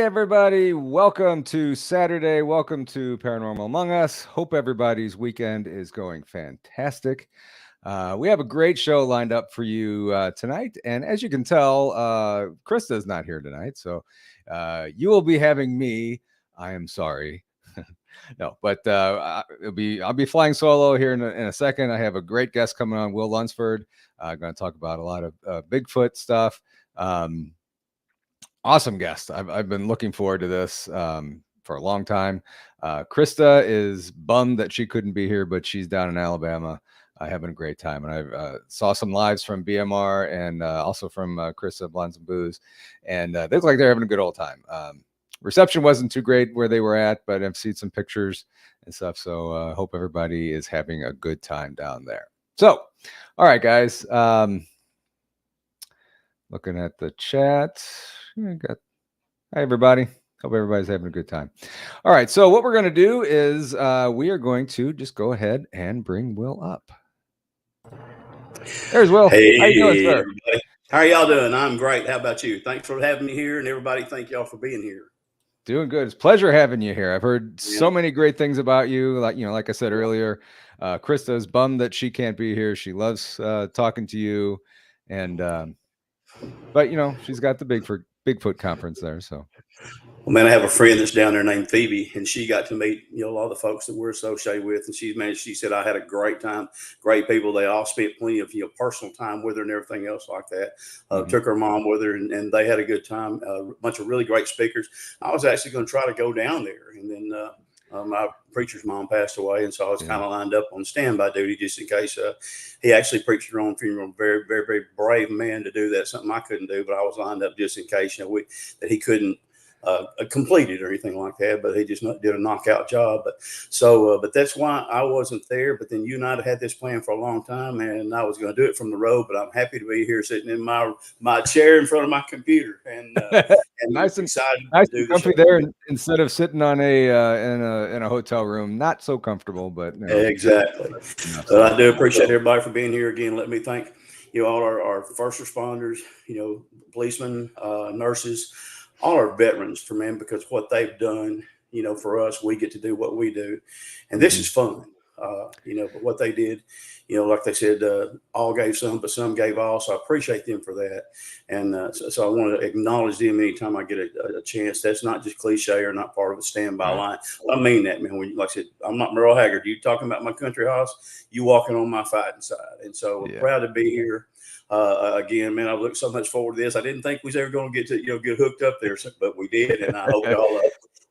everybody. Welcome to Saturday. Welcome to Paranormal Among Us. Hope everybody's weekend is going fantastic. We have a great show lined up for you tonight. And as you can tell, Krista's not here tonight. So you will be having me. I am sorry. No, but I'll be flying solo here in a second. I have a great guest coming on, Will Lunsford. I'm going to talk about a lot of Bigfoot stuff. Awesome guest. I've been looking forward to this for a long time. Krista is bummed that she couldn't be here, but she's down in Alabama having a great time. And I saw some lives from BMR and also from Krista Blondes and Booze, and they look like they're having a good old time. Reception wasn't too great where they were at, but I've seen some pictures and stuff. So I hope everybody is having a good time down there. So, all right, guys. Looking at the chat. Hi, everybody. Hope everybody's having a good time. All right. So what we're going to do is we are going to just go ahead and bring Will up. There's Will. Hey, how you doing, sir? Everybody. How are y'all doing? I'm great. How about you? Thanks for having me here, and everybody, thank y'all for being here. Doing good. It's a pleasure having you here. I've heard so many great things about you. Like I said earlier, Krista's bummed that she can't be here. She loves talking to you, and but she's got the Bigfoot conference there. So, well, man, I have a friend that's down there named Phoebe, and she got to meet a lot of the folks that we're associated with. And she said I had a great time, great people. They all spent plenty of personal time with her and everything else like that. Took her mom with her, and they had a good time. A bunch of really great speakers. I was actually going to try to go down there, and then my preacher's mom passed away, and so I was kind of lined up on standby duty just in case. He actually preached her own funeral. Very, very, very brave man to do that. Something I couldn't do, but I was lined up just in case that he couldn't complete it or anything like that. But he just did a knockout job. But that's why I wasn't there. But then you and I had this plan for a long time, and I was going to do it from the road. But I'm happy to be here, sitting in my chair in front of my computer, and nice and comfy there instead of sitting on in a hotel room. Not so comfortable, but exactly. But I do appreciate everybody for being here again. Let me thank all our first responders, policemen, nurses, all our veterans because what they've done, for us, we get to do what we do, and this is fun. But what they did, like they said, all gave some, but some gave all. So I appreciate them for that. And so I want to acknowledge them anytime I get a chance. That's not just cliche or not part of a standby line. I mean that, man. Like I said, I'm not Merle Haggard. You talking about my country house, you walking on my fighting side. And so proud to be here. Again, man, I've looked so much forward to this. I didn't think we was ever going to get hooked up there, but we did. And I hope y'all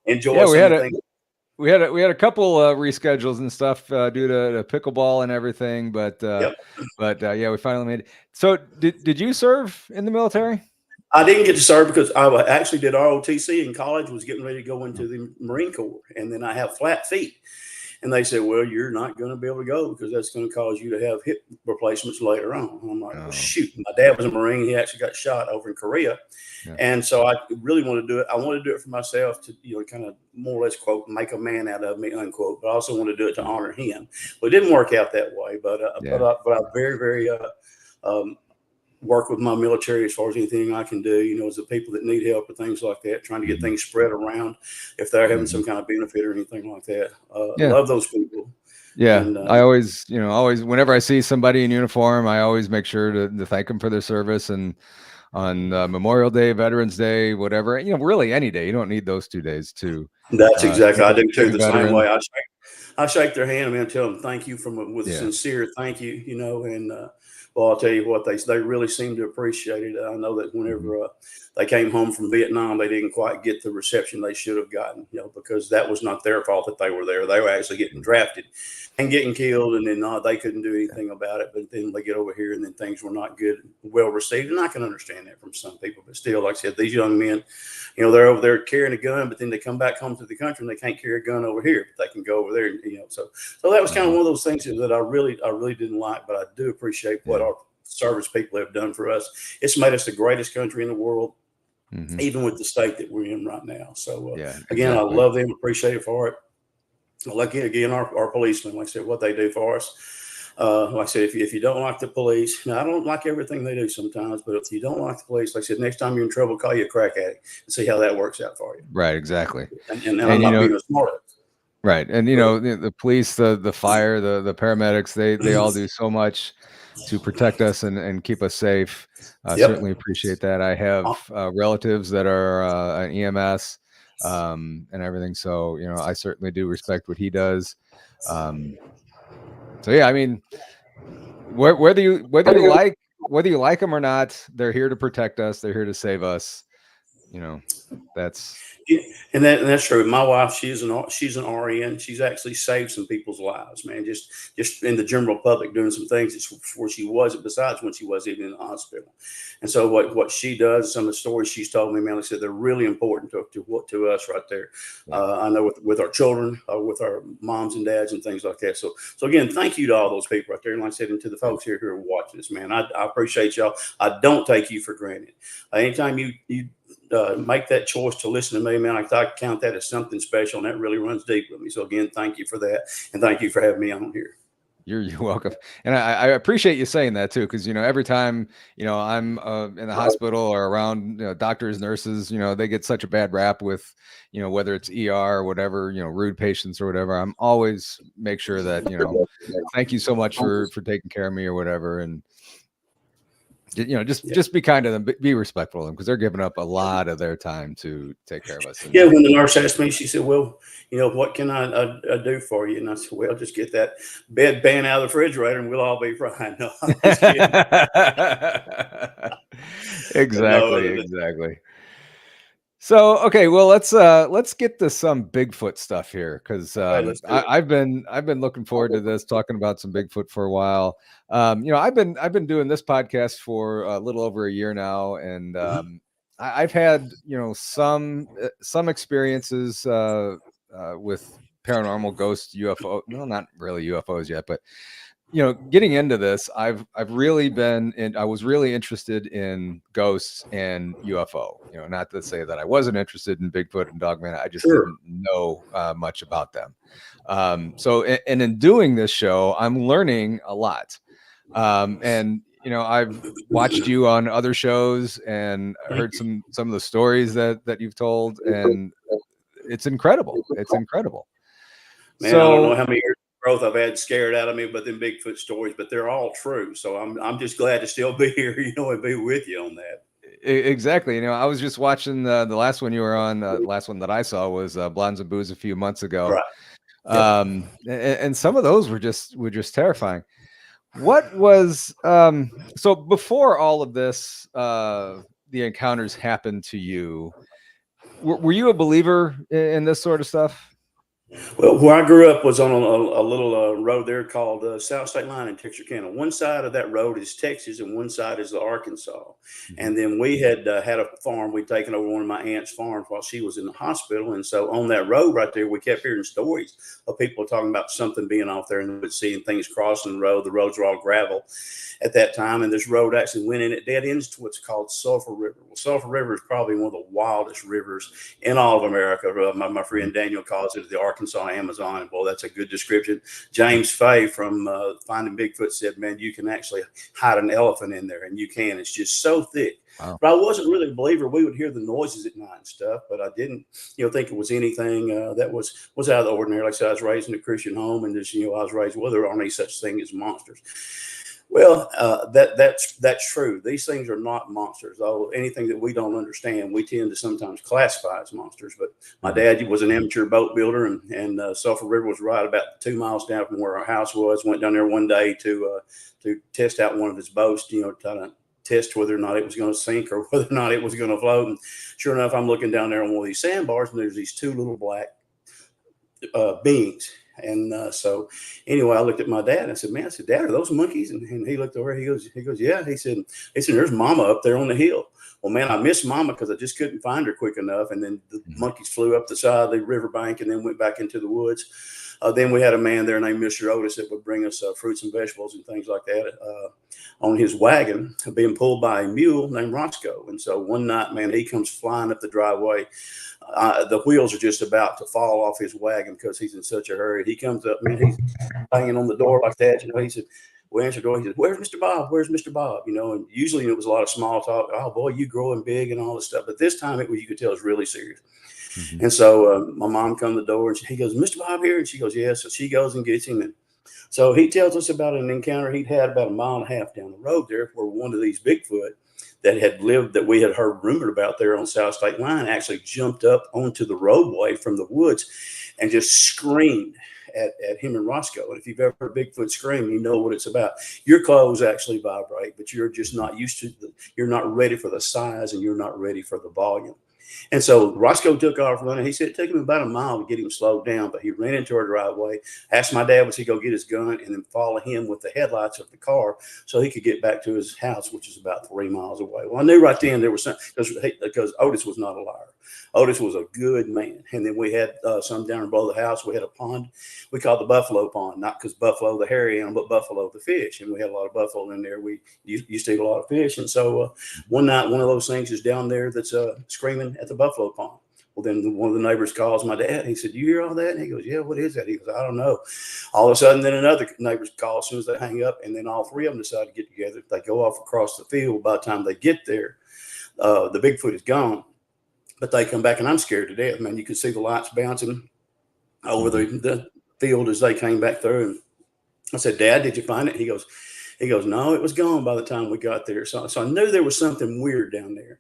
enjoy We had a couple reschedules and stuff due to pickleball and everything, but we finally made it. So did you serve in the military? I didn't get to serve because I actually did ROTC in college, was getting ready to go into the Marine Corps, and then I have flat feet. And they said, well, you're not going to be able to go because that's going to cause you to have hip replacements later on. And I'm like, well, shoot. My dad was a Marine. He actually got shot over in Korea. Yeah. And so I really want to do it. I want to do it for myself to, kind of more or less, quote, make a man out of me, unquote. But I also want to do it to honor him. Well, it didn't work out that way. But I very, very work with my military as far as anything I can do, as the people that need help or things like that, trying to get things spread around if they're having some kind of benefit or anything like that. Love those people. Yeah. And, I always, whenever I see somebody in uniform, I always make sure to thank them for their service. And on Memorial Day, Veterans Day, whatever, really any day, you don't need those 2 days too. That's exactly. I do too. The same way. I shake their hand and tell them thank you with a sincere thank you, and well, I'll tell you what, they really seem to appreciate it. I know that whenever they came home from Vietnam, they didn't quite get the reception they should have gotten, because that was not their fault that they were there. They were actually getting drafted and getting killed, and then they couldn't do anything about it. But then they get over here, and then things were not good, well received. And I can understand that from some people. But still, like I said, these young men, they're over there carrying a gun, but then they come back home to the country and they can't carry a gun over here. But they can go over there, So that was kind of one of those things that I really didn't like. But I do appreciate what our service people have done for us. It's made us the greatest country in the world. Even with the state that we're in right now. So again, I love them, appreciate it for it. Like again, our policemen, like I said, what they do for us. like I said, if you don't like the police, now I don't like everything they do sometimes, but if you don't like the police, like I said, next time you're in trouble, call you a crack addict and see how that works out for you. Right, exactly. And I'm not being a smart. Right, and the police, the fire, the paramedics, they all do so much to protect us and keep us safe. I certainly appreciate that. I have relatives that are an EMS and everything, so I certainly do respect what he does. So yeah, I mean, whether you like them or not, they're here to protect us. They're here to save us. That's and that's true. My wife, she's an RN. She's actually saved some people's lives, man. Just in the general public, doing some things before she wasn't. Besides when she was even in the hospital, and so what she does, some of the stories she's told me, man, like I said, they're really important to us right there. I know with our children, with our moms and dads, and things like that. So again, thank you to all those people right there, and like I said, and to the folks here who are watching this, man. I appreciate y'all. I don't take you for granted. Anytime you make that choice to listen to me, man, I count that as something special, and that really runs deep with me. So again, thank you for that, and thank you for having me on here. You're welcome, and I appreciate you saying that too, because every time I'm in the hospital or around doctors, nurses, they get such a bad rap with whether it's ER or whatever, rude patients or whatever. I'm always make sure that thank you so much for taking care of me or whatever, and just be kind to them, be respectful of them, because they're giving up a lot of their time to take care of us. Yeah, when the nurse asked me, she said, "Well, what can I do for you?" And I said, "Well, just get that bed ban out of the refrigerator, and we'll all be fine." No, I'm just kidding. Exactly. So, okay, well, let's get to some Bigfoot stuff here, because I've been looking forward to this, talking about some Bigfoot for a while. I've been doing this podcast for a little over a year now, and I've had some experiences with paranormal, ghost, UFO. Well, not really UFOs yet, but getting into this, I was really interested in ghosts and UFO. Not to say that I wasn't interested in Bigfoot and Dogman. I just didn't know much about them. So in doing this show, I'm learning a lot. And I've watched you on other shows and heard some of the stories that you've told, and it's incredible. It's incredible. Man, I don't know how many years of growth I've had scared out of me, but them Bigfoot stories, but they're all true. So I'm just glad to still be here, and be with you on that. Exactly. I was just watching the last one you were on. The last one that I saw was Blondes and Booze a few months ago. Right. And some of those were just terrifying. What was so before all of this, the encounters happened to you? Were you a believer in this sort of stuff? Well, where I grew up was on a little road there called South State Line in Texarkana. One side of that road is Texas, and one side is the Arkansas. And then we had had a farm. We'd taken over one of my aunt's farms while she was in the hospital. And so on that road right there, we kept hearing stories of people talking about something being off there, and they would see things crossing the road. The roads were all gravel at that time, and this road actually went in at dead ends to what's called Sulphur River. Well, Sulphur River is probably one of the wildest rivers in all of America. My friend Daniel calls it the Arkansas Amazon, and well, that's a good description. James Fay from Finding Bigfoot said, "Man, you can actually hide an elephant in there, and you can. It's just so thick." Wow. But I wasn't really a believer. We would hear the noises at night and stuff, but I didn't, think it was anything that was out of the ordinary. Like I said, I was raised in a Christian home, and just, I was raised, well, there aren't any such thing as monsters. Well, that's true. These things are not monsters. Though anything that we don't understand, we tend to sometimes classify as monsters. But my dad was an amateur boat builder, and Sulphur River was right about 2 miles down from where our house was. Went down there one day to test out one of his boats, try to test whether or not it was going to sink or whether or not it was going to float. And sure enough, I'm looking down there on one of these sandbars, and there's these two little black beings. And so anyway, I looked at my dad and I said, "Man," I said, "Dad, are those monkeys?" And he looked over, he goes, "Yeah." He said, "There's Mama up there on the hill." Well, man, I missed Mama because I just couldn't find her quick enough. And then the monkeys flew up the side of the riverbank and then went back into the woods. Then we had a man there named Mr. Otis that would bring us fruits and vegetables and things like that on his wagon, being pulled by a mule named Roscoe. And so one night, man, he comes flying up the driveway. The wheels are just about to fall off his wagon because he's in such a hurry. He comes up, man, he's banging on the door like that. He said, we answered the door. He said, "Where's Mr. Bob? Where's Mr. Bob?" And usually it was a lot of small talk. "Oh boy, you growing big," and all this stuff. But this time you could tell it's really serious. Mm-hmm. And so my mom comes to the door and he goes, "Mr. Bob here?" And she goes, "Yes." So she goes and gets him. And so he tells us about an encounter he'd had about 1.5 miles down the road there, where one of these Bigfoot that we had heard rumored about there on South State Line actually jumped up onto the roadway from the woods and just screamed at him and Roscoe. And if you've ever heard Bigfoot scream, you know what it's about. Your clothes actually vibrate, but you're just not used to you're not ready for the size, and you're not ready for the volume. And so Roscoe took off running. He said it took him about 1 mile to get him slowed down, but he ran into our driveway, asked my dad was he go get his gun, and then follow him with the headlights of the car so he could get back to his house, which is about 3 miles away. Well, I knew right then there was something, because Otis was not a liar. Otis was a good man. And then we had some down below the house. We had a pond we called the Buffalo Pond, not because buffalo the hairy animal, but buffalo the fish. And we had a lot of buffalo in there. We used to eat a lot of fish. And so one night, one of those things is down there that's screaming at the Buffalo Pond. Well, then one of the neighbors calls my dad. He said, "You hear all that?" And he goes, "Yeah, what is that?" He goes, "I don't know." All of a sudden, then another neighbor's call as soon as they hang up. And then all three of them decide to get together. They go off across the field. By the time they get there, the Bigfoot is gone. But they come back, and I'm scared to death, man. You can see the lights bouncing over the field as they came back through. And I said, "Dad, did you find it?" He goes, "No, it was gone by the time we got there." So I knew there was something weird down there.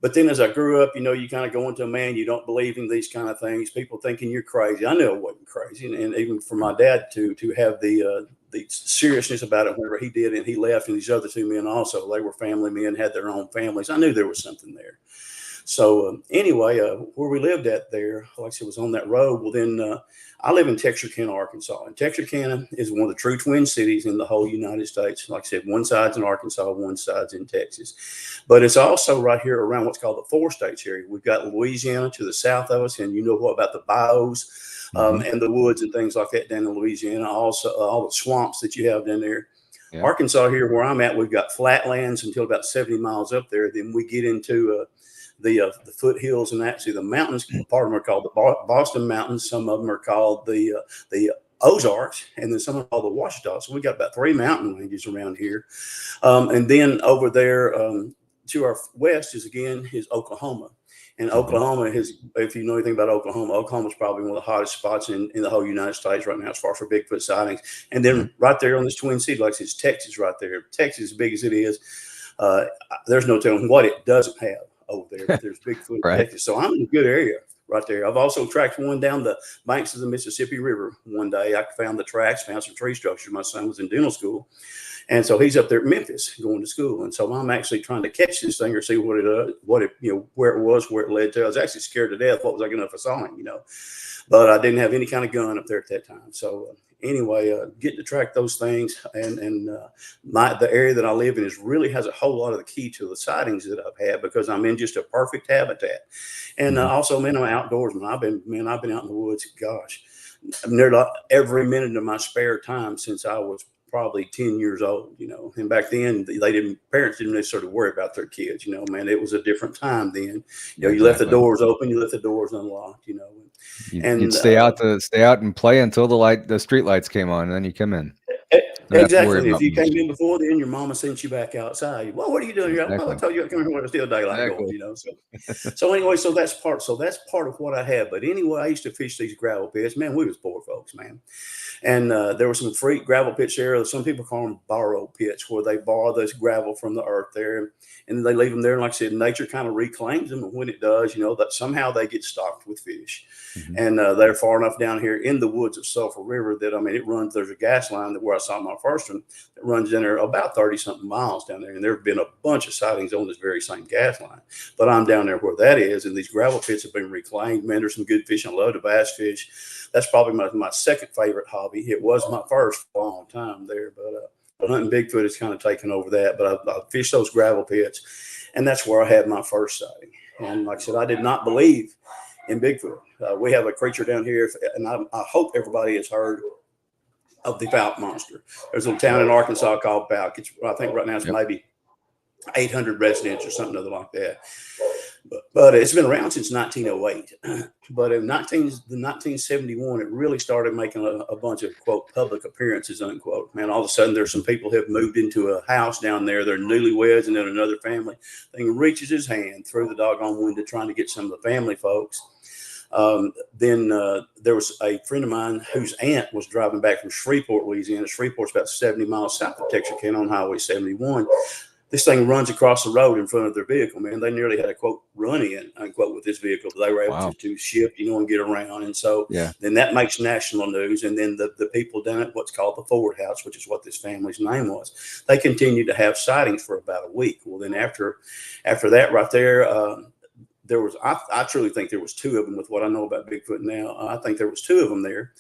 But then as I grew up, you kind of go into a man, you don't believe in these kind of things. People thinking you're crazy. I knew I wasn't crazy. And even for my dad to have the seriousness about it whenever he did, and he left, and these other two men also, they were family men, had their own families. I knew there was something there. So anyway, where we lived at there, like I said, was on that road. Well, then I live in Texarkana, Arkansas. And Texarkana is one of the true twin cities in the whole United States. Like I said, one side's in Arkansas, one side's in Texas. But it's also right here around what's called the four states area. We've got Louisiana to the south of us, and you know what about the bayous and the woods and things like that down in Louisiana. Also, all the swamps that you have down there. Yeah. Arkansas here, where I'm at, we've got flatlands until about 70 miles up there. Then we get into the foothills, and actually the mountains. Part of them are called the Boston Mountains. Some of them are called the Ozarks, and then some are called the Ouachita. So we got about 3 mountain ranges around here. And then over there to our west is Oklahoma. And Oklahoma if you know anything about Oklahoma is probably one of the hottest spots in the whole United States right now as far as for Bigfoot sightings. And then right there on this twin city, like it's Texas right there. Texas, as big as it is, there's no telling what it doesn't have over there. But there's Bigfoot in Texas. So I'm in a good area right there. I've also tracked one down the banks of the Mississippi River one day. I found the tracks, found some tree structures. My son was in dental school. And so he's up there at Memphis going to school. And so I'm actually trying to catch this thing or see where it was, where it led to. I was actually scared to death. What was I going to do if I saw him, But I didn't have any kind of gun up there at that time. So anyway, getting to track those things. And the area that I live in really has a whole lot of the key to the sightings that I've had, because I'm in just a perfect habitat. And also, man, I'm an outdoorsman. I've been out in the woods, gosh, nearly every minute of my spare time since I was probably 10 years old, and back then parents didn't necessarily worry about their kids, man, it was a different time then. You left the doors open, you left the doors unlocked, and you'd stay out and play until the street lights came on, and then you come in. Exactly. If you came in before then, your mama sent you back outside. Well, what are you doing? Exactly. Well, I told you I come here when it's still daylight going, So anyway, so that's part of what I have. But anyway, I used to fish these gravel pits. Man, we was poor folks, man. And there were some freak gravel pits there. Some people call them borrow pits, where they borrow this gravel from the earth there, and they leave them there. And like I said, nature kind of reclaims them. And when it does, that somehow they get stocked with fish. And they're far enough down here in the woods of Sulphur River that, it runs, there's a gas line where I saw my first one that runs in there about 30 something miles down there. And there have been a bunch of sightings on this very same gas line, but I'm down there where that is. And these gravel pits have been reclaimed. Man, there's some good fish. I love to bass fish. That's probably my second favorite hobby. It was my first for a long time there, but hunting Bigfoot has kind of taken over that. But I fished those gravel pits, and that's where I had my first sighting. And like I said, I did not believe in Bigfoot. we have a creature down here, and I hope everybody has heard of the Fouke monster. There's a little town in Arkansas called Fouke. I think right now it's maybe 800 residents or something other like that. But it's been around since 1908. But in 1971, it really started making a bunch of, quote, public appearances, unquote. Man, all of a sudden there's some people who have moved into a house down there. They're newlyweds, and then another family thing reaches his hand through the doggone window trying to get some of the family folks. Then there was a friend of mine whose aunt was driving back from Shreveport, Louisiana. Shreveport's about 70 miles south of Texarkana on Highway 71. This thing runs across the road in front of their vehicle, man. They nearly had a, quote, run-in, unquote, with this vehicle. They were able to shift, and get around. And so then that makes national news. And then the people down at what's called the Ford House, which is what this family's name was, they continued to have sightings for about a week. Well, then after that right there, there was, I truly think there was two of them with what I know about Bigfoot now. I think there was two of them there.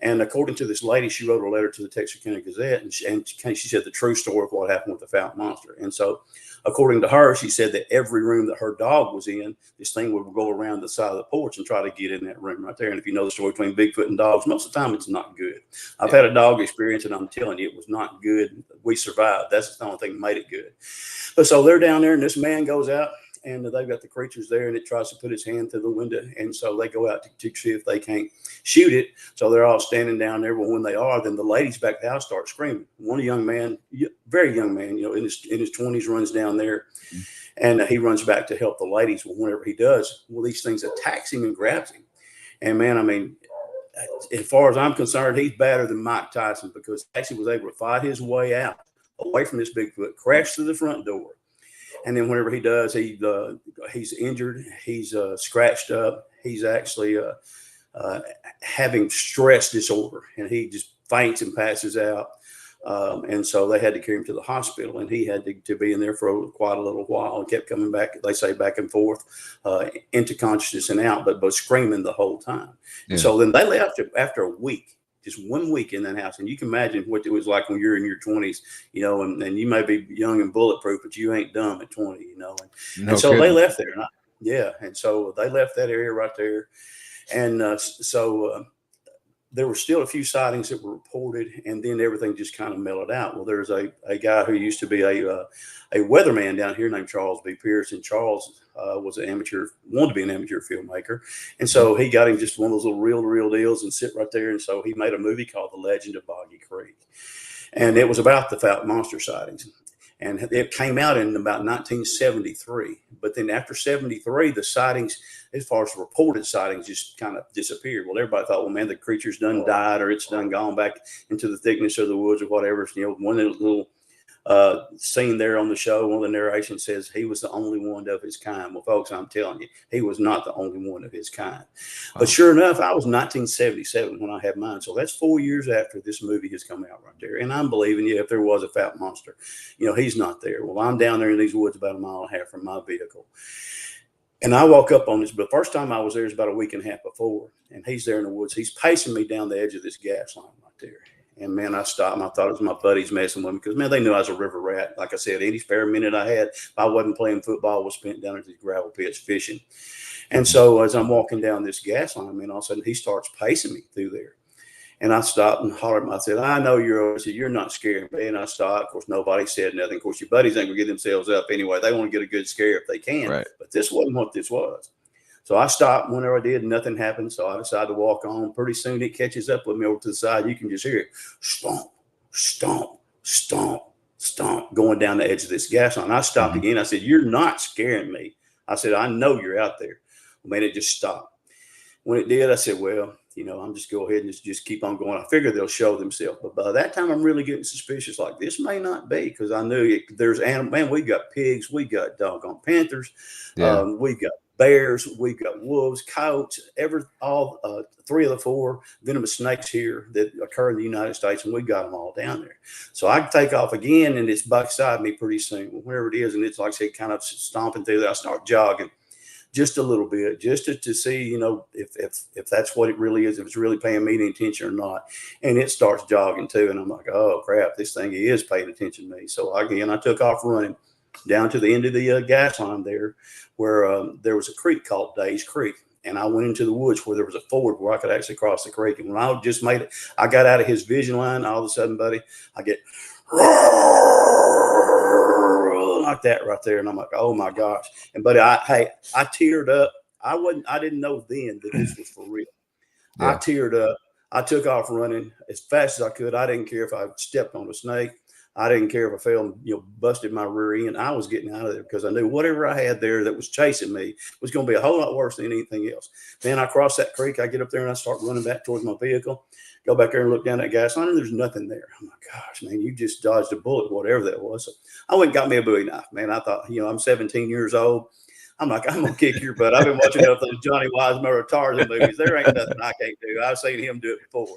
And according to this lady, she wrote a letter to the Texarkana Gazette, and she said the true story of what happened with the Fouke monster. And so according to her, she said that every room that her dog was in, this thing would go around the side of the porch and try to get in that room right there. And if you know the story between Bigfoot and dogs, most of the time it's not good. I've had a dog experience, and I'm telling you, it was not good. We survived. That's the only thing that made it good. But so they're down there, and this man goes out, and they've got the creatures there, and it tries to put its hand through the window. And so they go out to see if they can't shoot it. So they're all standing down there. But when they are, then the ladies back at the house start screaming. One young man, very young man, in his 20s, runs down there, and he runs back to help the ladies. Well, whenever he does, well, these things attacks him and grabs him. And man, I mean, as far as I'm concerned, he's better than Mike Tyson, because he actually was able to fight his way out, away from this Bigfoot, crash through the front door. And then whenever he does, he's injured, he's scratched up, he's actually having stress disorder, and he just faints and passes out. And so they had to carry him to the hospital, and he had to be in there for quite a little while, and kept coming back, they say, back and forth into consciousness and out, but screaming the whole time. Yeah. And so then they left after a week. Just 1 week in that house. And you can imagine what it was like when you're in your 20s, and you may be young and bulletproof, but you ain't dumb at 20, And so they left there. And so they left that area right there. And so there were still a few sightings that were reported, and then everything just kind of mellowed out. Well, there's a guy who used to be a weatherman down here named Charles B. Pierce, and Charles wanted to be an amateur filmmaker. And so he got him just one of those little reel-to-reel deals and sit right there. And so he made a movie called The Legend of Boggy Creek. And it was about the Fouke monster sightings. And it came out in about 1973. But then after 73, the sightings, as far as reported sightings, just kind of disappeared. Well, everybody thought, well, man, the creature's done died, or it's done gone back into the thickness of the woods or whatever. One little scene there on the show, one of the narrations says he was the only one of his kind. Well, folks, I'm telling you, he was not the only one of his kind. Wow. But sure enough, I was 1977 when I had mine. So that's 4 years after this movie has come out right there. And I'm believing you, if there was a Fouke monster, he's not there. Well, I'm down there in these woods about 1.5 miles from my vehicle. And I walk up on this, but the first time I was there is about a week and a half before. And he's there in the woods. He's pacing me down the edge of this gas line right there. And man, I stopped, and I thought it was my buddies messing with me, because man, they knew I was a river rat. Like I said, any spare minute I had, if I wasn't playing football, was spent down at these gravel pits fishing. And so as I'm walking down this gas line, man, all of a sudden he starts pacing me through there. And I stopped and hollered. I said, I know you're not scared, man. I stopped. Of course, nobody said nothing. Of course, your buddies ain't gonna get themselves up anyway. They want to get a good scare if they can. Right. But this wasn't what this was. So I stopped. Whenever I did, nothing happened. So I decided to walk on. Pretty soon it catches up with me over to the side. You can just hear it. Stomp, stomp, stomp, stomp, going down the edge of this gas line. I stopped again. I said, you're not scaring me. I said, I know you're out there. Well, man, it just stopped. When it did, I said, well, I'm just go ahead and just keep on going. I figure they'll show themselves. But by that time, I'm really getting suspicious. Like, this may not be, because I knew there's animals. Man, we got pigs. We got doggone panthers. Yeah. We got bears. We got wolves, coyotes, all 3 of the 4 venomous snakes here that occur in the United States, and we got them all down there. So I can take off again, and it's beside me pretty soon, wherever it is. And it's like I said, kind of stomping through there. I start jogging just a little bit, just to see, if that's what it really is, if it's really paying me any attention or not. And it starts jogging too. And I'm like, oh crap, this thing is paying attention to me. So I took off running down to the end of the gas line there, where there was a creek called Days Creek. and I went into the woods where there was a ford where I could actually cross the creek. And when I just made it, I got out of his vision line. All of a sudden, buddy, I get like that right there, and I'm like, oh my gosh! And buddy, I teared up. I didn't know then that this was for real. Yeah. I teared up. I took off running as fast as I could. I didn't care if I stepped on a snake. I didn't care if I fell and, busted my rear end. I was getting out of there because I knew whatever I had there that was chasing me was going to be a whole lot worse than anything else. Then I cross that creek. I get up there and I start running back towards my vehicle. Go back there and look down that gas line, and there's nothing there. I'm like, gosh, man, you just dodged a bullet, whatever that was. So I went and got me a Bowie knife, man. I thought, I'm 17 years old. I'm like, I'm going to kick your butt. I've been watching enough of those Johnny Weissmuller or Tarzan movies. There ain't nothing I can't do. I've seen him do it before,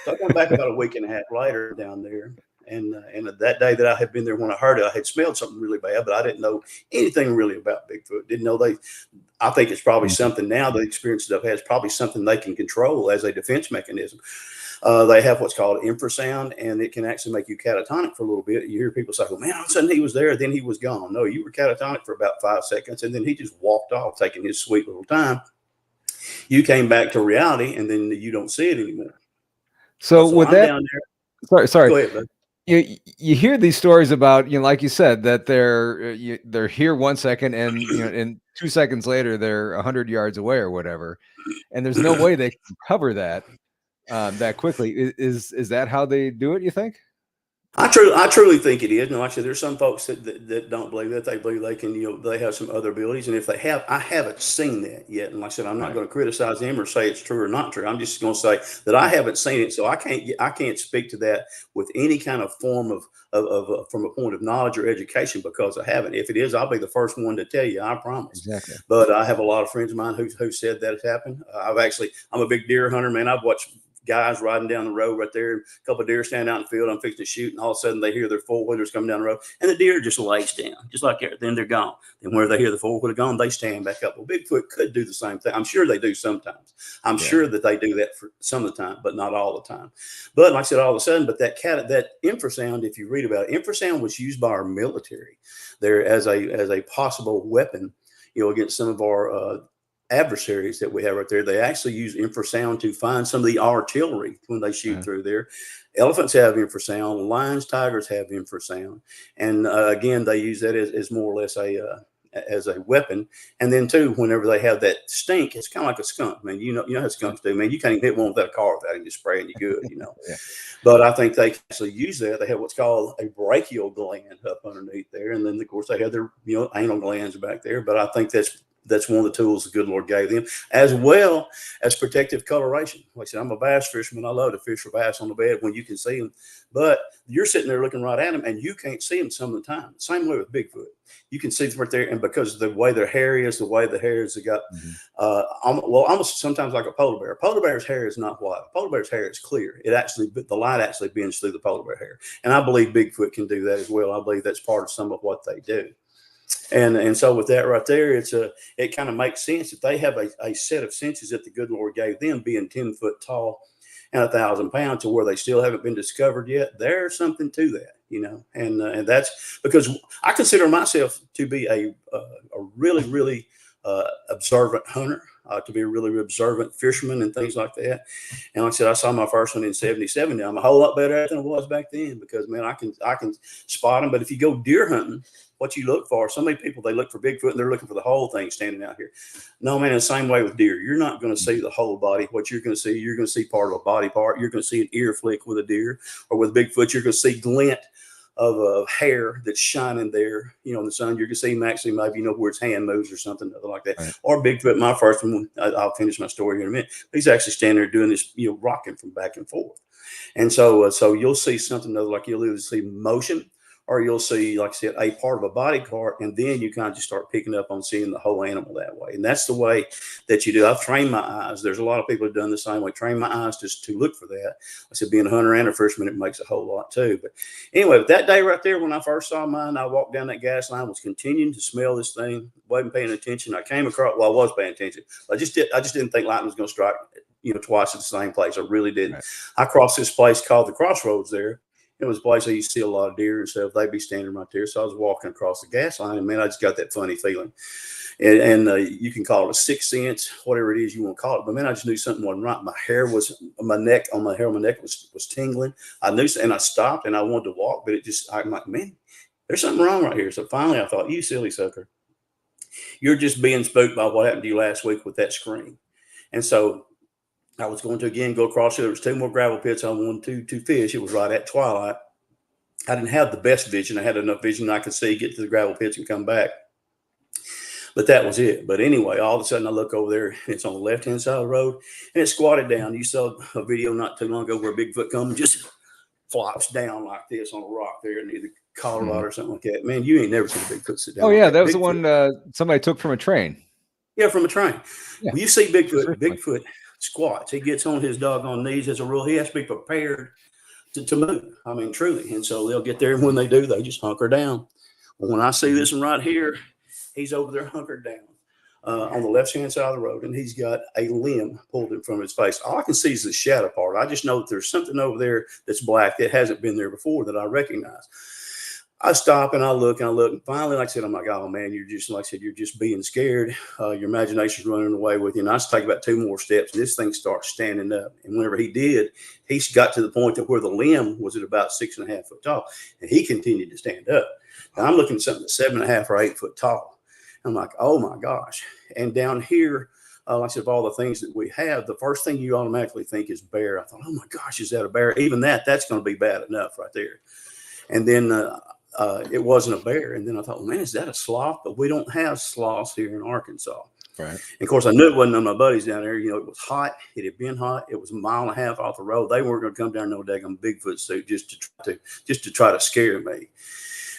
So I come back about a week and a half later down there. And that day that I had been there when I heard it, I had smelled something really bad, but I didn't know anything really about Bigfoot. Didn't know I think it's probably something now, the experience that I've had is probably something they can control as a defense mechanism. They have what's called infrasound, and it can actually make you catatonic for a little bit. You hear people say, well, man, all of a sudden he was there, then he was gone. No, you were catatonic for about 5 seconds, and then he just walked off, taking his sweet little time. You came back to reality, and then you don't see it anymore. So with I'm that, down there. Sorry. Go ahead, bud. You hear these stories about, like you said, that they're here 1 second and and 2 seconds later they're 100 yards away or whatever, and there's no way they can cover that that quickly. Is that how they do it, you think? I truly think it is. No, actually, there's some folks that don't believe that. They believe they can, they have some other abilities. And if they have, I haven't seen that yet. And like I said, I'm not going to criticize them or say it's true or not true. I'm just going to say that I haven't seen it. So I can't speak to that with any kind of form of from a point of knowledge or education, because I haven't. If it is, I'll be the first one to tell you, I promise. Exactly. But I have a lot of friends of mine who said that has happened. I'm a big deer hunter, man. I've watched guys riding down the road right there, a couple of deer stand out in the field, I'm fixing to shoot, and all of a sudden they hear their four-wheelers coming down the road, and the deer just lays down, just like that. Then they're gone. Then where they hear the four-wheeler gone, they stand back up. Well, Bigfoot could do the same thing. I'm sure they do sometimes. I'm sure that they do that for some of the time, but not all the time. But like I said, all of a sudden, but that infrasound, if you read about it, infrasound was used by our military there as a possible weapon, against some of our adversaries that we have right there. They actually use infrasound to find some of the artillery when they shoot through there. Elephants have infrasound, lions, tigers have infrasound, and again, they use that as more or less as a weapon. And then too, whenever they have that stink, it's kind of like a skunk, man. You know how skunks do, man. You can't even hit one without a car without him just spraying you good, Yeah. But I think they actually use that. They have what's called a brachial gland up underneath there, and then of course they have their anal glands back there. But I think that's one of the tools the good Lord gave them, as well as protective coloration. Like I said, I'm a bass fisherman. I love to fish for bass on the bed when you can see them, but you're sitting there looking right at them and you can't see them some of the time. Same way with Bigfoot. You can see them right there, and because of the way their hair is, the way the hairs have got, almost sometimes like a polar bear. A polar bear's hair is not white. A polar bear's hair is clear. The light actually bends through the polar bear hair. And I believe Bigfoot can do that as well. I believe that's part of some of what they do. And so with that right there, it kind of makes sense that they have a set of senses that the good Lord gave them, being 10 foot tall and 1,000 pounds, to where they still haven't been discovered yet. There's something to that, and that's because I consider myself to be a really, really observant hunter, to be a really observant fisherman and things like that. And like I said, I saw my first one in 77. Now I'm a whole lot better at it than I was back then, because man, I can spot them. But if you go deer hunting, what you look for, so many people, they look for Bigfoot and they're looking for the whole thing standing out here. No, man, the same way with deer. You're not going to see the whole body. What you're going to see part of a body part. You're going to see an ear flick with a deer, or with Bigfoot, you're going to see glint of hair that's shining there, in the sun. You're going to see him actually maybe, where his hand moves or something like that. Right. Or Bigfoot, my first one, I'll finish my story here in a minute. He's actually standing there doing this, rocking from back and forth. And so you'll see something like you'll either see motion, or you'll see, like I said, a part of a body part, and then you kind of just start picking up on seeing the whole animal that way. And that's the way that you do. I've trained my eyes. There's a lot of people who've done the same way, train my eyes just to look for that. I said, being a hunter and a fisherman, it makes a whole lot too. But anyway, that day right there, when I first saw mine, I walked down that gas line, was continuing to smell this thing, wasn't paying attention. I came across, I was paying attention. I just didn't think lightning was going to strike, twice at the same place. I really didn't. Right. I crossed this place called the Crossroads there. It was a place I used to see a lot of deer and stuff. They'd be standing right there. So I was walking across the gas line, and man, I just got that funny feeling. And you can call it a sixth sense, whatever it is you want to call it. But man, I just knew something wasn't right. My hair was was tingling. I knew, and I stopped and I wanted to walk, but I'm like, man, there's something wrong right here. So finally I thought, you silly sucker, you're just being spooked by what happened to you last week with that scream. And so I was going to again go across. There was 2 more gravel pits I wanted to fish. It was right at twilight. I didn't have the best vision. I had enough vision I could see, get to the gravel pits and come back. But that was it. But anyway, all of a sudden I look over there. It's on the left-hand side of the road, and it's squatted down. You saw a video not too long ago where a Bigfoot comes and just flops down like this on a rock there near the Colorado or something like that. Man, you ain't never seen a Bigfoot sit down. Oh, yeah. That was Bigfoot. The one somebody took from a train. Yeah, from a train. Yeah. When you see Bigfoot squats. He gets on his doggone knees as a rule. He has to be prepared to move. I mean, truly. And so they'll get there, and when they do, they just hunker down. Well, when I see this one right here, he's over there hunkered down on the left-hand side of the road, and he's got a limb pulled in from his face. All I can see is the shadow part. I just know that there's something over there that's black that hasn't been there before that I recognize. I stop and I look, and finally, like I said, I'm like, oh man, you're just being scared. Your imagination's running away with you. And I just take about 2 more steps, and this thing starts standing up. And whenever he did, he got to the point that where the limb was at about 6.5 foot tall, and he continued to stand up. Now I'm looking at something that's 7.5 or 8 foot tall. I'm like, oh my gosh. And down here, like I said, of all the things that we have, the first thing you automatically think is bear. I thought, oh my gosh, is that a bear? Even that's going to be bad enough right there. And then it wasn't a bear. And then I thought, well, man, is that a sloth? But we don't have sloths here in Arkansas. Right. And of course, I knew it wasn't none of my buddies down there. You know, it was hot. It had been hot. It was 1.5 miles off the road. They weren't going to come down no daggone Bigfoot suit just to try to scare me.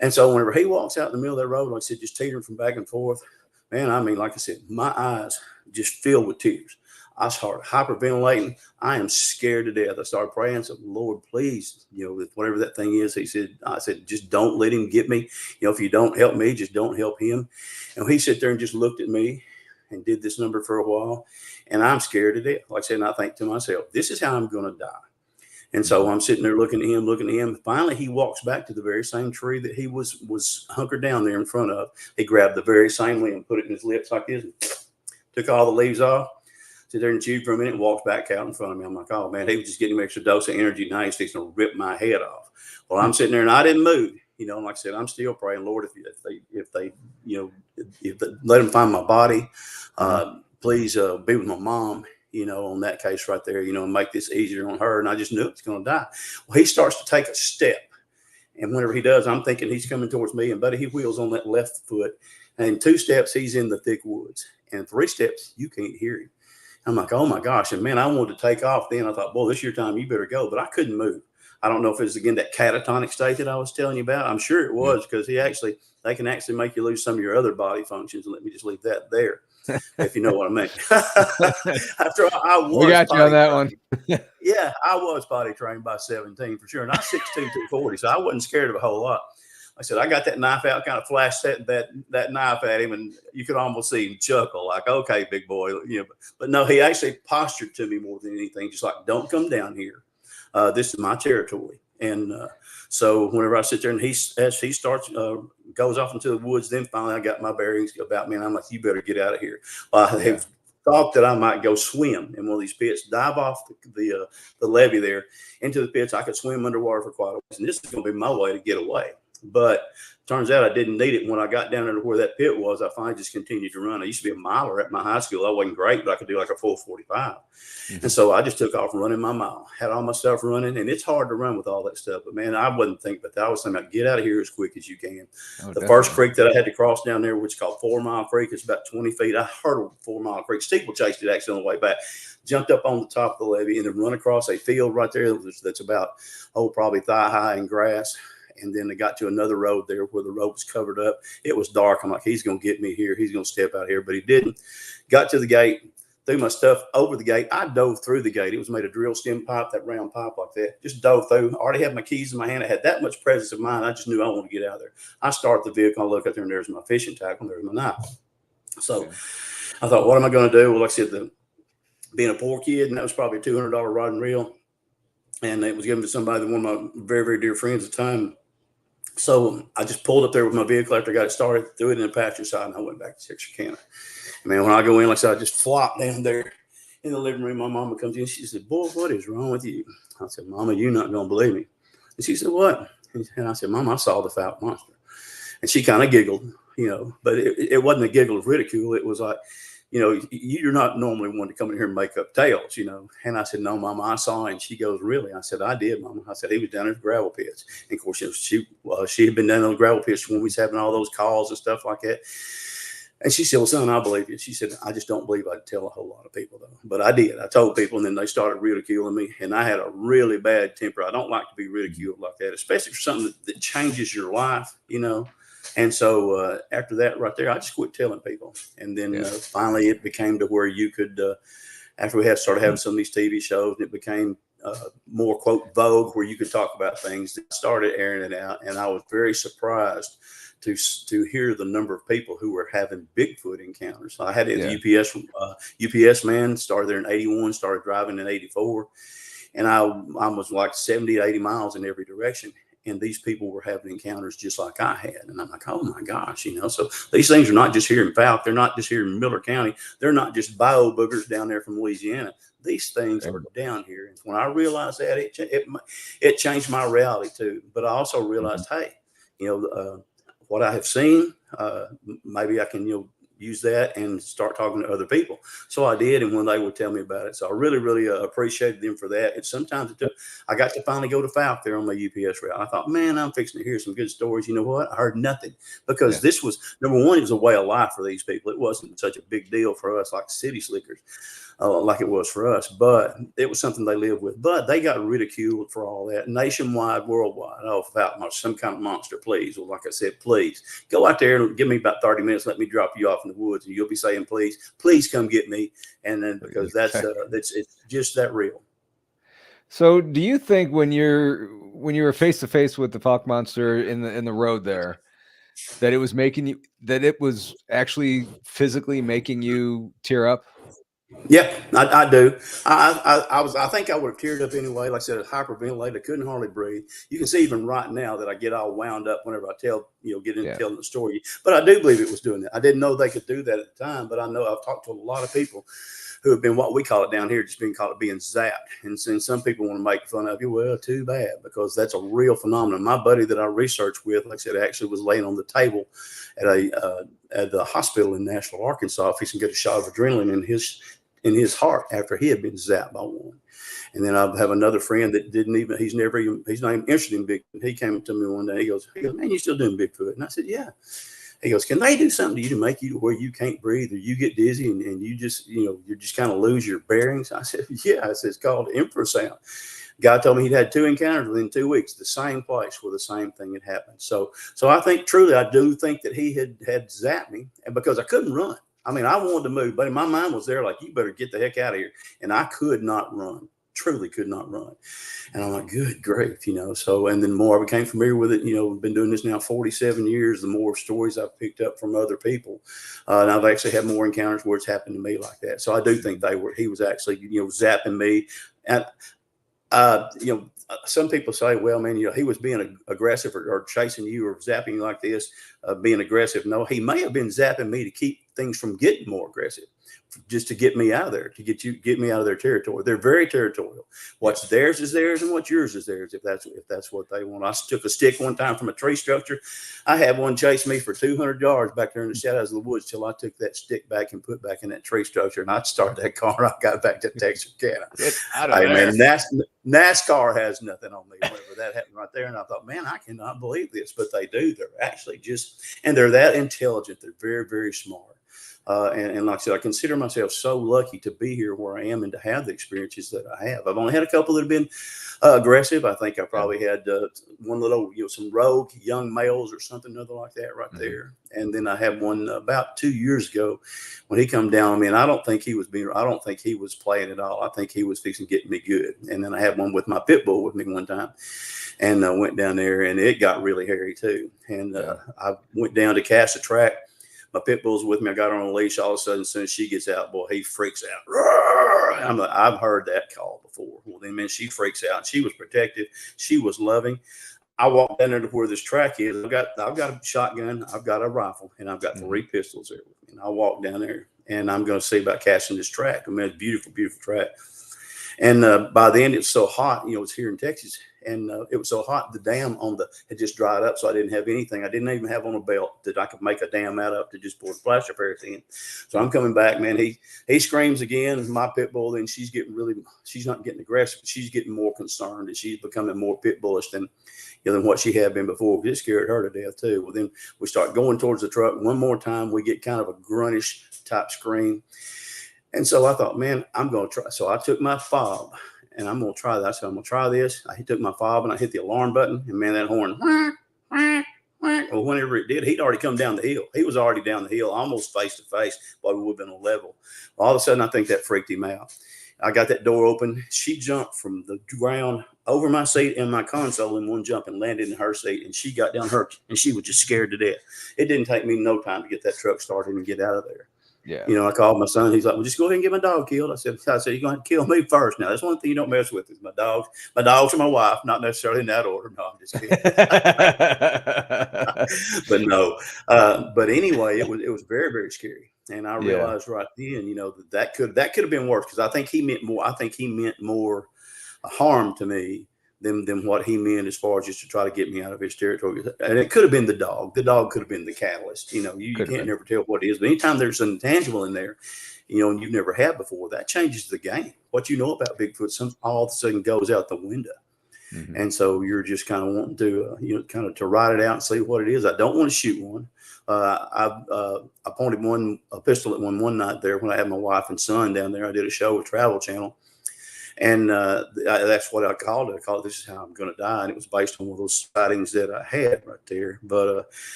And so whenever he walks out in the middle of that road, like I said, just teetering from back and forth, man, I mean, like I said, my eyes just filled with tears. I started hyperventilating. I am scared to death. I started praying. I said, Lord, please, whatever that thing is, I said, just don't let him get me. If you don't help me, just don't help him. And he sat there and just looked at me and did this number for a while. And I'm scared to death. Like I said, and I think to myself, this is how I'm going to die. And so I'm sitting there looking at him. Finally, he walks back to the very same tree that he was hunkered down there in front of. He grabbed the very same limb, put it in his lips like this, and took all the leaves off, sit there and chewed for a minute, and walked back out in front of me. I'm like, oh, man, he was just getting an extra dose of energy. Now he's fixing to rip my head off. Well, I'm sitting there, and I didn't move. And like I said, I'm still praying, Lord, if they let him find my body, please be with my mom. On that case right there, and make this easier on her. And I just knew it's going to die. Well, he starts to take a step. And whenever he does, I'm thinking he's coming towards me. And buddy, he wheels on that left foot. And in 2 steps, he's in the thick woods. And 3 steps, you can't hear him. I'm like, oh my gosh. And man, I wanted to take off then. I thought, boy, this is your time. You better go. But I couldn't move. I don't know if it was, again, that catatonic state that I was telling you about. I'm sure it was, because they can actually make you lose some of your other body functions. And let me just leave that there. If you know what I mean. After I was, we got you on that one. Yeah, I was potty trained by 17 for sure, and I was 6'2", 240, so I wasn't scared of a whole lot. I said, I got that knife out, kind of flashed that knife at him, and you could almost see him chuckle, like, "Okay, big boy," But no, he actually postured to me more than anything, just like, "Don't come down here. This is my territory." And so whenever I sit there and as he starts, goes off into the woods, then finally I got my bearings about me, and I'm like, you better get out of here. I have thought that I might go swim in one of these pits, dive off the levee there into the pits. I could swim underwater for quite a ways, and this is going to be my way to get away. But turns out I didn't need it. When I got down there to where that pit was, I finally just continued to run. I used to be a miler at my high school. I wasn't great, but I could do like a full 45. Mm-hmm. And so I just took off running my mile, had all my stuff running. And it's hard to run with all that stuff. But, man, I wasn't thinking about that. I was thinking about get out of here as quick as you can. The first creek that I had to cross down there, which is called 4 Mile Creek, it's about 20 feet. I hurdled 4 Mile Creek. Steeplechased it actually on the way back. Jumped up on the top of the levee and then run across a field right there that's about, probably thigh high in grass. And then they got to another road there where the road was covered up. It was dark. I'm like, he's going to get me here. He's going to step out here. But he didn't. Got to the gate, threw my stuff over the gate. I dove through the gate. It was made of drill stem pipe, that round pipe like that. Just dove through. I already had my keys in my hand. I had that much presence of mind. I just knew I wanted to get out of there. I start the vehicle. I look out there, and there's my fishing tackle, and there's my knife. So I thought, what am I going to do? Well, like I said, being a poor kid, and that was probably a $200 rod and reel, and it was given to somebody, one of my very, very dear friends at the time. So I just pulled up there with my vehicle after I got it started, threw it in the passenger side, and I went back to Texarkana. Man, when I go in, like I said, I just flop down there in the living room. My mama comes in. She said, "Boy, what is wrong with you?" I said, "Mama, you're not going to believe me." And she said, "What?" And I said, "Mama, I saw the foul monster." And she kind of giggled, but it wasn't a giggle of ridicule. It was like, you're not normally one to come in here and make up tales, And I said, "No, Mama, I saw him." And she goes, "Really?" I said, "I did, Mama." I said, "He was down in the gravel pits." And of course, she had been down in the gravel pits when we was having all those calls and stuff like that. And she said, "Well, son, I believe you." She said, "I just don't believe I'd tell a whole lot of people, though." But I did. I told people, and then they started ridiculing me. And I had a really bad temper. I don't like to be ridiculed like that, especially for something that changes your life, And so after that right there, I just quit telling people. And then finally it became to where you could, after we started having some of these TV shows, and it became more, quote, vogue, where you could talk about things, that started airing it out. And I was very surprised to hear the number of people who were having Bigfoot encounters. I had the UPS man, started there in 81, started driving in 84. And I was like 70 to 80 miles in every direction. And these people were having encounters just like I had. And I'm like, oh my gosh, So these things are not just here in Falk. They're not just here in Miller County. They're not just bio boogers down there from Louisiana. These things are down here. And when I realized that, it changed my reality too. But I also realized, hey, what I have seen, maybe I can, use that and start talking to other people. So I did, and when they would tell me about it, so I really, really appreciated them for that. And sometimes I got to finally go to Falk there on my UPS route. I thought, man, I'm fixing to hear some good stories. You know what? I heard nothing, because this was, number one, it was a way of life for these people. It wasn't such a big deal for us like city slickers. Like it was for us, but it was something they lived with. But they got ridiculed for all that, nationwide, worldwide. Oh, without some kind of monster, please. Well, like I said, please go out there and give me about 30 minutes. Let me drop you off in the woods, and you'll be saying, please come get me. And then, because it's just that real. So do you think when you were face to face with the Falk monster in the road there, that it was actually physically making you tear up? Yeah, I do. I think I would have teared up anyway. Like I said, hyperventilated. I couldn't hardly breathe. You can see even right now that I get all wound up whenever I telling the story. But I do believe it was doing that. I didn't know they could do that at the time, but I know I've talked to a lot of people who have been, what we call it down here, just being called being zapped. And some people want to make fun of you. Well, too bad, because that's a real phenomenon. My buddy that I researched with, like I said, actually was laying on the table at the hospital in Nashville, Arkansas, fixing to get a shot of adrenaline in his heart after he had been zapped by one. And then I have another friend that he's not even interested in Bigfoot. He came up to me one day. He goes, "Man, you still doing Bigfoot?" And I said, "Yeah." He goes, "Can they do something to you to make you to where you can't breathe, or you get dizzy and you just, you just kind of lose your bearings?" I said, "Yeah." I said, "It's called infrasound." Guy told me he'd had 2 encounters within 2 weeks, the same place where the same thing had happened. So I think truly, I do think that he had zapped me, and because I couldn't run. I mean, I wanted to move, but my mind was there, like, you better get the heck out of here. And I could not run, truly could not run. And I'm like, good grief, So, and then the more I became familiar with it, we've been doing this now 47 years, the more stories I've picked up from other people. And I've actually had more encounters where it's happened to me like that. So I do think he was actually, zapping me. And, some people say, well, man, he was being aggressive or chasing you or zapping you like this, being aggressive. No, he may have been zapping me to keep things from getting more aggressive, just to get me out of there, to get me out of their territory. They're very territorial. What's theirs is theirs, and what's yours is theirs. If that's what they want. I took a stick one time from a tree structure. I had one chase me for 200 yards back there in the shadows of the woods till I took that stick back and put back in that tree structure, and I started that car. I got back to Texarkana. Hey, man, NASCAR has nothing on me. Whenever that happened right there, and I thought, man, I cannot believe this, but they do. They're actually and they're that intelligent. They're very, very smart. And like I said, I consider myself so lucky to be here where I am and to have the experiences that I have. I've only had a couple that have been aggressive. I think I probably had one little, some rogue young males or something other like that right there. And then I had one about 2 years ago when he come down on me, and I don't think he was playing at all. I think he was fixing to get me good. And then I had one with my pit bull with me one time, and I went down there, and it got really hairy too. And I went down to cast a track. My pit bull's with me. I got her on a leash. All of a sudden, as soon as she gets out, boy, he freaks out. I've heard that call before. Well, then, man, she freaks out. She was protective. She was loving. I walked down there to where this track is. I've got a shotgun, I've got a rifle, and I've got 3 pistols there. And I walk down there, and I'm going to see about casting this track. I mean, it's a beautiful, beautiful track. And by then, it's so hot. It's here in Texas, and it was so hot. The dam had just dried up, so I didn't have anything. I didn't even have on a belt that I could make a dam out of to just pour plaster Paris in. So I'm coming back, man. He screams again. My pit bull, then she's not getting aggressive, but she's getting more concerned, and she's becoming more pit bullish than what she had been before. It scared her to death too. Well, then we start going towards the truck. One more time, we get kind of a gruntish type scream. And so I thought, man, I'm going to try. So I took my fob, and I'm going to try that. So I'm going to try this. I took my fob, and I hit the alarm button, and man, that horn, well, whenever it did, he'd already come down the hill. He was already down the hill, almost face to face, but we would have been on level. All of a sudden, I think that freaked him out. I got that door open. She jumped from the ground over my seat and my console in one jump and landed in her seat. And she got down her, and she was just scared to death. It didn't take me no time to get that truck started and get out of there. Yeah. I called my son. He's like, well, just go ahead and get my dog killed. I said, you're going to kill me first. Now, that's one thing you don't mess with is my dogs. My dogs are my wife, not necessarily in that order. No, I'm just kidding. But no. But anyway, it was very, very scary. And I realized right then, that could have been worse, because I think he meant more harm to me than what he meant, as far as just to try to get me out of his territory. And it could have been the dog. The dog could have been the catalyst. You can't never tell what it is. But anytime there's an intangible in there, and you've never had before, that changes the game. What you know about Bigfoot, all of a sudden goes out the window. Mm-hmm. And so you're just kind of wanting to, to ride it out and see what it is. I don't want to shoot one. I pointed a pistol at one night there when I had my wife and son down there. I did a show with Travel Channel, and that's what I called it. I called it "This Is How I'm Going to Die," and it was based on one of those sightings that I had right there. But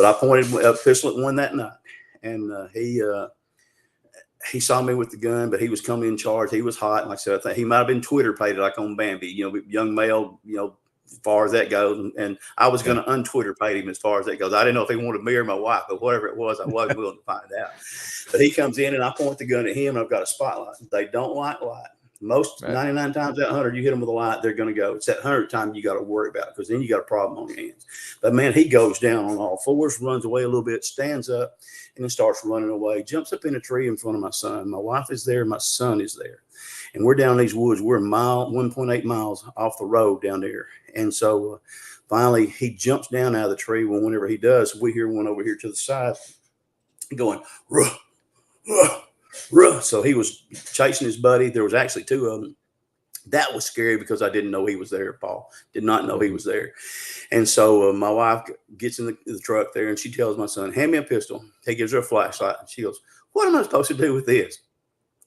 I pointed a pistol at one that night, and he saw me with the gun, but he was coming in charge. He was hot, and like I said, I think he might have been Twitter pated like on Bambi, young male, as far as that goes. And I was going to untwitter pay him as far as that goes. I didn't know if he wanted me or my wife, but whatever it was, I wasn't willing to find out. But he comes in, and I point the gun at him, and I've got a spotlight. They don't like light. Most 99 times out of 100, you hit them with a light, they're going to go. It's that 100th time you got to worry about it, because then you got a problem on your hands. But man, he goes down on all fours, runs away a little bit, stands up, and then starts running away, jumps up in a tree in front of my son. My wife is there, my son is there. And we're down these woods. We're 1.8 miles off the road down there. And so finally, he jumps down out of the tree. Well, whenever he does, we hear one over here to the side going, ruh, ruh, ruh. So he was chasing his buddy. There was actually 2 of them. That was scary, because I didn't know he was there, Paul. Did not know he was there. And so my wife gets in the truck there, and she tells my son, hand me a pistol. He gives her a flashlight. And she goes, what am I supposed to do with this?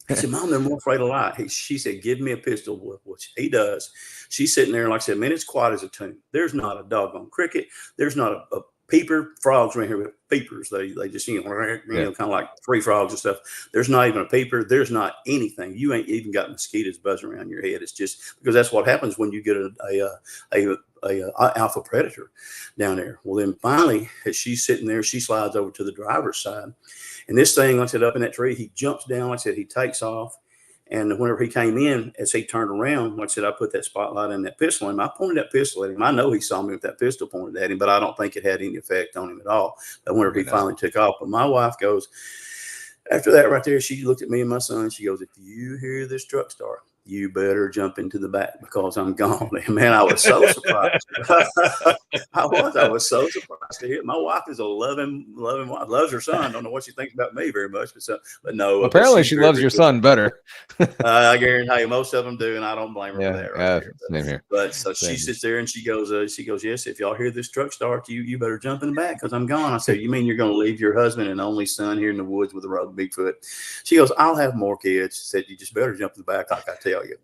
I said, Mom, they're more afraid of light. She said, give me a pistol, which he does. She's sitting there, and like I said, man, it's quiet as a tomb. There's not a doggone cricket. There's not a peeper. Frogs right here with peepers. They just, kind of like tree frogs and stuff. There's not even a peeper. There's not anything. You ain't even got mosquitoes buzzing around your head. It's just because that's what happens when you get a alpha predator down there. Well, then finally, as she's sitting there, she slides over to the driver's side. And this thing, like I said, up in that tree, he jumps down. Like I said, he takes off. And whenever he came in, as he turned around, like I said, I put that spotlight in that pistol, and I pointed that pistol at him. I know he saw me with that pistol pointed at him, but I don't think it had any effect on him at all. But whenever he finally took off, but my wife goes, after that right there, she looked at me and my son. She goes, if you hear this truck start, you better jump into the back, because I'm gone. And man, I was so surprised. I was so surprised to hear. My wife is a loving wife, loves her son. Don't know what she thinks about me very much, but no. Apparently, she loves your son better. I guarantee you, most of them do, and I don't blame her for that. Right same here. But so she sits there and she goes, yes, if y'all hear this truck start, you better jump in the back, because I'm gone. I said, you mean you're going to leave your husband and only son here in the woods with a rogue Bigfoot? She goes, I'll have more kids. She said, you just better jump in the back, like I tell you.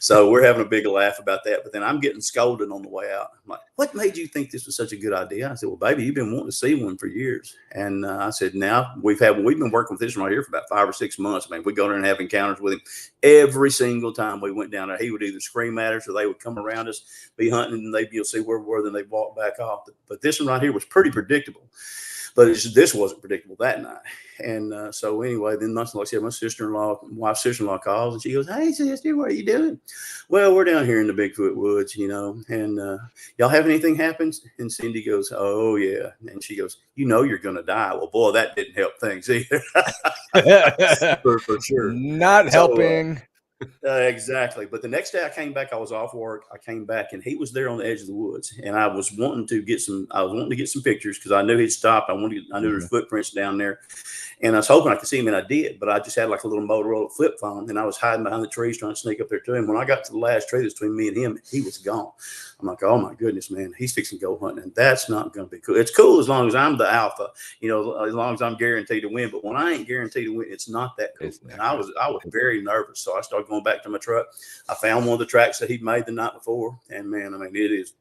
So we're having a big laugh about that. But then I'm getting scolded on the way out. I'm like, what made you think this was such a good idea? I said, well, baby, you've been wanting to see one for years. And I said, now we've been working with this one right here for about 5 or 6 months. I mean, we go there and have encounters with him every single time we went down there. He would either scream at us, or they would come around us, be hunting, and you'll see where we were, then they'd walk back off. But this one right here was pretty predictable. But this wasn't predictable that night. And so anyway, then like I said, my wife's sister-in-law calls, and she goes, "Hey, sister, what are you doing?" "Well, we're down here in the Bigfoot woods, and y'all have anything happen?" And Cindy goes, "Oh, yeah." And she goes, "You're going to die." Well, boy, that didn't help things either. for sure. Not helping. Exactly. But the next day I came back, I was off work. I came back and he was there on the edge of the woods, and I was wanting to get some pictures because I knew he'd stopped. I knew there's footprints down there, and I was hoping I could see him, and I did, but I just had like a little Motorola flip phone, and I was hiding behind the trees trying to sneak up there to him. When I got to the last tree that's between me and him, he was gone. I'm like, oh my goodness, man, he's fixing to go hunting, and that's not going to be cool. It's cool as long as I'm the alpha, as long as I'm guaranteed to win. But when I ain't guaranteed to win, it's not that cool. And I was very nervous, so I started going back to my truck. I found one of the tracks that he'd made the night before, and man, I mean, it is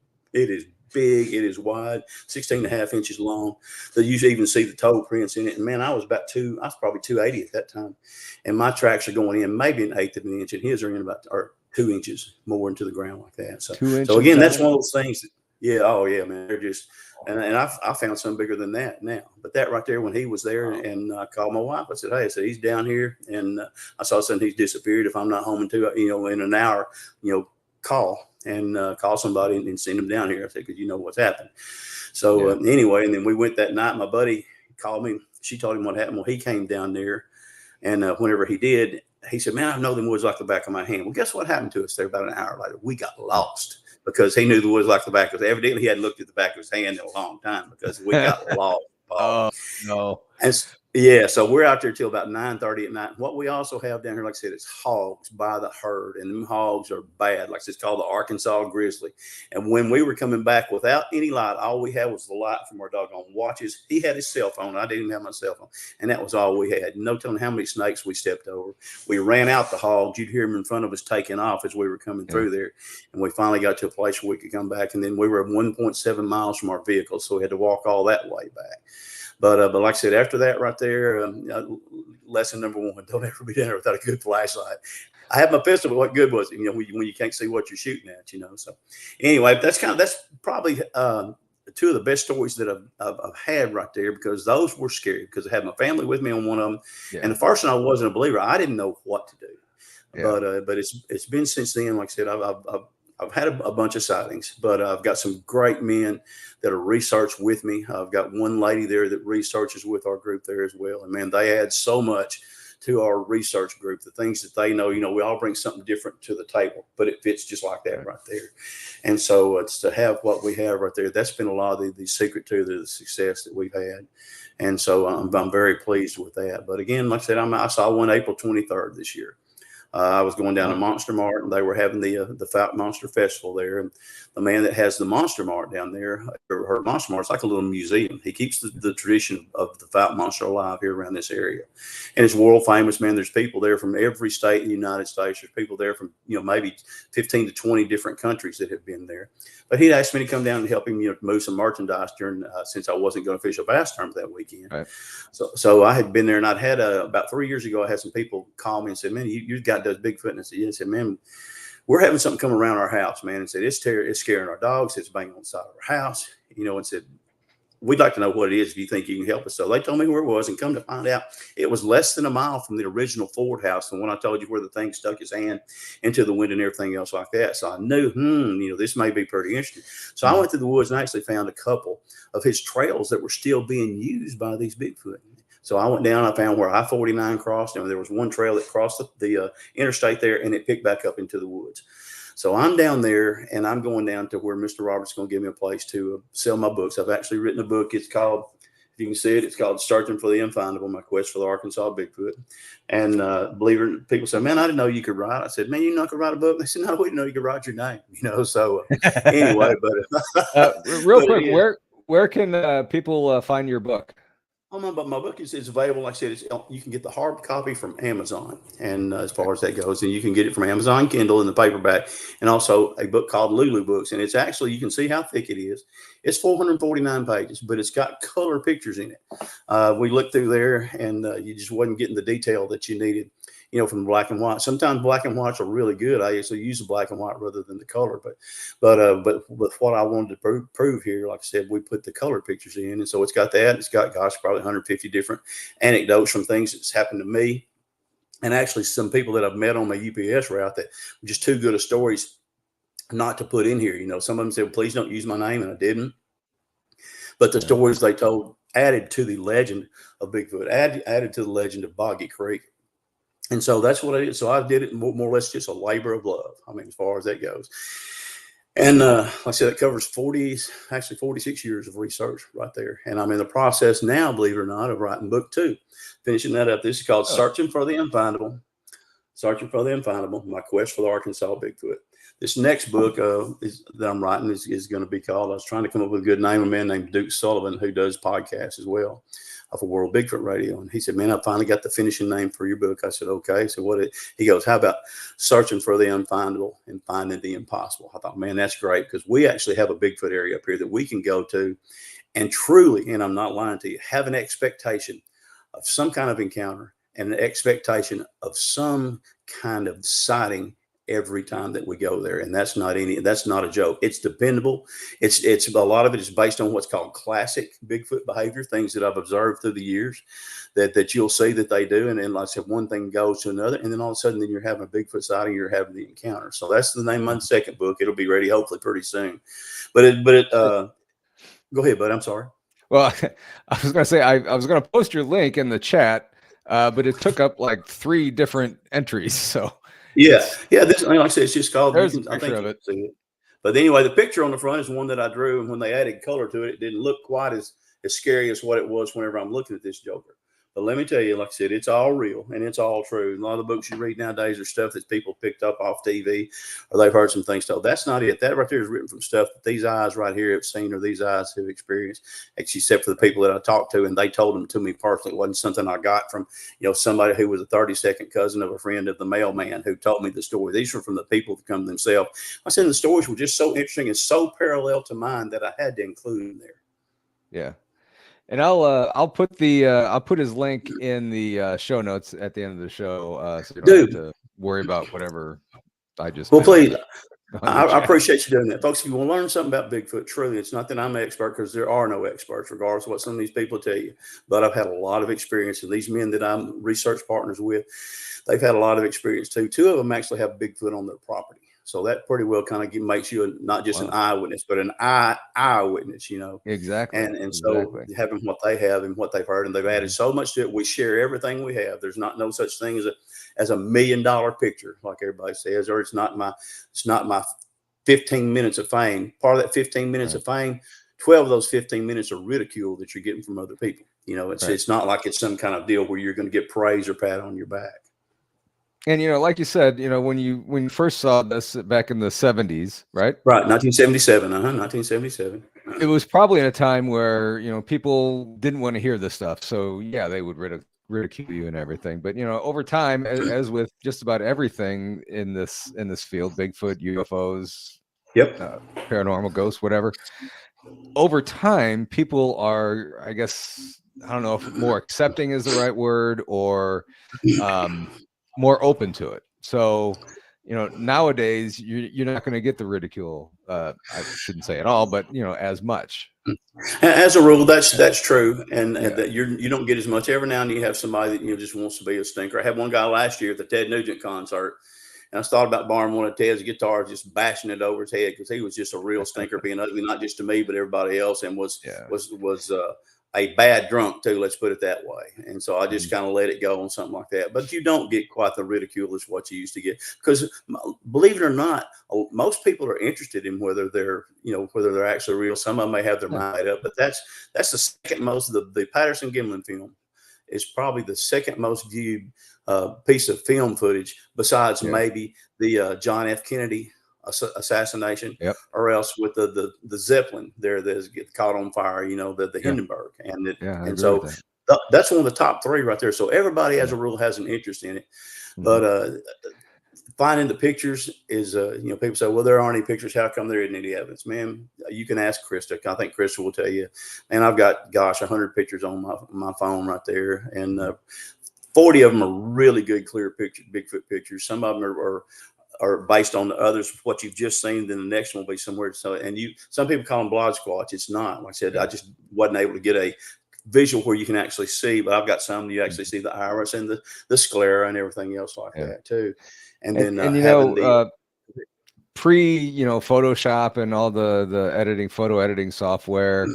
big, it is wide, 16.5 inches long. So you even see the toe prints in it. And man, I was probably 280 at that time, and my tracks are going in maybe an eighth of an inch, and his are in about 2 inches more into the ground like that. So again, that's one of those things that, man, they're just, and I found some bigger than that now. But that right there, when he was there, and I called my wife, I said, "Hey," I said, "he's down here," and I saw something, he's disappeared. If I'm not home in an hour, call somebody and send him down here. I said, because you know what's happened. So anyway, and then we went that night. My buddy called me. She told him what happened. Well, he came down there, and whenever he did, he said, "Man, I know them woods like the back of my hand." Well, guess what happened to us there about an hour later? We got lost because he knew the woods like the back of his. Evidently, he hadn't looked at the back of his hand in a long time because we got lost. Oh, no. So we're out there till about 9:30 at night. What we also have down here, like I said, it's hogs by the herd, and them hogs are bad. Like it's called the Arkansas grizzly. And when we were coming back without any light, all we had was the light from our doggone watches. He had his cell phone. I didn't even have my cell phone, and that was all we had. No telling how many snakes we stepped over. We ran out the hogs. You'd hear them in front of us taking off as we were coming through there, and we finally got to a place where we could come back. And then we were 1.7 miles from our vehicle, so we had to walk all that way back. But like I said, after that right there, lesson number one, don't ever be down there without a good flashlight. I have my pistol, but what good was it? When you can't see what you're shooting at, So anyway, that's probably two of the best stories that I've had right there, because those were scary, because I had my family with me on one of them. Yeah. And the first one, I wasn't a believer. I didn't know what to do. Yeah. But it's been since then. Like I said, I've had a bunch of sightings, but I've got some great men that are research with me. I've got one lady there that researches with our group there as well. And man, they add so much to our research group, the things that they know, we all bring something different to the table, but it fits just like that right there. And so it's to have what we have right there. That's been a lot of the secret to the success that we've had. And so I'm very pleased with that. But again, like I said, I saw one April 23rd this year. I was going down to Monster Mart, and they were having the Fouke Monster Festival there. And the man that has the Monster Mart down there, or Monster Mart, it's like a little museum. He keeps the tradition of the Fouke Monster alive here around this area. And it's world famous, man. There's people there from every state in the United States. There's people there from, maybe 15 to 20 different countries that have been there. But he'd asked me to come down and help him, move some merchandise during, since I wasn't going to fish a bass tournament that weekend. Right. So I had been there, and I'd had about 3 years ago, I had some people call me and said, "Man, you got those Bigfoot?" And I said, "Yeah." I said, "Man, we're having something come around our house, man." And said, it's scaring our dogs. It's banging on the side of our house, and said, "We'd like to know what it is if you think you can help us." So they told me where it was, and come to find out, it was less than a mile from the original Ford house, the one I told you where the thing stuck his hand into the window and everything else like that. So I knew, this may be pretty interesting. So I went to the woods and actually found a couple of his trails that were still being used by these Bigfoot. So I went down, I found where I-49 crossed, and there was one trail that crossed the interstate there, and it picked back up into the woods. So I'm down there, and I'm going down to where Mr. Roberts is going to give me a place to sell my books. I've actually written a book. It's called, if you can see it, it's called Searching for the Unfindable, My Quest for the Arkansas Bigfoot. And believe it or not, people say, "Man, I didn't know you could write." I said, "Man, you know I could write a book?" They said, "No, we didn't know you could write your name." So anyway, but real quick, where can people find your book? Oh, my book is available. Like I said, you can get the hard copy from Amazon, and as far as that goes, and you can get it from Amazon Kindle in the paperback, and also a book called Lulu Books. And it's actually, you can see how thick it is. It's 449 pages, but it's got color pictures in it. We looked through there, and you just wasn't getting the detail that you needed from the black and white. Sometimes black and whites are really good. I actually use the black and white rather than the color. But what I wanted to prove here, like I said, we put the color pictures in, and so it's got that. It's got, gosh, probably 150 different anecdotes from things that's happened to me, and actually some people that I've met on my UPS route that were just too good of stories not to put in here. Some of them said, well, please don't use my name, and I didn't. But the stories they told added to the legend of Bigfoot, added to the legend of Boggy Creek. And so that's what I did. So I did it more or less just a labor of love. I mean, as far as that goes. And like I said, it covers 46 years of research right there. And I'm in the process now, believe it or not, of writing book 2, finishing that up. This is called Searching for the Unfindable. Searching for the Unfindable, My Quest for the Arkansas Bigfoot. This next book that I'm writing is going to be called, I was trying to come up with a good name, a man named Duke Sullivan, who does podcasts as well for World Bigfoot Radio. And he said, man, I finally got the finishing name for your book. I said, okay. So he goes, how about Searching for the Unfindable and Finding the Impossible? I thought, man, that's great, because we actually have a Bigfoot area up here that we can go to and truly, and I'm not lying to you, have an expectation of some kind of encounter and an expectation of some kind of sighting every time that we go there. And that's not a joke. It's dependable. It's a lot of it is based on what's called classic Bigfoot behavior, things that I've observed through the years that you'll see that they do. And then, like I said, one thing goes to another, and then all of a sudden then you're having a Bigfoot sighting, you're having the encounter. So that's the name of my second book. It'll be ready hopefully pretty soon. But go ahead, bud. I'm sorry. Well, I was going to say, I was going to post your link in the chat, but it took up like 3 different entries. So yeah. This, like I said, it's just called. There's a picture of it. See it. But anyway, the picture on the front is one that I drew, and when they added color to it, it didn't look quite as scary as what it was whenever I'm looking at this Joker. But let me tell you, like I said, it's all real and it's all true. A lot of the books you read nowadays are stuff that people picked up off TV, or they've heard some things told. That's not it. That right there is written from stuff that these eyes right here have seen, or these eyes have experienced, except for the people that I talked to, and they told them to me personally. It wasn't something I got from, somebody who was a 32nd cousin of a friend of the mailman who told me the story. These were from the people that come themselves. I said the stories were just so interesting and so parallel to mine that I had to include them there. Yeah. And I'll put his link in the show notes at the end of the show, so you don't have to worry about whatever I just. Well, please, I appreciate you doing that, folks. If you want to learn something about Bigfoot, truly, it's not that I'm an expert, because there are no experts, regardless of what some of these people tell you. But I've had a lot of experience, and these men that I'm research partners with, they've had a lot of experience too. 2 of them actually have Bigfoot on their property. So that pretty well kind of makes you not just an eyewitness, but an eyewitness, Exactly. And so having what they have and what they've heard, and they've added so much to it. We share everything we have. There's no such thing as $1 million picture, like everybody says, or it's not my 15 minutes of fame. Part of that 15 minutes of fame, 12 of those 15 minutes are ridicule that you're getting from other people. It's not like it's some kind of deal where you're going to get praise or pat on your back. And, like you said, when you first saw this back in the 70s, right? Right. 1977. 1977. It was probably in a time where, people didn't want to hear this stuff. So yeah, they would ridicule you and everything. But, over time, as with just about everything in this field, Bigfoot, UFOs, paranormal ghosts, whatever, over time, people are, I guess, I don't know if more accepting is the right word, or more open to it. So, nowadays you're not going to get the ridicule. I shouldn't say at all, but as much. As a rule, that's true, and that you don't get as much. Every now and then you have somebody that just wants to be a stinker. I had one guy last year at the Ted Nugent concert, and I thought about borrowing one of Ted's guitars, just bashing it over his head, because he was just a real stinker, being ugly, not just to me but everybody else, and was a bad drunk too, let's put it that way. And so I just kind of let it go on something like that. But you don't get quite the ridicule as what you used to get, because believe it or not, most people are interested in whether they're actually real. Some of them may have their mind made up, but that's the second most. The Patterson Gimlin film is probably the second most viewed piece of film footage, besides maybe the John F. Kennedy assassination, or else with the Zeppelin there that's get caught on fire, the Hindenburg, and so that's one of the top 3 right there. So everybody as a rule has an interest in it, but finding the pictures is people say, well, there aren't any pictures, how come there isn't any evidence? Man, you can ask Krista. I think Krista will tell you, and I've got 100 pictures on my phone right there, and 40 of them are really good, clear picture, Bigfoot pictures. Some of them are based on the others, what you've just seen. Then the next one will be somewhere. So, and some people call them blood squatch. It's not. Like I said, I just wasn't able to get a visual where you can actually see, but I've got some you actually see the iris and the sclera and everything else like that too. And then having Photoshop and all the photo editing software,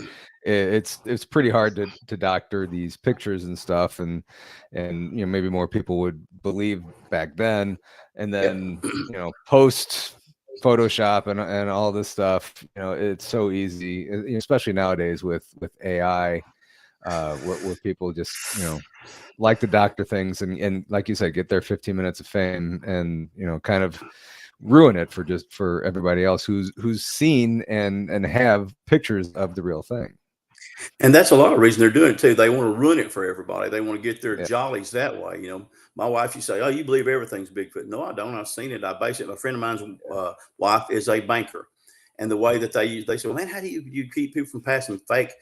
it's pretty hard to doctor these pictures and stuff, and maybe more people would believe back then. And then post Photoshop and all this stuff, it's so easy, especially nowadays with AI, where people just like to doctor things and like you said, get their 15 minutes of fame and kind of ruin it for everybody else who's seen and have pictures of the real thing. And that's a lot of reason they're doing it too. They want to ruin it for everybody. They want to get their jollies that way. My wife, you say, "Oh, you believe everything's Bigfoot?" No, I don't. I've seen it. I base it. A friend of mine's wife is a banker, and the way that they say, well, "Man, how do you keep people from passing fake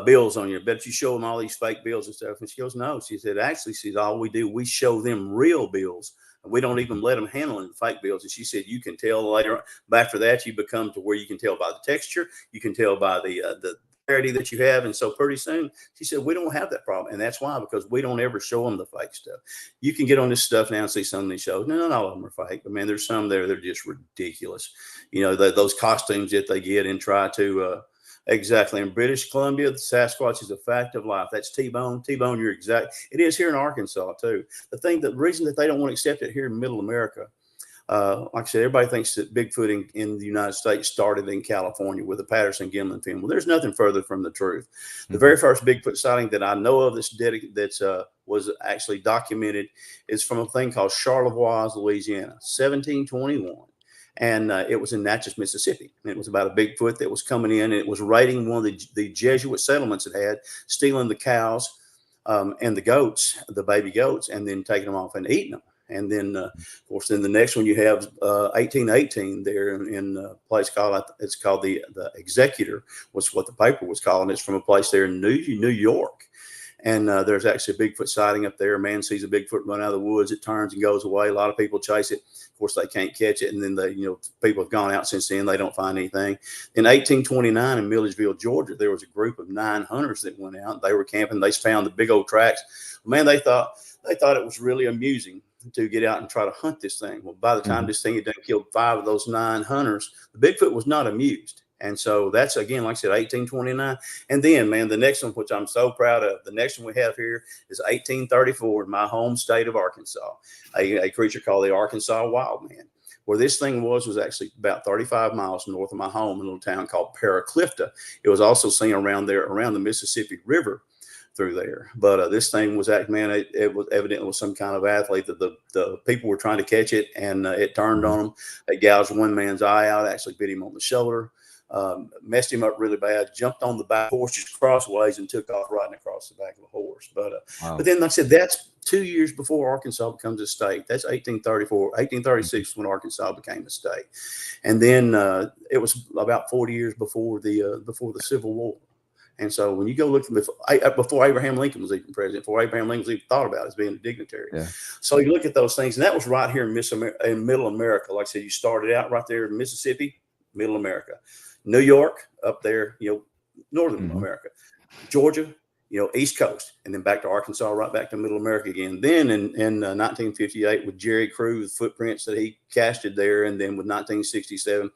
bills on you? I bet you show them all these fake bills and stuff." And she goes, "No," she said, "Actually, all we do, we show them real bills. We don't even let them handle the fake bills." And she said, "You can tell later. After that, you become to where you can tell by the texture. You can tell by the clarity that you have. And so pretty soon," she said, "we don't have that problem." And that's why, because we don't ever show them the fake stuff. You can get on this stuff now and see some of these shows. No, not all of them are fake, but man, there's some there. They're just ridiculous. Those costumes that they get and try to, exactly. In British Columbia, the Sasquatch is a fact of life. That's T-Bone. T-Bone, you're exact. It is here in Arkansas too. The reason that they don't want to accept it here in Middle America, like I said, everybody thinks that Bigfoot in the United States started in California with the Patterson-Gimlin film. Well, there's nothing further from the truth. The very first Bigfoot sighting that I know of that was actually documented is from a thing called Charlevoix, Louisiana, 1721. And it was in Natchez, Mississippi. And it was about a Bigfoot that was coming in, and it was raiding one of the Jesuit settlements it had, stealing the cows and the goats, the baby goats, and then taking them off and eating them. And then, of course, then the next one you have 1818 there in a place called the Executor, was what the paper was calling. It's from a place there in New York. And there's actually a Bigfoot sighting up there. A man sees a Bigfoot run out of the woods. It turns and goes away. A lot of people chase it. Of course, they can't catch it. And then people have gone out since then. They don't find anything. In 1829 in Milledgeville, Georgia, there was a group of 9 hunters that went out. They were camping. They found the big old tracks. Man, they thought it was really amusing to get out and try to hunt this thing. Well, by the time this thing had done killed 5 of those 9 hunters, the Bigfoot was not amused. And so that's, again, like I said, 1829. And then, man, the next one, which I'm so proud of, the next one we have here is 1834 in my home state of Arkansas, a creature called the Arkansas Wildman. Where this thing was actually about 35 miles north of my home in a little town called Paraclifta. It was also seen around the Mississippi River through there. But this thing was it was evidently some kind of athlete that the people were trying to catch it, and it turned on him. It gouged one man's eye out, actually bit him on the shoulder, messed him up really bad, jumped on the back of the horse just crossways and took off riding across the back of the horse. But then, like I said, that's 2 years before Arkansas becomes a state. That's 1834, 1836 when Arkansas became a state. And then it was about 40 years before the Civil War. And so when you go look before Abraham Lincoln was even president, before Abraham Lincoln was even thought about as being a dignitary. Yeah. So you look at those things, and that was right here in Middle America. Like I said, you started out right there in Mississippi, Middle America, New York up there, Northern America, Georgia, East Coast, and then back to Arkansas, right back to Middle America again. Then in 1958 with Jerry Crew, the footprints that he casted there, and then with 1967.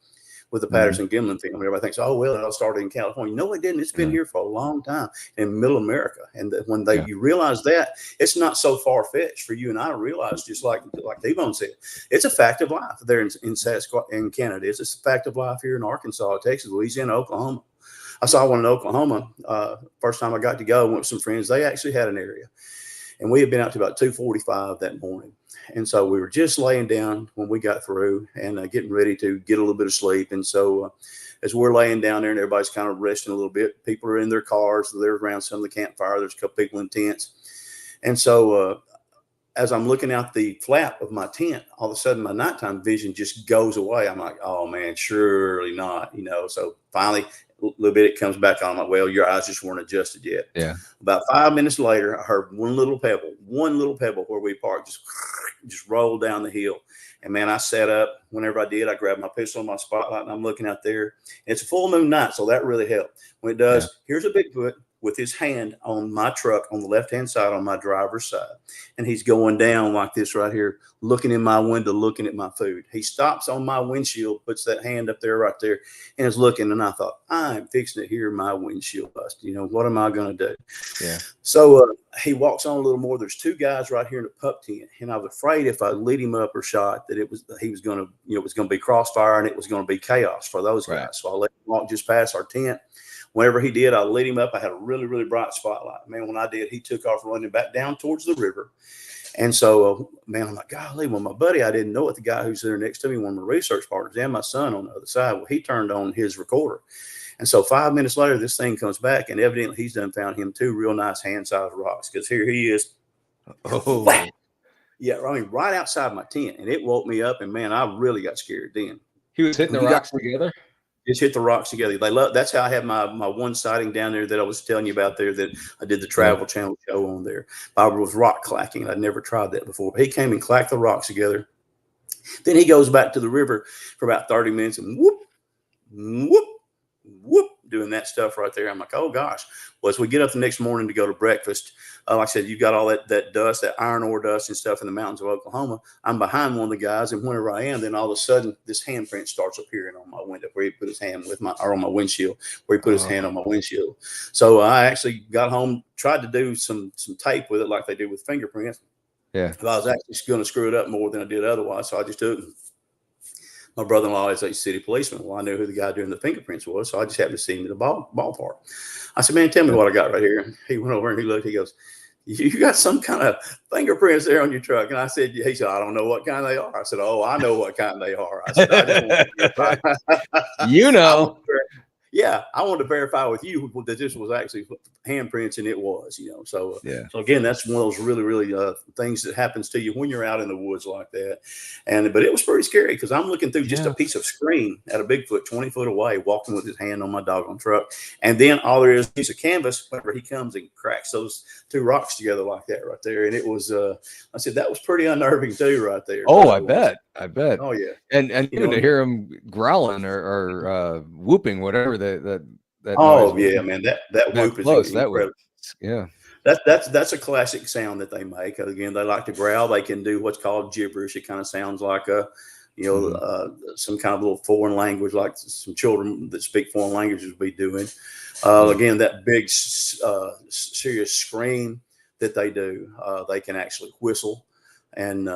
With the Patterson-Gimlin film, everybody thinks, "Oh, well, it all started in California." No, it didn't. It's been here for a long time in Middle America. And when you realize that, it's not so far-fetched for you and I to realize, just like T-Bone said, it's a fact of life there in Sasquatch in Canada. It's a fact of life here in Arkansas, Texas, Louisiana, Oklahoma. I saw one in Oklahoma. First time I got to go, I went with some friends. They actually had an area. And we had been out to about 2:45 that morning. And so we were just laying down when we got through and getting ready to get a little bit of sleep. And so as we're laying down there and everybody's kind of resting a little bit, people are in their cars. They're around some of the campfire. There's a couple people in tents. And so as I'm looking out the flap of my tent, all of a sudden my nighttime vision just goes away. I'm like, "Oh man, surely not." So finally a little bit, it comes back on. I'm like, well, your eyes just weren't adjusted yet. Yeah. About 5 minutes later, I heard one little pebble where we parked just rolled down the hill. And man, I sat up. Whenever I did, I grabbed my pistol and my spotlight, and I'm looking out there. And it's a full moon night, so that really helped. When it does, here's a Bigfoot with his hand on my truck on the left-hand side on my driver's side. And he's going down like this right here, looking in my window, looking at my food. He stops on my windshield, puts that hand up there right there, and is looking. And I thought, I'm fixing to hear my windshield bust. You know, what am I going to do? Yeah. So he walks on a little more. There's 2 guys right here in the pup tent. And I was afraid if I lit him up or shot that he was going to, it was going to be crossfire and it was going to be chaos for those guys. So I let him walk just past our tent. Whenever he did, I lit him up. I had a really, really bright spotlight. Man, when I did, he took off running back down towards the river. And so, man, I'm like, golly, well, my buddy, I didn't know it. The guy who's there next to me, one of my research partners, and my son on the other side, well, he turned on his recorder. And so 5 minutes later, this thing comes back, and evidently he's done found him 2 real nice hand-sized rocks, because here he is. Oh. Whack! Yeah, I mean, right outside my tent. And it woke me up, and, man, I really got scared then. He was hitting the rocks together? Just hit the rocks together. That's how I had my one sighting down there that I was telling you about there, that I did the Travel Channel show on there. Barbara was rock clacking. I'd never tried that before. He came and clacked the rocks together. Then he goes back to the river for about 30 minutes and whoop, whoop, whoop, doing that stuff right there. I'm like, oh gosh. Well, as we get up the next morning to go to breakfast, like I said, you've got all that dust, that iron ore dust and stuff in the mountains of Oklahoma. I'm behind one of the guys, and whenever I am, then all of a sudden this handprint starts appearing on my window where he put his hand on my windshield, where he put his hand on my windshield. So I actually got home, tried to do some tape with it like they do with fingerprints. Yeah. But I was actually going to screw it up more than I did otherwise. So I just took my brother-in-law is a city policeman. Well, I knew who the guy doing the fingerprints was, so I just happened to see him at the ballpark. I said, man, tell me what I got right here. He went over and he looked, he goes, you got some kind of fingerprints there on your truck. And I said, he said, I don't know what kind they are. I said, oh, I know what kind they are. I said, you know. I wanted to verify with you that this was actually handprints, and it was, So, so again, that's one of those really, really things that happens to you when you're out in the woods like that. But it was pretty scary because I'm looking through just a piece of screen at a Bigfoot 20 foot away, walking with his hand on my doggone truck. And then all there is a piece of canvas whenever he comes and cracks those 2 rocks together like that right there. And it was, I said, that was pretty unnerving too right there. Oh, I bet. Oh yeah. And to hear him growling or whooping, whatever that oh yeah, man, that whoop is incredible. That's a classic sound that they make. Again, they like to growl. They can do what's called gibberish. It kind of sounds like some kind of little foreign language, like some children that speak foreign languages would be doing. Again, that big serious scream that they do, they can actually whistle and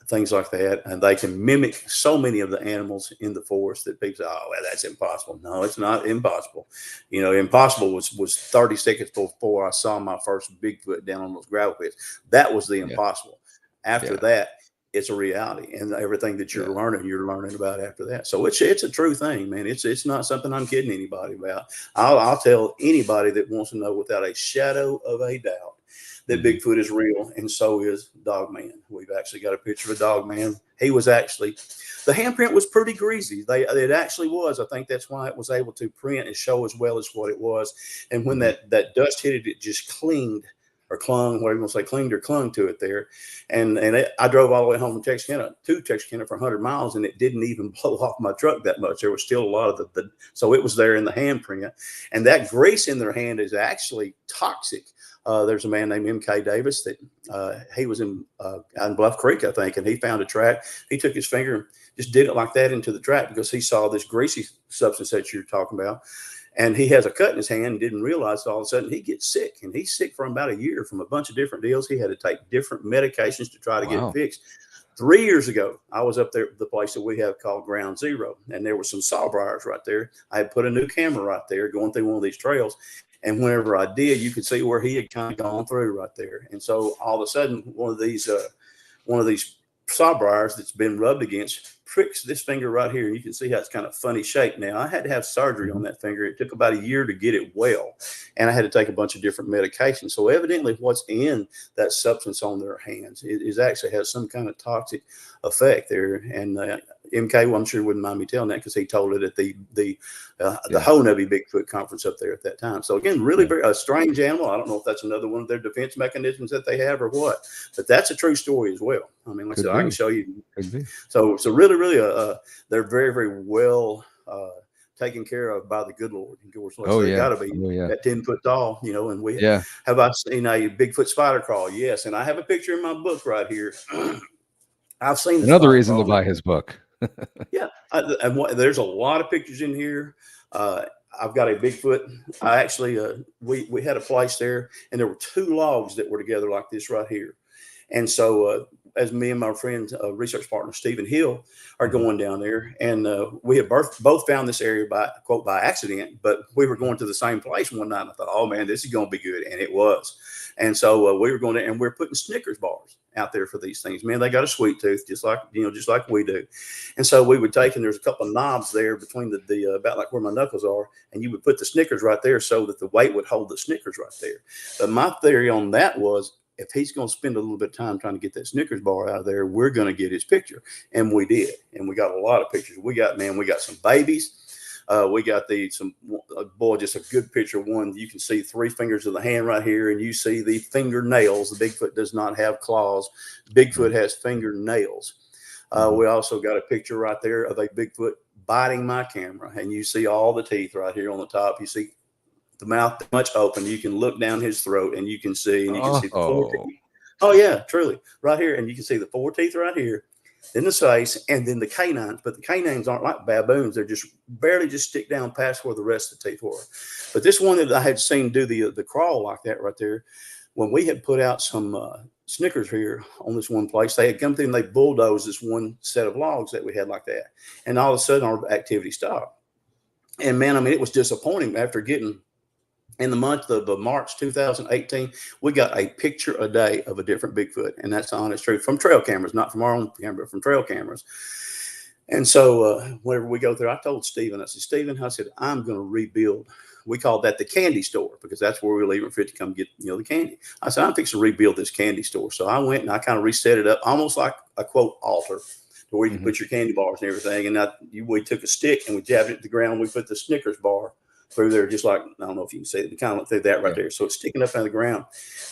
things like that, and they can mimic so many of the animals in the forest that people say, oh, well, that's impossible. No, it's not impossible. Impossible was 30 seconds before I saw my first Bigfoot down on those gravel pits. That was the impossible. After that, it's a reality, and everything that you're learning about after that. So it's a true thing, man. It's not something I'm kidding anybody about. I'll tell anybody that wants to know without a shadow of a doubt that Bigfoot is real, and so is Dogman. We've actually got a picture of Dogman. He was actually, the handprint was pretty greasy. It actually was. I think that's why it was able to print and show as well as what it was. And when that dust hit it, it just clinged or clung, whatever you want to say, clinged or clung to it there. And I drove all the way home from Texarkana for 100 miles, and it didn't even blow off my truck that much. There was still a lot of so it was there in the handprint. And that grease in their hand is actually toxic. There's a man named M.K. Davis that he was out in Bluff Creek, I think, and he found a track. He took his finger and just did it like that into the track because he saw this greasy substance that you're talking about. And he has a cut in his hand and didn't realize all of a sudden he gets sick. And he's sick for about a year from a bunch of different deals. He had to take different medications to try to get it fixed. 3 years ago, I was up there at the place that we have called Ground Zero, and there were some sawbriars right there. I had put a new camera right there going through one of these trails. And whenever I did, you could see where he had kind of gone through right there. And so all of a sudden, one of these sawbriars that's been rubbed against pricks this finger right here. You can see how it's kind of funny shape now. I had to have surgery on that finger. It took about a year to get it well, and I had to take a bunch of different medications. So evidently what's in that substance on their hands is actually has some kind of toxic effect there. And MK, well, I'm sure wouldn't mind me telling that because he told it at the Honebby Bigfoot conference up there at that time. So again, really very a strange animal. I don't know if that's another one of their defense mechanisms that they have or what, but that's a true story as well. I mean, like I said, I can show you. So really, they're very, very well taken care of by the good Lord. Of course, they got to be at 10 foot tall, you know. And we have I seen a Bigfoot spider crawl? Yes, and I have a picture in my book right here. I've seen another reason to buy his book. There's a lot of pictures in here. I've got a Bigfoot. I actually we had a place there, and there were 2 logs that were together like this right here. And so as me and my friend, research partner Stephen Hill, are going down there, and we had both found this area by accident, but we were going to the same place one night. And I thought, oh man, this is going to be good, and it was. And so we were going to, and we're putting Snickers bars out there for these things. Man, they got a sweet tooth, just like we do. And so we would take, and there's a couple of knobs there between the about like where my knuckles are, and you would put the Snickers right there so that the weight would hold the Snickers right there. But my theory on that was, if he's going to spend a little bit of time trying to get that Snickers bar out of there, we're going to get his picture. And we did. And we got a lot of pictures. We got some babies. We got just a good picture. One, you can see 3 fingers of the hand right here, and you see the fingernails. The Bigfoot does not have claws. Bigfoot has fingernails. We also got a picture right there of a Bigfoot biting my camera, and you see all the teeth right here on the top. You see the mouth much open. You can look down his throat, and you can see the 4 teeth. Oh yeah, truly, right here, and you can see the 4 teeth right here, then the face, and then the canines. But the canines aren't like baboons; they're just barely stick down past where the rest of the teeth were. But this one that I had seen do the crawl like that right there, when we had put out some Snickers here on this one place, they had come through and they bulldozed this one set of logs that we had like that, and all of a sudden our activity stopped. And man, I mean, it was disappointing after getting. In the month of March 2018, we got a picture a day of a different Bigfoot. And that's the honest truth from trail cameras, not from our own camera, but from trail cameras. And so whenever we go through, I told Stephen, I said, Stephen, I said, I'm going to rebuild. We called that the candy store because that's where we were leaving for it to come get, the candy. I said, I'm fixing to rebuild this candy store. So I went and I kind of reset it up almost like a quote altar to where you can put your candy bars and everything. And we took a stick and we jabbed it to the ground. We put the Snickers bar through there, just like, I don't know if you can see it, kind of through that right there. So it's sticking up out of the ground.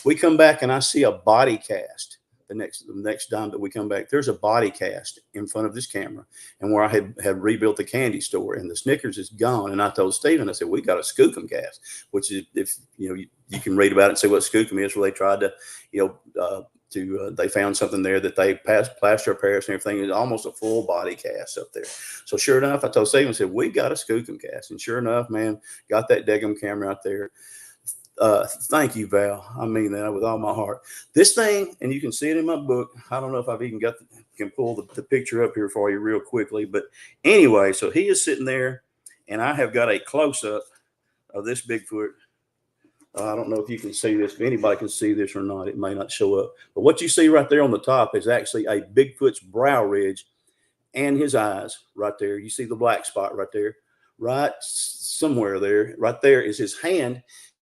We come back and I see a body cast. The next time that we come back, there's a body cast in front of this camera, and where I had rebuilt the candy store, and the Snickers is gone. And I told Stephen, I said, we got a skookum cast, which is, if you can read about it and see what skookum is, where they tried to they found something there that they passed plaster of Paris and everything. It's almost a full body cast up there. So sure enough, I told Stephen, I said, we got a skookum cast. And sure enough, man, got that daggum camera out there. Thank you, Val. I mean that with all my heart. This thing, and you can see it in my book. I don't know if I've even can pull the picture up here for you real quickly. But anyway, so he is sitting there, and I have got a close-up of this Bigfoot. I don't know if you can see this. If anybody can see this or not, it may not show up. But what you see right there on the top is actually a Bigfoot's brow ridge and his eyes right there. You see the black spot right there, right somewhere there. Right there is his hand.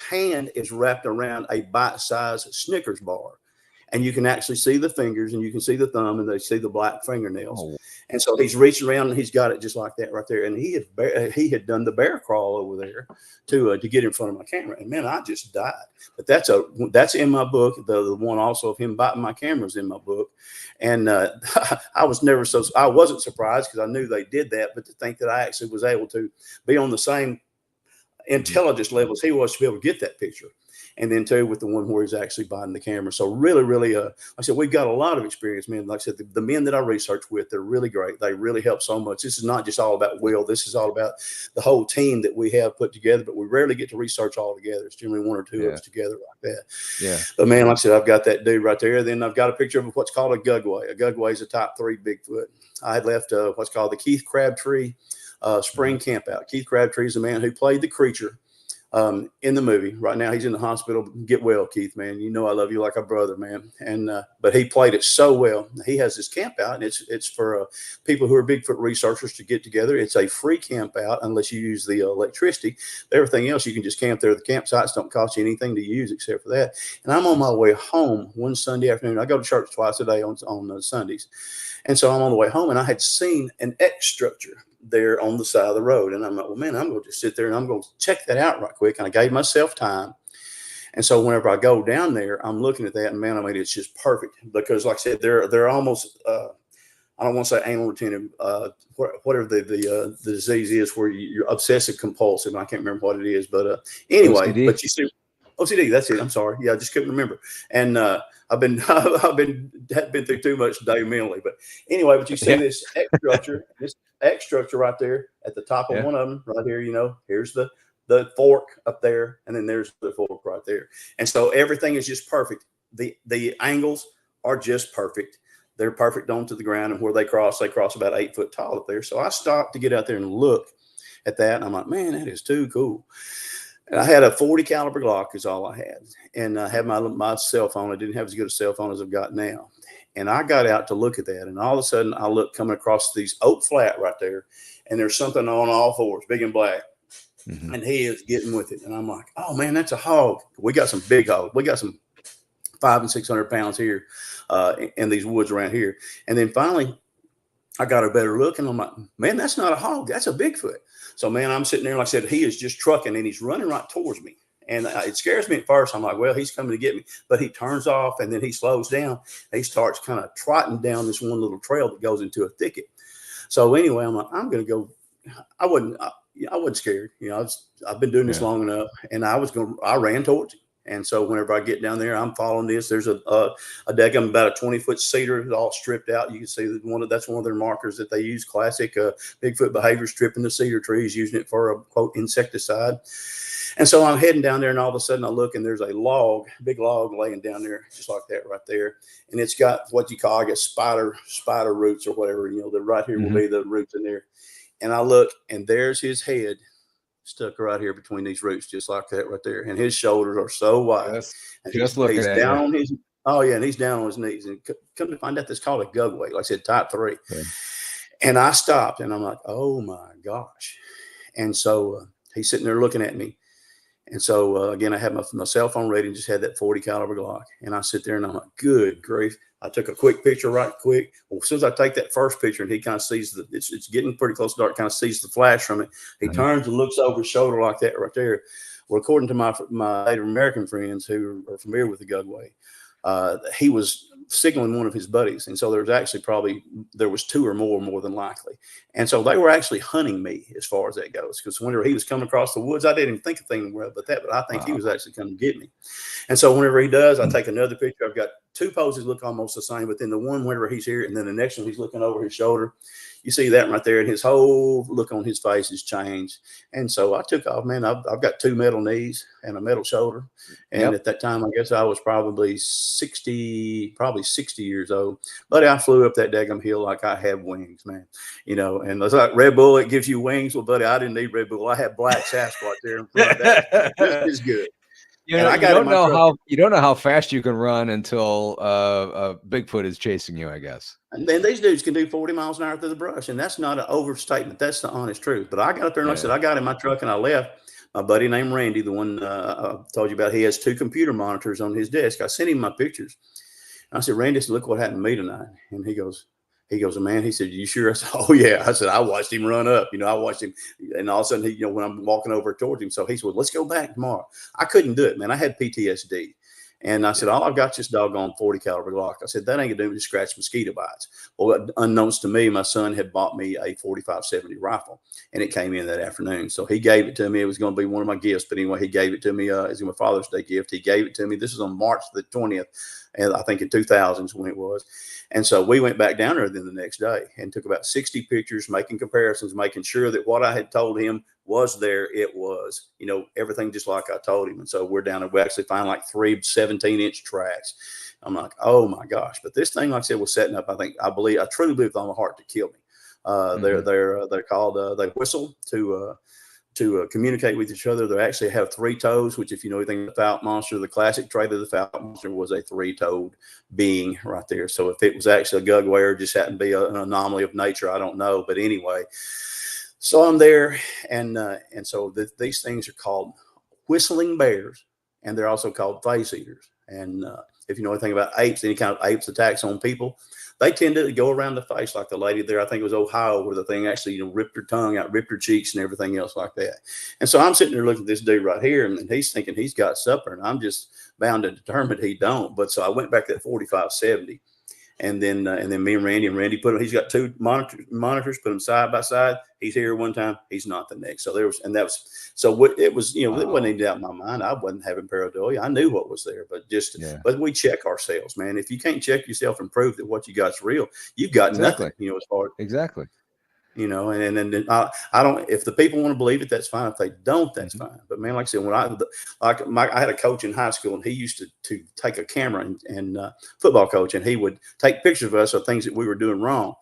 Hand is wrapped around a bite-sized Snickers bar. And you can actually see the fingers, and you can see the thumb, and they see the black fingernails. Oh. And so he's reaching around, and he's got it just like that right there. And he had done the bear crawl over there to get in front of my camera. And man, I just died. But that's in my book. The one also of him biting my camera is in my book. And I wasn't surprised because I knew they did that. But to think that I actually was able to be on the same intelligence levels he was to be able to get that picture. And then too, with the one where he's actually biting the camera. So really, like I said, we've got a lot of experience, man. Like I said, the men that I research with, they're really great. They really help so much. This is not just all about Will. This is all about the whole team that we have put together, but we rarely get to research all together. It's generally one or two of us together like that. Yeah. But man, like I said, I've got that dude right there. Then I've got a picture of what's called a gugway. A gugway is a type 3 Bigfoot. I had left what's called the Keith Crabtree spring camp out. Keith Crabtree is the man who played the creature in the movie. Right now, he's in the hospital. Get well, Keith, man. You know I love you like a brother, man. And but he played it so well. He has this camp out, and it's for people who are Bigfoot researchers to get together. It's a free camp out unless you use the electricity. Everything else you can just camp there. The campsites don't cost you anything to use except for that. And I'm on my way home one Sunday afternoon. I go to church twice a day on Sundays, and so I'm on the way home, and I had seen an X structure there on the side of the road. And I'm like, well, man, I'm going to just sit there and I'm going to check that out right quick. And I gave myself time. And so whenever I go down there, I'm looking at that, and man, I mean, it's just perfect because, like I said, they're almost, I don't want to say anal retentive, whatever the disease is where you're obsessive compulsive. I can't remember what it is, but anyway, OCD. But you see, OCD, that's it. I'm sorry. Yeah, I just couldn't remember. And I've been through too much today mentally. But anyway, but you see this X structure right there at the top of one of them right here. You know, here's the fork up there, and then there's the fork right there. And so everything is just perfect. The angles are just perfect. They're perfect onto the ground, and where they cross about 8 foot tall up there. So I stopped to get out there and look at that, and I'm like, man, that is too cool. And I had a 40 caliber Glock is all I had. And I had my cell phone. I didn't have as good a cell phone as I've got now. And I got out to look at that. And all of a sudden I look coming across these oak flat right there. And there's something on all fours, big and black. And he is getting with it. And I'm like, oh man, that's a hog. We got some big hogs. We got some 500 and 600 pounds here in these woods around here. And then finally I got a better look, and I'm like, man, that's not a hog. That's a Bigfoot. So, man, I'm sitting there, like I said, he is just trucking, and he's running right towards me. And it scares me at first. I'm like, well, he's coming to get me. But he turns off, and then he slows down. He starts kind of trotting down this one little trail that goes into a thicket. So, anyway, I'm like, I'm going to go. I wasn't scared. You know, I've been doing this long enough, and I ran towards him. And so whenever I get down there, I'm following this. There's a deck about a 20-foot cedar. It's all stripped out. You can see that that's one of their markers that they use. Classic Bigfoot behavior, stripping the cedar trees, using it for a quote insecticide. And so I'm heading down there, and all of a sudden I look, and there's a big log laying down there, just like that right there. And it's got what you call, I guess, spider roots or whatever. You know, that right here will be the roots in there. And I look, and there's his head stuck right here between these roots, just like that right there. And his shoulders are so wide. And just looking at down on his, and he's down on his knees. And come to find out, that's called a gugway. Like I said, type 3. Okay. And I stopped, and I'm like, oh my gosh. And so he's sitting there looking at me. And so again, I had my cell phone ready and just had that 40 caliber Glock. And I sit there and I'm like, good grief. I took a quick picture right quick. Well, as soon as I take that first picture, and he kind of sees it's getting pretty close to dark, kind of sees the flash from it. He turns and looks over his shoulder like that right there. Well, according to my Native American friends who are familiar with the gugway, he was signaling one of his buddies. And so there was 2 or more than likely. And so they were actually hunting me as far as that goes. Because whenever he was coming across the woods, I didn't even think of anything about that, but I think he was actually coming to get me. And so whenever he does, I take another picture. I've got 2 poses look almost the same, but then the one whenever he's here, and then the next one he's looking over his shoulder. You see that right there, and his whole look on his face has changed. And so I took off, man. I've got 2 metal knees and a metal shoulder. And at that time, I guess I was probably 60 years old. But I flew up that daggum hill like I had wings, man. You know, and it's like Red Bull, it gives you wings. Well, buddy, I didn't need Red Bull. I had black Sasquatch there in front of that. This is good. You know, you don't know how fast you can run until Bigfoot is chasing you, I guess. And then these dudes can do 40 miles an hour through the brush, and that's not an overstatement. That's the honest truth. But I got up there, and like I said, I got in my truck and I left. My buddy named Randy, the one I told you about, he has 2 computer monitors on his desk. I sent him my pictures. And I said, Randy, look what happened to me tonight. And he goes, man, he said, you sure? I said, oh yeah. I said, I watched him run up, I watched him. And all of a sudden, when I'm walking over towards him, so he said, well, let's go back tomorrow. I couldn't do it, man. I had PTSD. And I said, all I've got is this doggone 40 caliber Glock. I said, that ain't gonna do to scratch mosquito bites. Well, unknowns to me, my son had bought me a 45-70 rifle, and it came in that afternoon. So he gave it to me. It was going to be one of my gifts. But anyway, he gave it to me as my Father's Day gift. He gave it to me. This is on March the 20th, and I think in 2000 is when it was. And so we went back down there then the next day and took about 60 pictures, making comparisons, making sure that what I had told him was there. It was, everything just like I told him. And so we're down there. We actually find like 3 17-inch tracks. I'm like, oh my gosh. But this thing, like I said, was setting up, I truly believe with all my heart to kill me. They're called, they whistle to communicate with each other. They actually have 3 toes, which if you know anything about the Fount Monster, the classic trait of the Fount Monster was a 3-toed being right there. So if it was actually a Gugway or just happened to be an anomaly of nature, I don't know. But anyway, so I'm there, and so these things are called whistling bears, and they're also called face eaters. And if you know anything about apes, any kind of apes attacks on people, they tend to go around the face, like the lady there, I think it was Ohio, where the thing actually, ripped her tongue out, ripped her cheeks and everything else like that. And so I'm sitting there looking at this dude right here, and he's thinking he's got supper, and I'm just bound and determined he don't. But so I went back to that 4570. And then me and Randy put him, he's got 2 monitors, put them side by side. He's here one time, he's not the next. So there was, and that was, so what it was, it wasn't any doubt in my mind. I wasn't having pareidolia. I knew what was there, but but we check ourselves, man. If you can't check yourself and prove that what you got's real, you've got nothing, as far as exactly. And then I don't, if the people want to believe it, that's fine. If they don't, that's fine. But man, like I said, when I had a coach in high school, and he used to take a camera and football coach, and he would take pictures of us of things that we were doing wrong.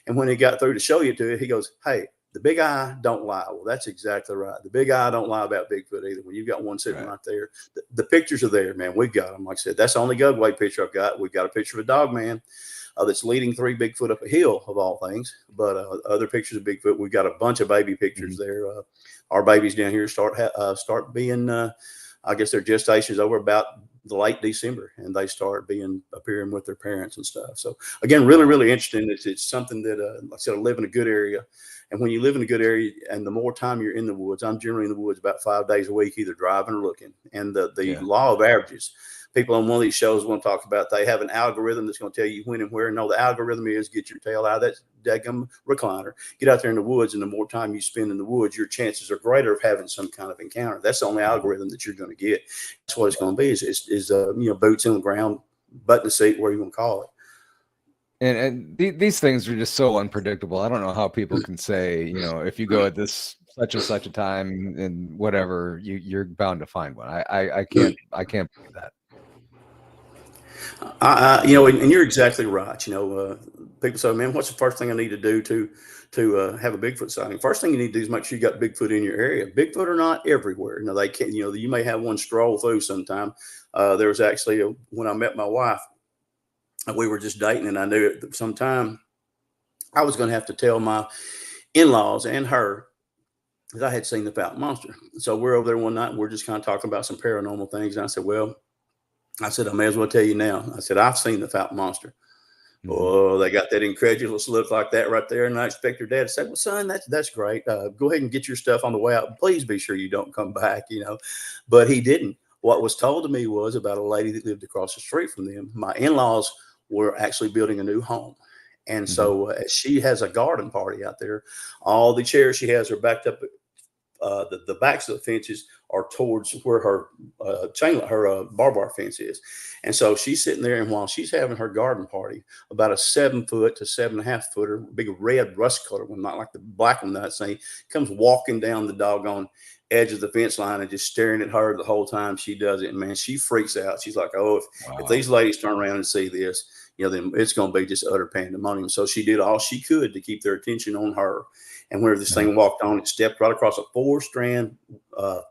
And when he got through to show you to it, he goes, "Hey, the big eye don't lie." Well, that's exactly right. The big eye don't lie about Bigfoot either. When you've got one sitting right there, the pictures are there, man. We've got them. Like I said, that's the only Gugway picture I've got. We've got a picture of a dog man that's leading 3 Bigfoot up a hill, of all things. But other pictures of Bigfoot, we've got a bunch of baby pictures there. Our babies down here start being, I guess their gestations over about the late December, and they start appearing with their parents and stuff. So again, really, really interesting. It's something that, like I said, I live in a good area. And when you live in a good area, and the more time you're in the woods, I'm generally in the woods about 5 days a week, either driving or looking. And the law of averages, people on one of these shows want to talk about, they have an algorithm that's going to tell you when and where. No, the algorithm is get your tail out of that daggum recliner, get out there in the woods, and the more time you spend in the woods, your chances are greater of having some kind of encounter. That's the only algorithm that you're going to get. That's what it's going to be, is boots on the ground, butt in the seat, whatever you want to call it. And these things are just so unpredictable. I don't know how people can say, if you go at this such and such a time and whatever, you're bound to find one. I can't believe that. And you're exactly right. People say, "Man, what's the first thing I need to do to have a Bigfoot sighting?" First thing you need to do is make sure you got Bigfoot in your area. Bigfoot are not everywhere. They can't. You may have one stroll through sometime. There was actually when I met my wife, we were just dating, and I knew at some time I was going to have to tell my in-laws and her that I had seen the Fount Monster. So we're over there one night, and we're just kind of talking about some paranormal things. And I said, I may as well tell you now. I said, I've seen the Fount Monster. Oh, they got that incredulous look like that right there. And I expect her dad to say, "Well, son, that's great. Go ahead and get your stuff on the way out. Please be sure you don't come back," But he didn't. What was told to me was about a lady that lived across the street from them. My in-laws were actually building a new home. And so she has a garden party out there. All the chairs she has are backed up. The backs of the fences are towards where her barbed wire fence is. And so she's sitting there, and while she's having her garden party, about a 7-foot to 7.5 footer, big red rust color one, not like the black one that I seen, comes walking down the doggone edge of the fence line and just staring at her the whole time she does it. And man, she freaks out. She's like, "Oh, if these ladies turn around and see this, then it's going to be just utter pandemonium." So she did all she could to keep their attention on her. And whenever this thing walked on, it stepped right across a 4-strand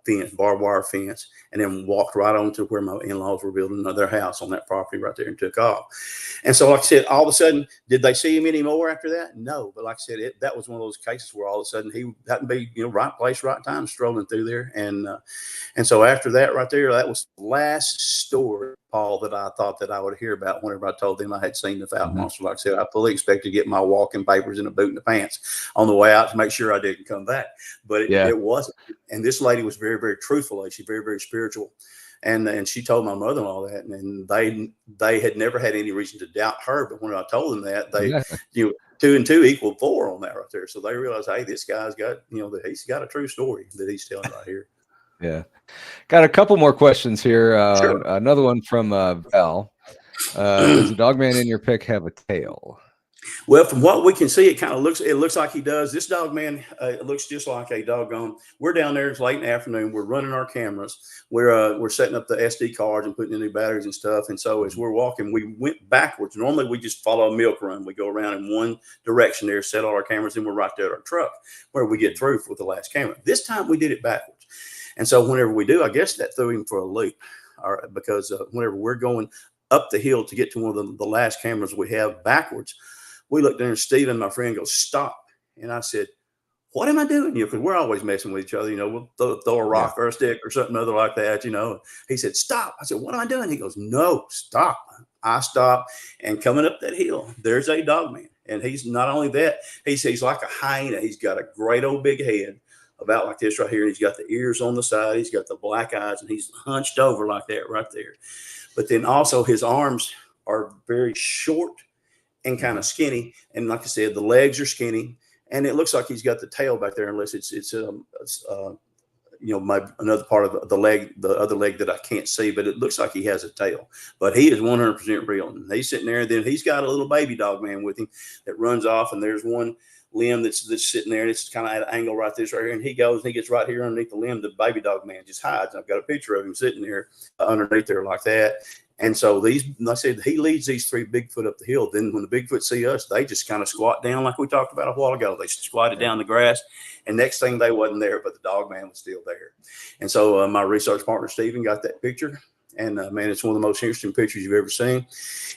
fence, barbed wire fence, and then walked right on to where my in-laws were building another house on that property right there and took off. And so, like I said, all of a sudden, did they see him anymore after that? No. But like I said, that was one of those cases where all of a sudden he happened to be, right place, right time, strolling through there. And so after that right there, that was the last story, Paul, that I thought that I would hear about whenever I told them I had seen the Fount Monster. Like I said, I fully expected to get my walking papers and a boot and the pants on the way out to make sure I didn't come back. But it wasn't. And this lady was very, very truthful. She's very, very spiritual. And she told my mother-in-law that, and they had never had any reason to doubt her. But when I told them that, they, 2 and 2 equaled 4 on that right there. So they realized, hey, this guy's got, that he's got a true story that he's telling right here. Yeah. Got a couple more questions here. Sure. Another one from Val. Does the dog man in your pic have a tail? Well, from what we can see, it looks like he does. This dog man, it looks just like a doggone. We're down there. It's late in the afternoon. We're running our cameras. We're setting up the SD cards and putting in new batteries and stuff. And so as we're walking, we went backwards. Normally we just follow a milk run. We go around in one direction there, set all our cameras, and we're right there at our truck where we get through with the last camera. This time we did it backwards. And so whenever we do, I guess that threw him for a loop, because whenever we're going up the hill to get to one of the last cameras we have backwards, we looked there and Steven, my friend, goes, "Stop." And I said, "What am I doing?" Because we're always messing with each other. We'll throw a rock or a stick or something other like that. He said, "Stop." I said, "What am I doing?" He goes, "No, stop." I stopped, and coming up that hill, there's a dog man. And he's not only that, he's like a hyena. He's got a great old big head, about like this right here. He's got the ears on the side. He's got the black eyes, and he's hunched over like that right there. But then also his arms are very short and kind of skinny. And like I said, the legs are skinny, and it looks like he's got the tail back there, unless it's another part of the leg, the other leg that I can't see, but it looks like he has a tail. But he is 100% real. And he's sitting there, and then he's got a little baby dog man with him that runs off, and there's one limb that's sitting there, and it's kind of at an angle right here, and he goes and he gets right here underneath the limb. The baby dog man just hides. I've got a picture of him sitting there underneath there like that. And so like I said, he leads these three Bigfoot up the hill. Then when the Bigfoot see us, they just kind of squat down like we talked about a while ago. They squatted down the grass, and next thing they wasn't there, but the dog man was still there. And so my research partner, Steven, got that picture. And man, it's one of the most interesting pictures you've ever seen.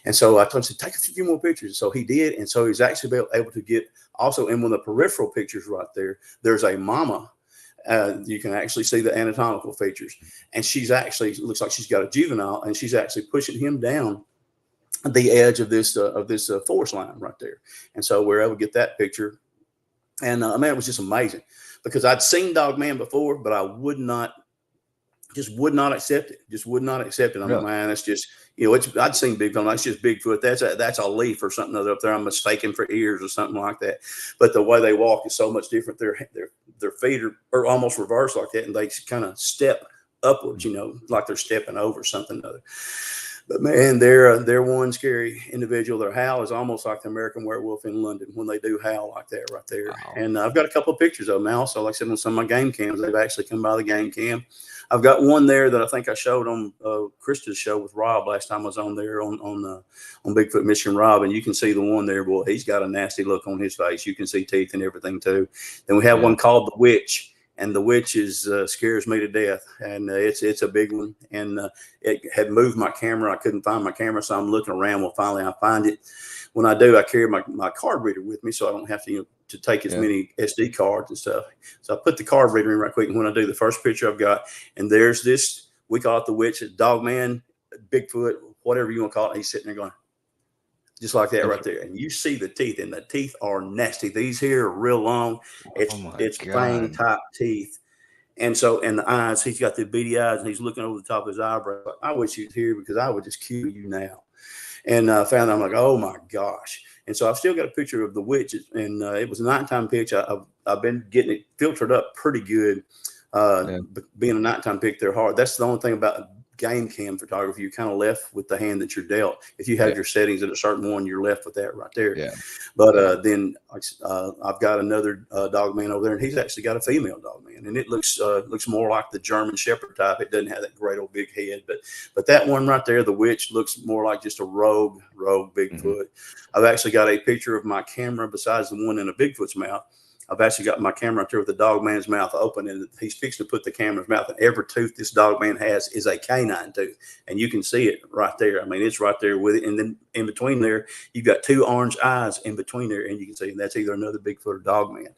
And so I told him, take a few more pictures. So he did. And so he's actually able to get also in one of the peripheral pictures right there, there's a mama. You can actually see the anatomical features, and she's actually looks like she's got a juvenile, and she's actually pushing him down the edge of this forest line right there. And so we're able to get that picture. And man, it was just amazing, because I'd seen Dog Man before, but I would not accept it. Just would not accept it. I'm like, man, it's just, I'd seen Bigfoot. That's just Bigfoot. That's a leaf or something other up there. I'm mistaken for ears or something like that. But the way they walk is so much different. Their feet are almost reversed like that, and they kind of step upwards, like they're stepping over something other. But man, they're one scary individual. Their howl is almost like the American werewolf in London when they do howl like that right there. Wow. And I've got a couple of pictures of them also. Like I said, on some of my game cams, they've actually come by the game cam. I've got one there that I think I showed on Krista's show with Rob last time I was on there on Bigfoot Mission Rob, and you can see the one there. Boy, he's got a nasty look on his face. You can see teeth and everything too. Then we have one called the Witch. And the Witch scares me to death, and it's a big one. And it had moved my camera. I couldn't find my camera, so I'm looking around. Well, finally I find it. When I do, I carry my card reader with me, so I don't have to to take as many SD cards and stuff. So I put the card reader in right quick. And when I do, the first picture I've got, and there's this, we call it the Witch, Dog Man, Bigfoot, whatever you want to call it. He's sitting there going, just like that right there. And you see the teeth, and the teeth are nasty. These here are real long. It's fang type teeth. And so, and the eyes, he's got the beady eyes, and he's looking over the top of his eyebrow. I wish he was here, because I would just kill you now. And I found, I'm like, oh my gosh. And so I've still got a picture of the Witch, and it was a nighttime picture. I've been getting it filtered up pretty good. Being a nighttime pic, they're hard. That's the only thing about game cam photography. You're kind of left with the hand that you're dealt. If you have your settings at a certain one, you're left with that right there. But then I've got another dog man over there, and he's actually got a female dog man, and it looks more like the German Shepherd type. It doesn't have that great old big head, but that one right there, the Witch, looks more like just a rogue Bigfoot. I've actually got a picture of my camera besides the one in a Bigfoot's mouth. I've actually got my camera up there with the dog man's mouth open, and he's fixing to put the camera's mouth, and every tooth this dog man has is a canine tooth, and you can see it right there. I mean, it's right there with it. And then in between there, you've got two orange eyes in between there, and you can see, and that's either another Bigfoot or dog man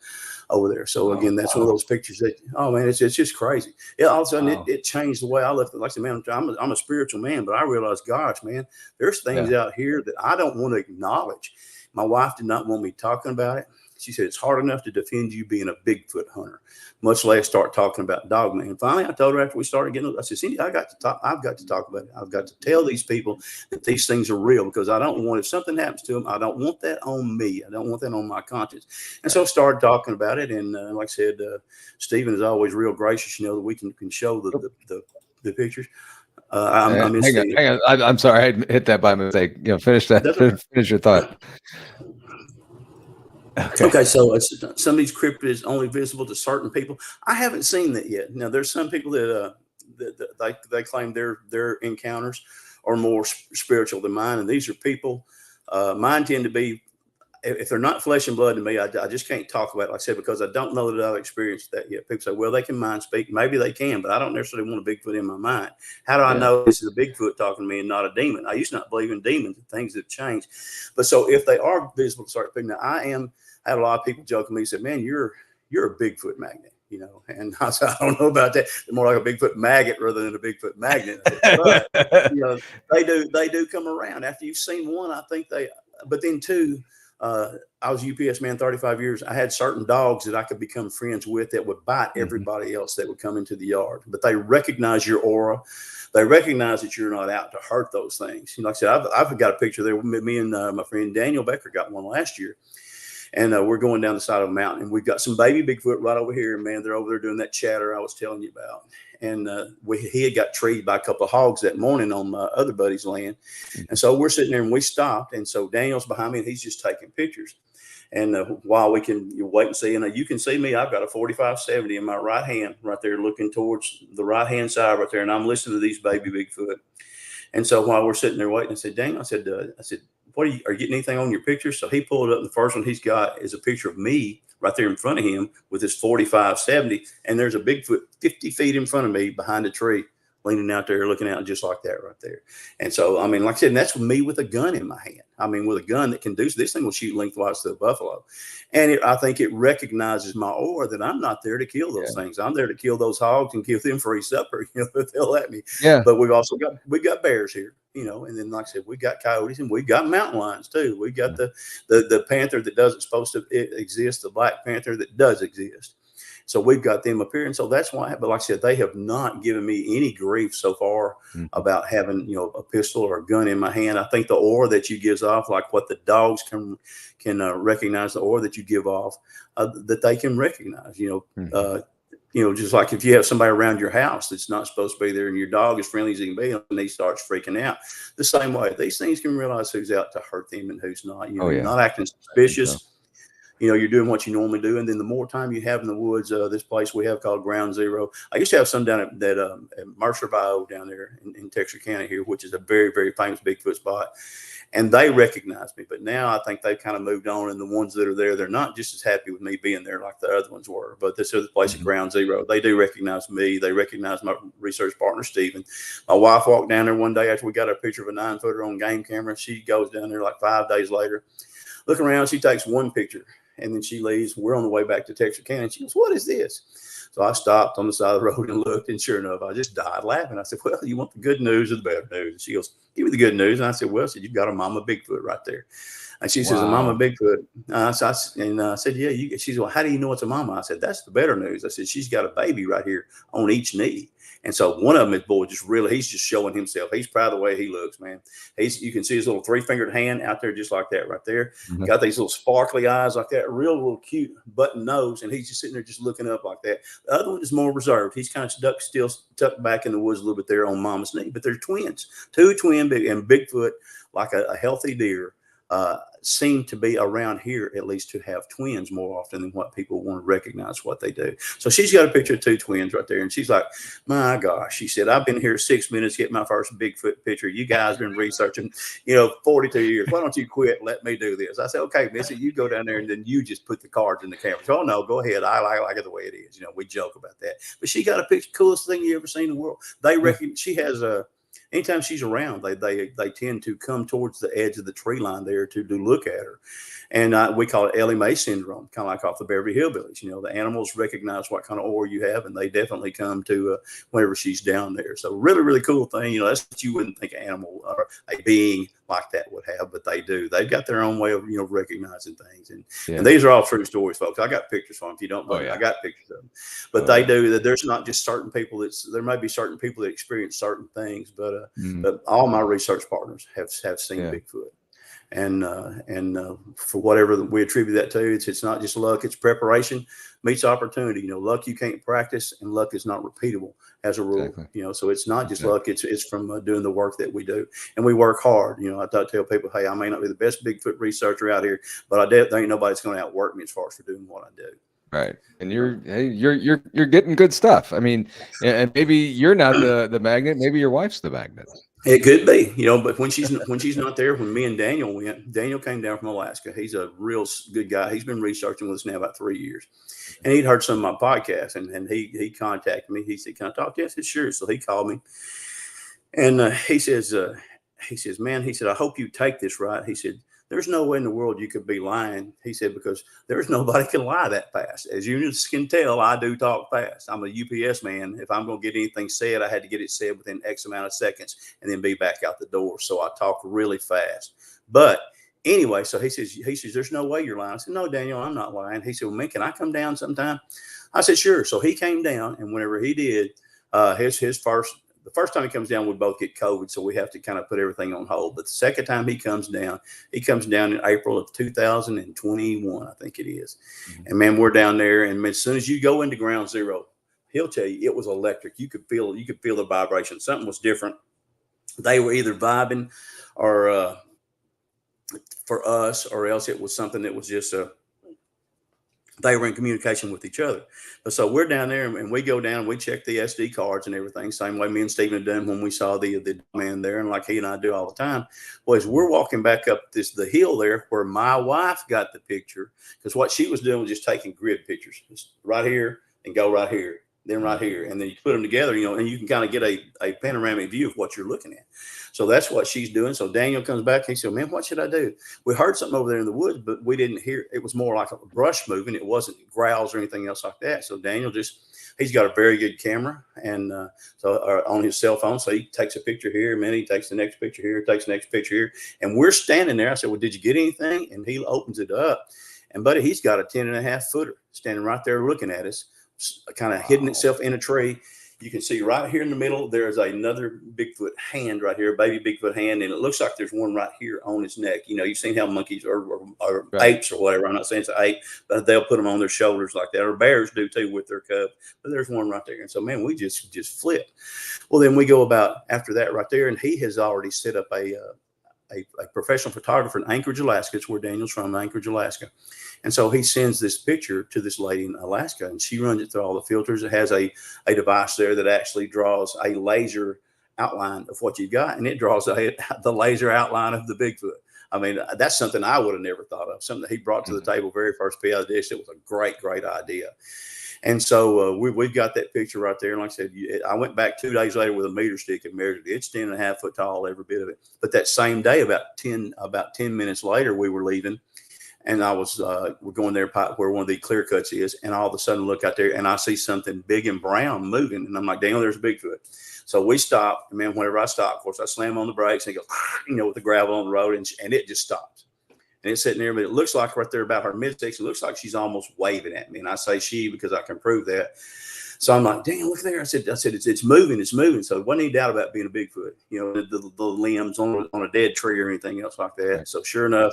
over there. So again, that's one of those pictures that, oh man, it's just crazy. Yeah, all of a sudden it changed the way I looked. Like I said, man, I'm a spiritual man, but I realized, gosh, man, there's things out here that I don't want to acknowledge. My wife did not want me talking about it. She said, it's hard enough to defend you being a Bigfoot hunter, much less start talking about dog man. And finally, I told her after we started getting, I said, Cindy, I've got to talk about it. I've got to tell these people that these things are real, because I don't want, if something happens to them, I don't want that on me. I don't want that on my conscience. And so I started talking about it. And like I said, Stephen is always real gracious, that we can show the pictures. Hang on. I'm sorry. I hit that by mistake. Finish that. Finish your thought. Okay, so some of these cryptids only visible to certain people. I haven't seen that yet. Now, there's some people that they claim their encounters are more spiritual than mine, and these are people. Mine tend to be, if they're not flesh and blood to me, I just can't talk about it, like I said, because I don't know that I've experienced that yet. People say, well, they can mind speak. Maybe they can, but I don't necessarily want a Bigfoot in my mind. How do I know this is a Bigfoot talking to me and not a demon? I used to not believe in demons, and things have changed. But so if they are visible to certain people, now I had a lot of people joking me, said, man, you're a Bigfoot magnet. And I said, I don't know about that. They're more like a Bigfoot maggot rather than a Bigfoot magnet. But they do come around after you've seen one. I think but then two, I was a UPS man 35 years. I had certain dogs that I could become friends with that would bite everybody else that would come into the yard. But they recognize your aura. They recognize that you're not out to hurt those things. Like I said, I've got a picture there. Me and my friend Daniel Becker got one last year. And we're going down the side of a mountain, and we've got some baby Bigfoot right over here. And man, they're over there doing that chatter I was telling you about. And he had got treed by a couple of hogs that morning on my other buddy's land. And so we're sitting there and we stopped. And so Daniel's behind me and he's just taking pictures. And while we can wait and see, and you can see me, I've got a 45-70 in my right hand right there looking towards the right-hand side right there. And I'm listening to these baby Bigfoot. And so while we're sitting there waiting, I said, Daniel, I said, what are you getting anything on your picture? So he pulled up, and the first one he's got is a picture of me right there in front of him with his 45-70. And there's a Bigfoot 50 feet in front of me behind a tree, leaning out there, looking out just like that right there. And so, I mean, like I said, and that's me with a gun in my hand. I mean, with a gun that can do, so this thing will shoot lengthwise to a buffalo. And I think it recognizes my aura that I'm not there to kill those things. I'm there to kill those hogs and give them free supper, if they'll let me. Yeah. But we've also got bears here, and then, like I said, we got coyotes and we got mountain lions too. We got the panther that doesn't supposed to exist, the black panther that does exist. So we've got them up here. And so that's why, but like I said, they have not given me any grief so far about having, a pistol or a gun in my hand. I think the aura that you gives off, like what the dogs can recognize, the aura that you give off, that they can recognize, just like if you have somebody around your house that's not supposed to be there and your dog is friendly as he can be and he starts freaking out. The same way, these things can realize who's out to hurt them and who's not, not acting suspicious. You're doing what you normally do. And then the more time you have in the woods, this place we have called Ground Zero. I used to have some down at Mercer Bayou down there in Texas County here, which is a very, very famous Bigfoot spot. And they recognize me. But now I think they've kind of moved on. And the ones that are there, they're not just as happy with me being there like the other ones were. But this other place at Ground Zero, they do recognize me. They recognize my research partner, Stephen. My wife walked down there one day after we got a picture of a 9-footer on game camera. She goes down there like 5 days later. Looking around, she takes one picture. And then she leaves. We're on the way back to Texas County. She goes, what is this? So I stopped on the side of the road and looked, and sure enough, I just died laughing. I said, well, you want the good news or the bad news? And she goes, give me the good news. And I said, well, you've got a mama Bigfoot right there. And she says, a mama Bigfoot. I said, yeah. She said, well, how do you know it's a mama? I said, that's the better news. I said, she's got a baby right here on each knee. And so one of them is boy, he's just showing himself. He's proud of the way he looks, man. You can see his little 3-fingered hand out there, just like that right there. Got these little sparkly eyes like that, real little cute button nose. And he's just sitting there just looking up like that. The other one is more reserved. He's kind of still tucked back in the woods a little bit there on mama's knee, but they're twins, 2 twin and Bigfoot, like a healthy deer, seem to be around here at least to have twins more often than what people want to recognize what they do. So she's got a picture of 2 twins right there. And she's like, my gosh, she said, I've been here 6 minutes, get my first Bigfoot picture. You guys been researching, 42 years. Why don't you quit? Let me do this. I said, okay, Missy, you go down there and then you just put the cards in the camera. So, oh no, go ahead. I like it the way it is. We joke about that, but she got a picture, coolest thing you ever seen in the world. They reckon she has anytime she's around, they tend to come towards the edge of the tree line there to look at her. And we call it Ellie Mae syndrome, kind of like off the Beverly Hillbillies. The animals recognize what kind of aura you have, and they definitely come to whenever she's down there. So really, really cool thing. That's what you wouldn't think an animal or a being like that would have, but they do. They've got their own way of, recognizing things. And these are all true stories, folks. I got pictures for them. If you don't know, I got pictures of them. But they do that. There's not just certain people there may be certain people that experience certain things, but all my research partners have seen Bigfoot. And for whatever we attribute that to, it's not just luck, it's preparation meets opportunity. Luck you can't practice, and luck is not repeatable as a rule. Exactly. So it's not just luck, it's from doing the work that we do, and we work hard. I tell people, hey, I may not be the best Bigfoot researcher out here, but there ain't nobody's going to outwork me as far as for doing what I do. Right. And you're getting good stuff. I mean, and maybe you're not the magnet, maybe your wife's the magnet. It could be, but when she's not there, when me and Daniel went, Daniel came down from Alaska. He's a real good guy. He's been researching with us now about 3 years, and he'd heard some of my podcasts, and he contacted me. He said, "Can I talk to you?" I said, "Sure." So he called me, and he says, "Man," he said, "I hope you take this right." He said, "There's no way in the world you could be lying." He said, "Because there's nobody can lie that fast. As you can tell, I do talk fast. I'm a UPS man. If I'm going to get anything said, I had to get it said within X amount of seconds and then be back out the door. So I talk really fast." But anyway, so he says, "There's no way you're lying." I said, "No, Daniel, I'm not lying." He said, "Well, man, can I come down sometime?" I said, "Sure." So he came down, and whenever he did, the first time he comes down, we both get COVID, so we have to kind of put everything on hold. But the second time he comes down in April of 2021, I think it is. Mm-hmm. And man, we're down there, and as soon as you go into ground zero, he'll tell you it was electric. You could feel the vibration. Something was different. They were either vibing or for us, or else it was something that was just they were in communication with each other. But so we're down there, and we go down, we check the SD cards and everything. Same way me and Stephen had done when we saw the man there, and like he and I do all the time. Well, as we're walking back up the hill there where my wife got the picture, because what she was doing was just taking grid pictures, just right here and go right here, then right here, and then you put them together, and you can kind of get a panoramic view of what you're looking at. So that's what she's doing. So Daniel comes back. He said, "Man, what should I do? We heard something over there in the woods, but we didn't hear. It was more like a brush moving. It wasn't growls or anything else like that." So Daniel he's got a very good camera, and on his cell phone. So he takes a picture here, and then he takes the next picture here, takes the next picture here, and we're standing there. I said, "Well, did you get anything?" And he opens it up, and buddy, he's got a 10.5 footer standing right there looking at us, kind of hidden itself in a tree. You can see right here in the middle, there's another Bigfoot hand right here, baby Bigfoot hand, and it looks like there's one right here on his neck. You've seen how monkeys or right. Apes or whatever. I'm not saying it's an ape, but they'll put them on their shoulders like that, or bears do too with their cubs. But there's one right there, and so man, we just flipped. Well, then we go about after that right there, and he has already set up a professional photographer in Anchorage, Alaska. It's where Daniel's from, Anchorage, Alaska. And so he sends this picture to this lady in Alaska, and she runs it through all the filters. It has a device there that actually draws a laser outline of what you've got, and it draws the laser outline of the Bigfoot. I mean, that's something I would have never thought of, something that he brought to the table very first pea out of the dish. It was a great, great idea. And so we've got that picture right there. And like I said, I went back 2 days later with a meter stick and measured it. It's 10.5 foot tall, every bit of it. But that same day, about 10 minutes later, we were leaving. And I was, we're going there where one of the clear cuts is. And all of a sudden look out there and I see something big and brown moving. And I'm like, "Daniel, there's a Bigfoot." So we stop. And man, whenever I stop, of course, I slam on the brakes and it goes, with the gravel on the road, and it just stops. And it's sitting there, but it looks like right there about her midsection, it looks like she's almost waving at me. And I say she because I can prove that. So I'm like, "Damn, look there." I said, it's moving, it's moving. So there wasn't any doubt about being a Bigfoot, the limbs on a dead tree or anything else like that. Right. So sure enough,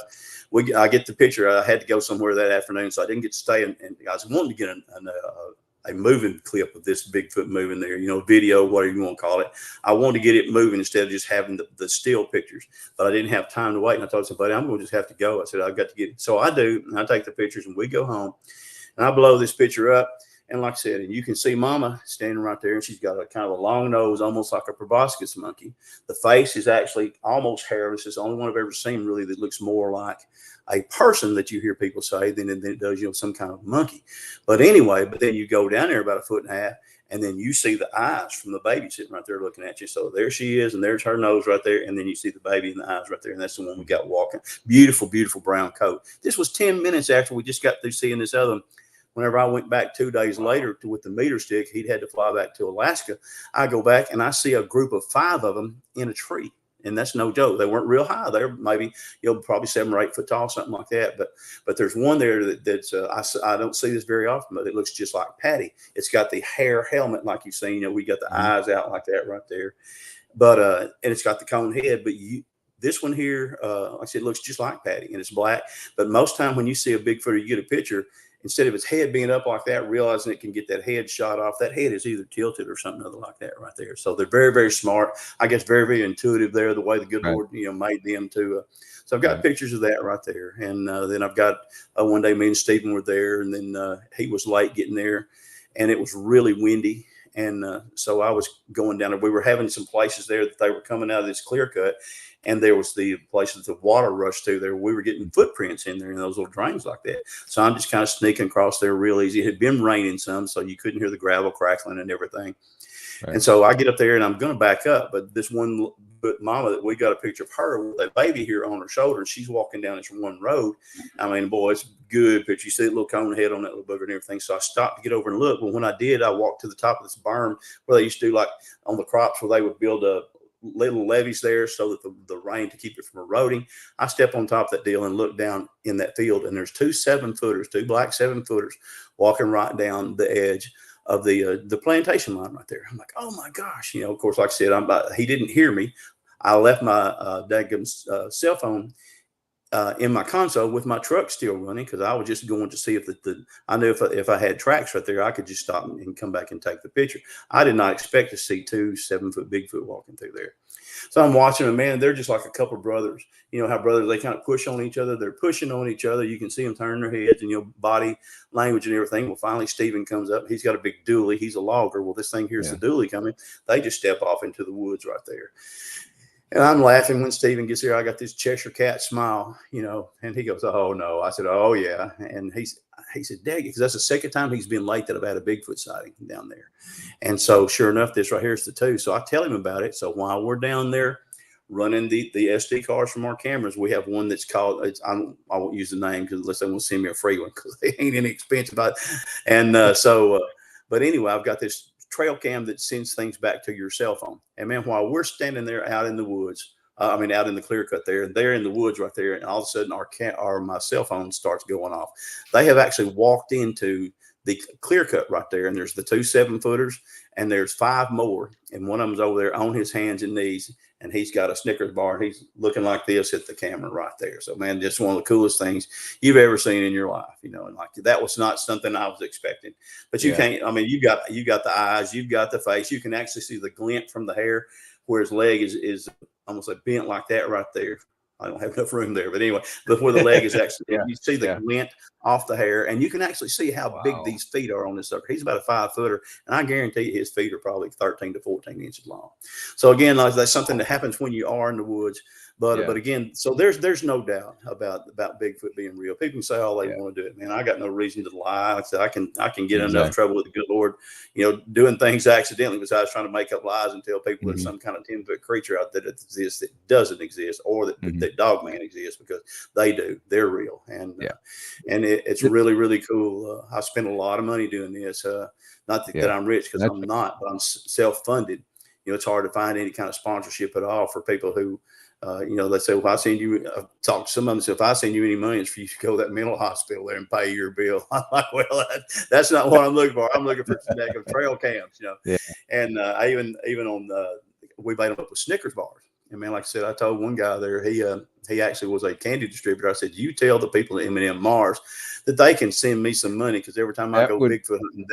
I get the picture. I had to go somewhere that afternoon, so I didn't get to stay. And I was wanting to get a moving clip of this Bigfoot moving there, video, whatever you want to call it. I wanted to get it moving instead of just having the still pictures, but I didn't have time to wait. And I told somebody, "I'm going to just have to go." I said, "I've got to get it." So I do, and I take the pictures and we go home, and I blow this picture up. And like I said, and you can see Mama standing right there, and she's got a kind of a long nose, almost like a proboscis monkey. The face is actually almost hairless. It's the only one I've ever seen really that looks more like a person that you hear people say than it does, some kind of monkey. But anyway, then you go down there about 1.5 feet, and then you see the eyes from the baby sitting right there looking at you. So there she is, and there's her nose right there, and then you see the baby and the eyes right there, and that's the one we got walking. Beautiful, beautiful brown coat. This was 10 minutes after we just got through seeing this other one. Whenever I went back 2 days later with the meter stick, he'd had to fly back to Alaska. I go back and I see a group of 5 of them in a tree. And that's no joke. They weren't real high. They're maybe, probably 7 or 8 foot tall, something like that. But there's one there that's I don't see this very often, but it looks just like Patty. It's got the hair helmet like you've seen. We got the eyes out like that right there. But and it's got the cone head. But This one here, like I said, looks just like Patty, and it's black. But most time when you see a Bigfoot, you get a picture, instead of its head being up like that, realizing it can get that head shot off, that head is either tilted or something other like that right there. So they're very, very smart. I guess very, very intuitive there, the way the good Lord, made them to. So I've got pictures of that right there. And then I've got one day me and Stephen were there, and then he was late getting there, and it was really windy. And so I was going down there. We were having some places there that they were coming out of this clear cut. And there was the places the water rushed through there. We were getting footprints in there in those little drains like that. So I'm just kind of sneaking across there real easy. It had been raining some, so you couldn't hear the gravel crackling and everything. Right. And so I get up there and I'm going to back up. But this one mama that we got a picture of her with a baby here on her shoulder, and she's walking down this one road. I mean, boy, it's good picture. You see the little cone head on that little booger and everything. So I stopped to get over and look. But when I did, I walked to the top of this berm where they used to do like on the crops where they would build a little levees there so that the rain to keep it from eroding. I step on top of that deal and look down in that field, and there's 2 7-footers, 2 black 7-footers walking right down the edge of the plantation line right there. I'm like, oh my gosh, of course, like I said, he didn't hear me. I left my cell phone in my console with my truck still running, because I was just going to see if I knew if I had tracks right there, I could just stop and come back and take the picture. I did not expect to see 2 7-foot Bigfoot walking through there. So I'm watching them, man. They're just like a couple of brothers. You know how brothers, they kind of push on each other. They're pushing on each other. You can see them turn their heads and body language and everything. Well, finally Stephen comes up. He's got a big dually. He's a logger. Well, this thing here's the dually coming. They just step off into the woods right there. And I'm laughing when Stephen gets here. I got this Cheshire cat smile, and he goes, oh, no. I said, oh, yeah. And he said, dang it, because that's the second time he's been late that I've had a Bigfoot sighting down there. And so sure enough, this right here is the 2. So I tell him about it. So while we're down there running the SD cards from our cameras, we have one that's called, I won't use the name because unless they want to send me a free one, because they ain't any expensive. And but anyway, I've got this trail cam that sends things back to your cell phone. And man, while we're standing there out in the woods, out in the clear cut there, they're in the woods right there, and all of a sudden my cell phone starts going off. They have actually walked into the clear cut right there, and there's the 2 7-footers, and there's 5 more, and one of them's over there on his hands and knees, and he's got a Snickers bar, and he's looking like this at the camera right there. So man, just one of the coolest things you've ever seen in your life, and like that was not something I was expecting. But you can't, you got the eyes, you've got the face, you can actually see the glint from the hair where his leg is almost like bent like that right there. I don't have enough room there, but anyway, but where the leg is actually, you see the glint off the hair, and you can actually see how big these feet are on this sucker. He's about a 5-footer, and I guarantee you his feet are probably 13 to 14 inches long. So again, that's something that happens when you are in the woods. But again, so there's no doubt about Bigfoot being real. People can say all they want to do it, man. I got no reason to lie. Like I said, I can get enough trouble with the good Lord, doing things accidentally besides trying to make up lies and tell people there's some kind of 10-foot creature out there that exists that doesn't exist, or that dog man exists, because they do. They're real, and it's really, really cool. I spend a lot of money doing this. Not that I'm rich, because I'm not, but I'm self-funded. It's hard to find any kind of sponsorship at all for people who. They say, well, if I send you, talk to some of them, say, if I send you any money, it's for you to go to that mental hospital there and pay your bill. I'm like, well, that's not what I'm looking for. I'm looking for some trail cams, And I even on we made them up with Snickers bars. And man, like I said, I told one guy there, he actually was a candy distributor. I said, you tell the people at M&M Mars that they can send me some money, because every time I go Bigfoot hunting,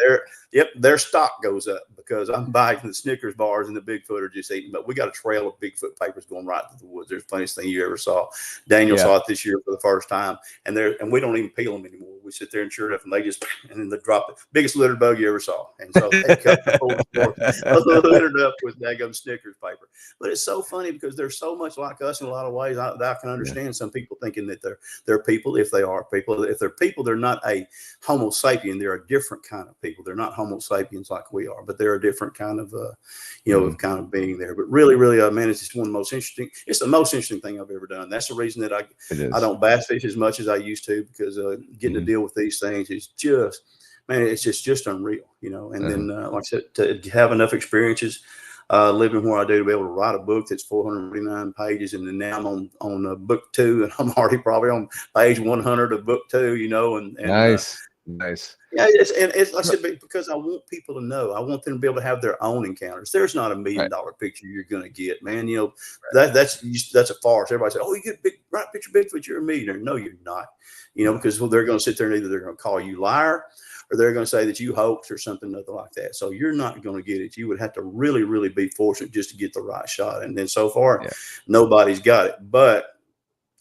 their stock goes up, because I'm buying the Snickers bars and the Bigfoot are just eating. But we got a trail of Bigfoot papers going right through the woods. There's the funniest thing you ever saw. Daniel saw it this year for the first time, and we don't even peel them anymore. We sit there and sure enough, and then they drop it. Biggest litter bug you ever saw. And so they cut the whole floor, littered up with daggum Snickers paper. But it's so funny because they're so much like us in a lot of ways. I can understand some people thinking that they're people. If they are people, if they're people, they're not a Homo sapien. They're a different kind of people. They're not Homo sapiens like we are, but they're a different kind of, of kind of being there. But really, really, man, it's just one of the most interesting. It's the most interesting thing I've ever done. That's the reason that I don't bass fish as much as I used to, because getting to deal with these things is just, man, it's just unreal, And then, like I said, to have enough experiences. Living where I do, to be able to write a book that's 449 pages, and then now I'm on book 2, and I'm already probably on page 100 of book 2, and nice. Nice. Yeah, it's like I said, because I want people to know. I want them to be able to have their own encounters. There's not $1 million picture you're going to get, man. You know, that's a farce. Everybody says, "Oh, you get a big right picture Bigfoot, you're a millionaire." No, you're not. You know, because they're going to sit there and either they're going to call you liar or they're going to say that you hoax or something like that. So you're not going to get it. You would have to really, really be fortunate just to get the right shot. And then so far, nobody's got it. But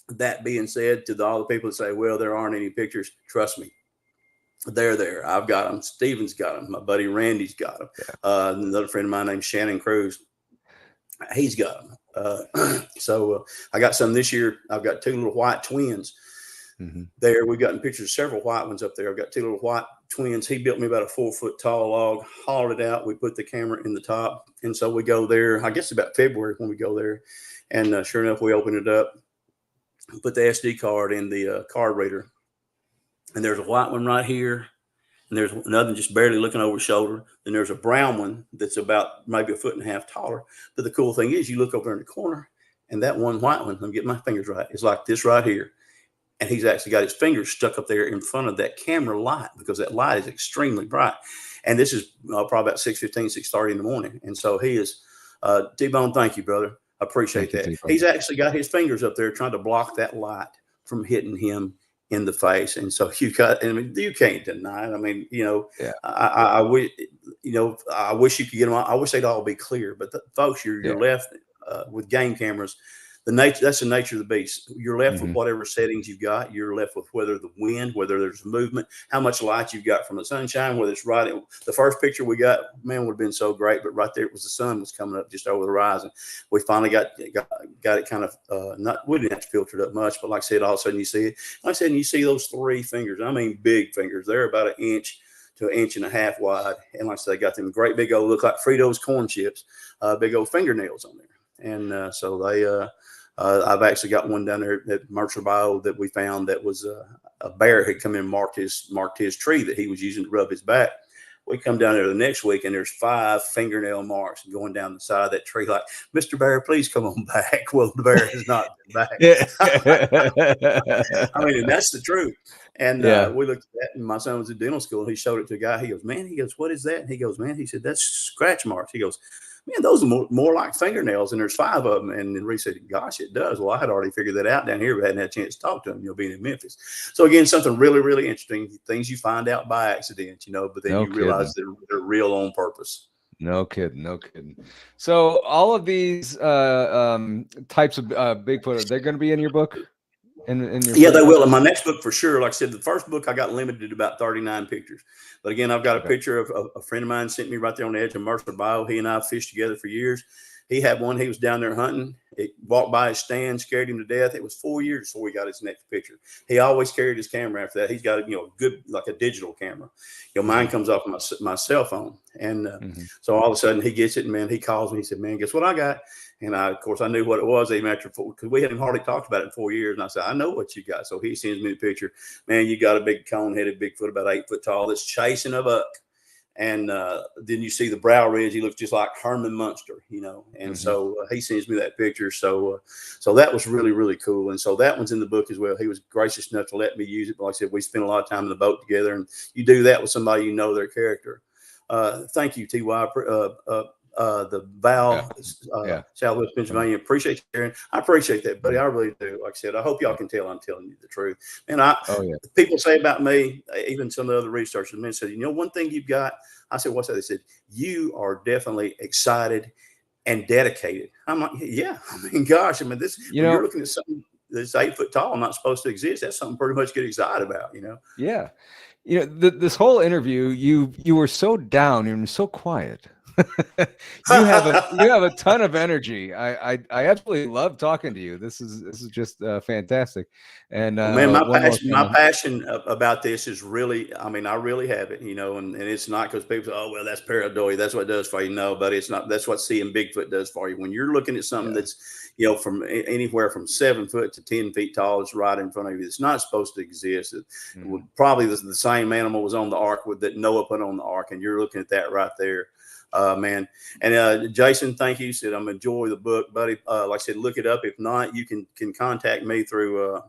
that being said, to all the people that say, "Well, there aren't any pictures," trust me. They're there. I've got them. Steven's got them. My buddy Randy's got them. Another friend of mine named Shannon Cruz, he's got them. So I got some this year. I've got 2 little white twins there. We've gotten pictures of several white ones up there. I've got 2 little white twins. He built me about a 4-foot tall log, hauled it out. We put the camera in the top. And so we go there, I guess about February when we go there. And sure enough, we open it up, put the SD card in the card reader. And there's a white one right here. And there's another just barely looking over his shoulder. Then there's a brown one that's about maybe 1.5 feet taller. But the cool thing is you look over in the corner and that one white one, let me get my fingers right, is like this right here. And he's actually got his fingers stuck up there in front of that camera light because that light is extremely bright. And this is probably about 6:15, 6:30 in the morning. And so he is, T-Bone, thank you, brother. I appreciate that. T-Bone. He's actually got his fingers up there trying to block that light from hitting him in the face. And so you can't deny it. I mean, you know, I wish, you know, I wish you could get them. I wish they'd all be clear, but folks, you're left with game cameras. That's the nature of the beast. You're left with whatever settings you've got. You're left with whether the wind, whether there's movement, how much light you've got from the sunshine, whether it's right. The first picture we got, man, would have been so great, but right there it was the sun was coming up just over the horizon. We finally got it kind of we didn't have to filter it up much, but like I said, all of a sudden you see it. Like I said, and you see those 3 fingers. I mean, big fingers. They're about 1 inch to 1.5 inches wide, and like I said, they got them great big old, look like Fritos corn chips, big old fingernails on there, and so they. I've actually got one down there at Mercer Bio that we found that was a bear had come in and marked his tree that he was using to rub his back. We come down there the next week and there's 5 fingernail marks going down the side of that tree. Like, Mr. Bear, please come on back. Well, the bear has not been back. I mean, that's the truth. And we looked at that, and my son was in dental school. And he showed it to a guy. He goes, "Man," he goes, "what is that?" And he goes, "Man," he said, "that's scratch marks." He goes, "Man, those are more like fingernails, and there's 5 of them." And then Reese said, "Gosh, it does." Well, I had already figured that out down here, but hadn't had a chance to talk to him, being in Memphis. So again, something really, really interesting, things you find out by accident, but then you realize they're real on purpose. No kidding. So all of these types of Bigfoot, they're going to be in your book? In your they will. In my next book, for sure. Like I said, the first book I got limited to about 39 pictures. But again, I've got a picture of a friend of mine sent me right there on the edge of Mercer Bio. He and I fished together for years. He had one. He was down there hunting. It walked by his stand, scared him to death. It was 4 years before he got his next picture. He always carried his camera after that. He's got good, like a digital camera. Mine comes off my cell phone. And so all of a sudden he gets it, and man, he calls me. He said, "Man, guess what I got?" And of course, I knew what it was even after because we hadn't hardly talked about it in 4 years. And I said, "I know what you got." So he sends me the picture. Man, you got a big cone-headed Bigfoot, about 8 foot tall, that's chasing a buck. And then you see the brow ridge. He looks just like Herman Munster, And so he sends me that picture. So that was really, really cool. And so that one's in the book as well. He was gracious enough to let me use it. But like I said, we spent a lot of time in the boat together. And you do that with somebody their character. Thank you, T.Y. The Val, Southwest Pennsylvania. Appreciate you, Aaron. I appreciate that, buddy. I really do. Like I said, I hope y'all can tell I'm telling you the truth. And people say about me, even some of the other researchers, men said, one thing you've got. I said, "What's that?" They said, "You are definitely excited and dedicated." I'm like, "Yeah." I mean, gosh, this. You're looking at something that's 8 foot tall, not supposed to exist. That's something pretty much to get excited about, Yeah. This whole interview, you were so down and so quiet. you have a ton of energy. I absolutely love talking to you. This is just fantastic. And man, my passion about this is really, I really have it, and it's not because people say, "Oh, well, that's pareidolia. That's what it does for you." No, but it's not. That's what seeing Bigfoot does for you. When you're looking at something that's, from anywhere from 7 foot to 10 feet tall, it's right in front of you. It's not supposed to exist. Probably the same animal was on the ark that Noah put on the ark, and you're looking at that right there. Man. And Jason, thank you. Said, "I'm enjoy the book, buddy." Like I said, look it up. If not, you can contact me through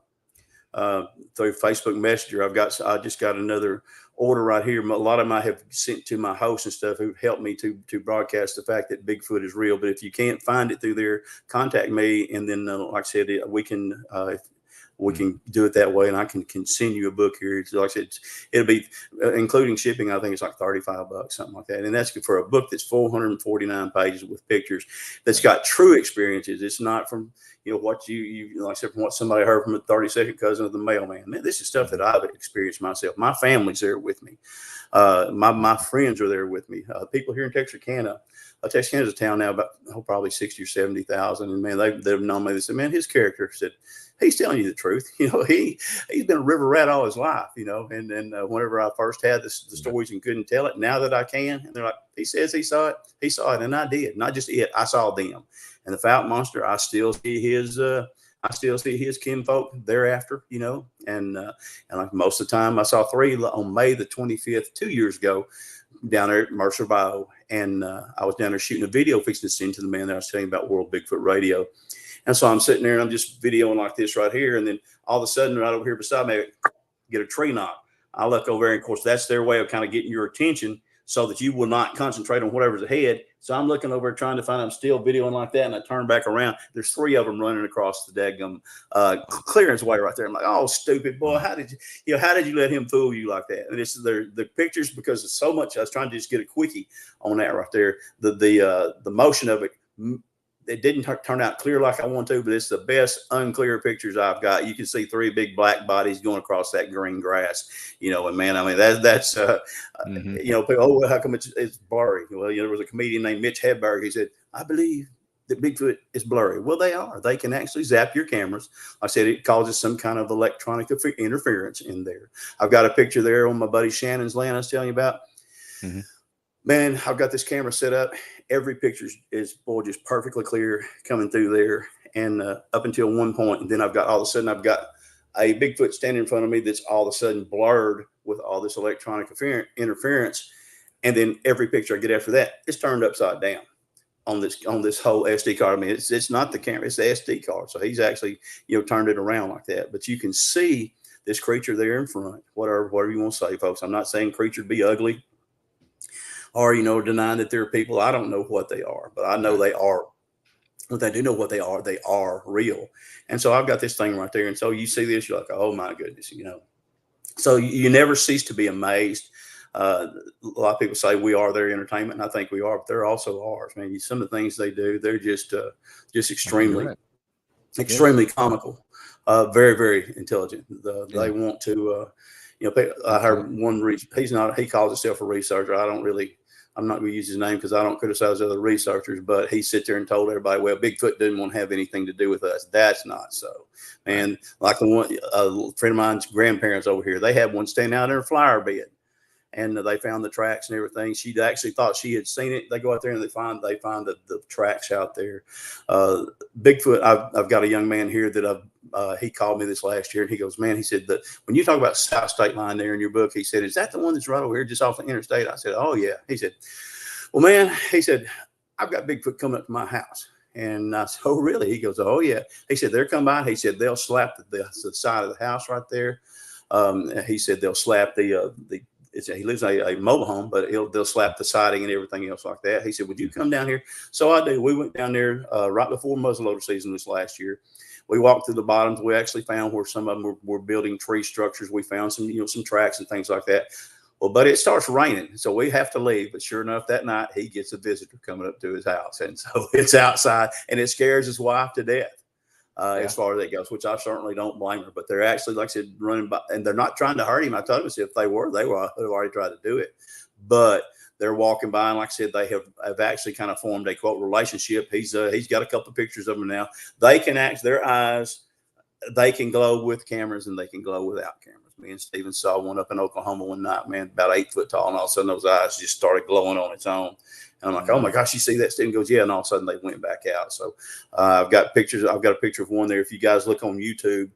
Facebook Messenger. I just got another order right here. A lot of them I have sent to my host and stuff who helped me to broadcast the fact that Bigfoot is real. But if you can't find it through there, contact me, and then like I said, we can do it that way, and I can send you a book here. It's like I said, it'll be including shipping. I think it's like $35, something like that. And that's for a book that's 449 pages with pictures. That's got true experiences. It's not from what you like I said, from what somebody heard from a 32nd cousin of the mailman. Man, this is stuff that I've experienced myself. My family's there with me. My friends are there with me. People here in Texarkana. Texarkana's a town now about probably 60 or 70,000, and man, they've known me. They said, man, his character said, he's telling you the truth. He's been a river rat all his life, and then whenever I first had the stories and couldn't tell it, now that I can, and they're like, he says he saw it, and I did. Not just it, I saw them. And the Fount Monster, I still see his kinfolk thereafter, and like most of the time, I saw 3 on May the 25th, 2 years ago, down there at Mercer Bio, and I was down there shooting a video fixing to send to the man that I was telling you about, World Bigfoot Radio. And so I'm sitting there and I'm just videoing like this right here. And then all of a sudden, right over here beside me, I get a tree knock. I look over there, and of course, that's their way of kind of getting your attention so that you will not concentrate on whatever's ahead. So I'm looking over trying to find, I'm still videoing like that. And I turn back around. There's 3 of them running across the daggum clearance way right there. I'm like, oh, stupid boy. How did you let him fool you like that? And it's the pictures, because it's so much. I was trying to just get a quickie on that right there. The motion of it. It didn't turn out clear like I want to, but it's the best unclear pictures I've got. You can see 3 big black bodies going across that green grass, and man, I mean, that's people, how come it's blurry? Well, there was a comedian named Mitch Hedberg. He said, I believe that Bigfoot is blurry. Well, they are. They can actually zap your cameras. I said it causes some kind of electronic interference in there. I've got a picture there on my buddy Shannon's land I was telling you about. Mm-hmm. Man, I've got this camera set up. Every picture is just perfectly clear coming through there, and up until one point, and then I've got a Bigfoot standing in front of me that's all of a sudden blurred with all this electronic interference, and then every picture I get after that is turned upside down on this whole SD card. I mean, it's not the camera, it's the SD card. So he's actually turned it around like that, but you can see this creature there in front. Whatever you want to say, folks. I'm not saying creature be ugly, or, denying that there are people. I don't know what they are, but I know they are. But I do know what they are real. And so I've got this thing right there. And so you see this, you're like, oh my goodness, So you never cease to be amazed. A lot of people say we are their entertainment, and I think we are, but they're also ours. Man, some of the things they do, they're just extremely comical, very, very intelligent. They want to, I heard one, he calls himself a researcher. I'm not going to use his name because I don't criticize other researchers, but he sit there and told everybody, well, Bigfoot didn't want to have anything to do with us. That's not so. And like the one, a friend of mine's grandparents over here, they had one standing out in her flower bed, and they found the tracks and everything. She actually thought she had seen it. They go out there and they find the tracks out there. Bigfoot. I've got a young man here that he called me this last year, and he goes, man, he said that when you talk about South State Line there in your book, he said, is that the one that's right over here just off the interstate? I said, oh yeah. He said, well, man, he said, I've got Bigfoot coming up to my house. And I said, oh, really? He goes, oh yeah. He said, they'll come by. He said, they'll slap the side of the house right there. He said, they'll slap he lives in a mobile home, but they'll slap the siding and everything else like that. He said, would you come down here? So I do. We went down there right before muzzleloader season this last year. We walked through the bottoms. We actually found where some of them were building tree structures. We found some tracks and things like that. Well, but it starts raining, so we have to leave. But sure enough, that night he gets a visitor coming up to his house, and so it's outside, and it scares his wife to death. As far as that goes, which I certainly don't blame her. But they're actually, like I said, running by, and they're not trying to hurt him. I told him, if they would have already tried to do it. But they're walking by, and like I said, they have actually kind of formed a quote relationship. He's got a couple of pictures of them now. They can their eyes, they can glow with cameras, and they can glow without cameras. Me and Steven saw one up in Oklahoma one night, man, about 8 foot tall, and all of a sudden those eyes just started glowing on its own. And I'm like, oh my gosh, you see that? Steven goes, yeah. And all of a sudden they went back out. So I've got pictures. I've got a picture of one there. If you guys look on YouTube,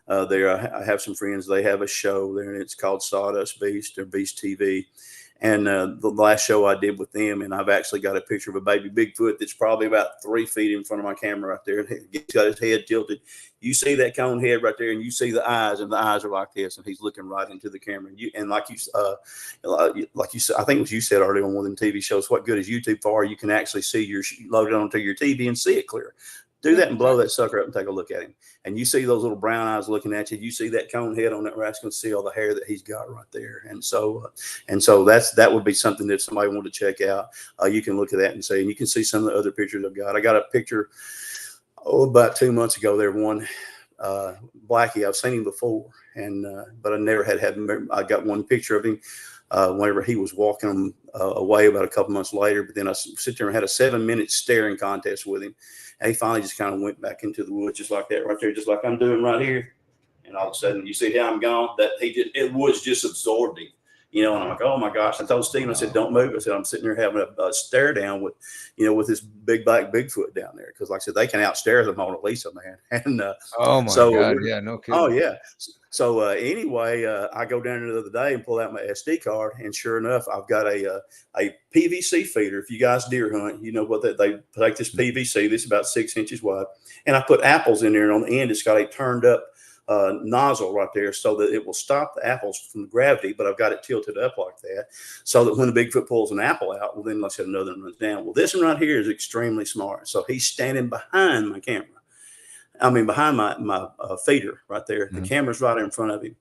there I have some friends. They have a show there, and it's called Sawdust Beast or Beast TV. And the last show I did with them, and I've actually got a picture of a baby Bigfoot that's probably about 3 feet in front of my camera right there. He's got his head tilted. You see that cone head right there, and you see the eyes, and the eyes are like this, and he's looking right into the camera. And like you said, I think it was you said earlier on one of them TV shows, what good is YouTube for? You can actually see your loaded onto your TV and see it clear. Do that and blow that sucker up and take a look at him. And you see those little brown eyes looking at you. You see that cone head on that rascal, see all the hair that he's got right there. And so that would be something that somebody wanted to check out. You can look at that and see, and you can see some of the other pictures I've got. I got a picture about 2 months ago. There, one Blackie. I've seen him before, and but I never had him. I got one picture of him whenever he was walking away about a couple months later. But then I sit there and had a 7-minute staring contest with him. And he finally just kind of went back into the woods just like that right there, just like I'm doing right here. And all of a sudden, you see how I'm gone? That it woods just absorbed him. And I'm like, oh my gosh. I told Stephen, I said, don't move. I said, I'm sitting there having a stare down with, with this big black Bigfoot down there. Cause like I said, they can outstare the Mona Lisa, man. And, oh my God. Yeah, no kidding. Oh yeah. So, anyway, I go down there the other day and pull out my SD card, and sure enough, I've got a PVC feeder. If you guys deer hunt, you know what they take this PVC, this is about 6 inches wide. And I put apples in there, and on the end, it's got a turned up nozzle right there so that it will stop the apples from gravity, but I've got it tilted up like that so that when the Bigfoot pulls an apple out, well, then let's say another one runs down. Well, this one right here is extremely smart. So he's standing behind my camera. Behind my feeder right there. The camera's right in front of him.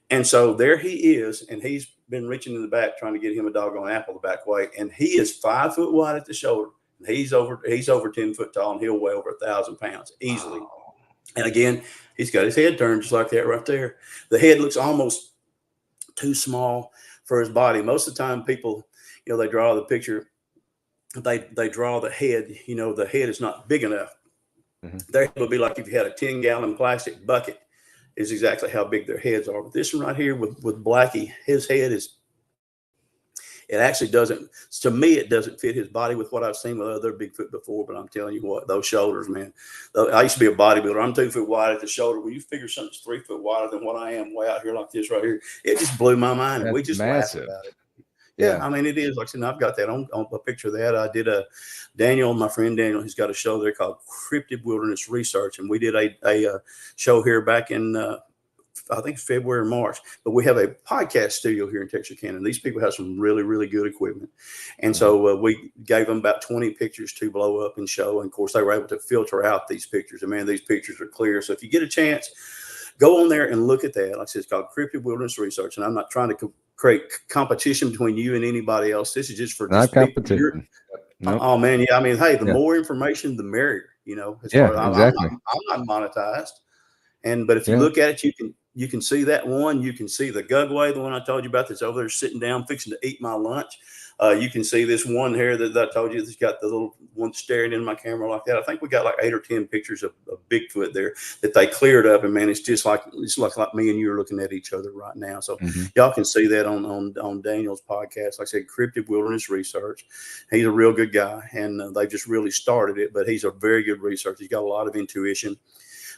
And so there he is, and he's been reaching in the back trying to get him a doggone apple the back way. And he is 5 foot wide at the shoulder. And he's over 10 foot tall, and he'll weigh over 1,000 pounds easily. Wow. And again, he's got his head turned just like that right there. The head looks almost too small for his body. Most of the time people, they draw the picture, they draw the head, the head is not big enough. Their head would be like if you had a 10-gallon plastic bucket is exactly how big their heads are. But this one right here with Blackie, his head it actually doesn't, to me, it doesn't fit his body with what I've seen with other Bigfoot before. But I'm telling you what, those shoulders, man, I used to be a bodybuilder. I'm 2 foot wide at the shoulder. When you figure something's 3 foot wider than what I am way out here like this right here, it just blew my mind. And we just laughed about it. Yeah, it is. Like I said, I've got that on a picture of that. I did my friend Daniel, he's got a show there called Cryptid Wilderness Research. And we did a show here back in, I think February or March. But we have a podcast studio here in Texarkana. And these people have some really, really good equipment. And so we gave them about 20 pictures to blow up and show. And of course, they were able to filter out these pictures. And man, these pictures are clear. So if you get a chance, go on there and look at that. Like I said, it's called Cryptid Wilderness Research. And I'm not trying to create competition between you and anybody else. This is just for not competition. Nope. Oh man, yeah. Hey, the more information, the merrier. Exactly. I'm not monetized, but if you look at it, you can see that one. You can see the Gugway, the one I told you about that's over there sitting down, fixing to eat my lunch. You can see this one here that I told you that's got the little one staring in my camera like that. I think we got like 8 or 10 pictures of Bigfoot there that they cleared up, and man, it's just like me and you are looking at each other right now. So y'all can see that on Daniel's podcast. Like I said, Cryptid Wilderness Research. He's a real good guy, and they just really started it. But he's a very good researcher. He's got a lot of intuition.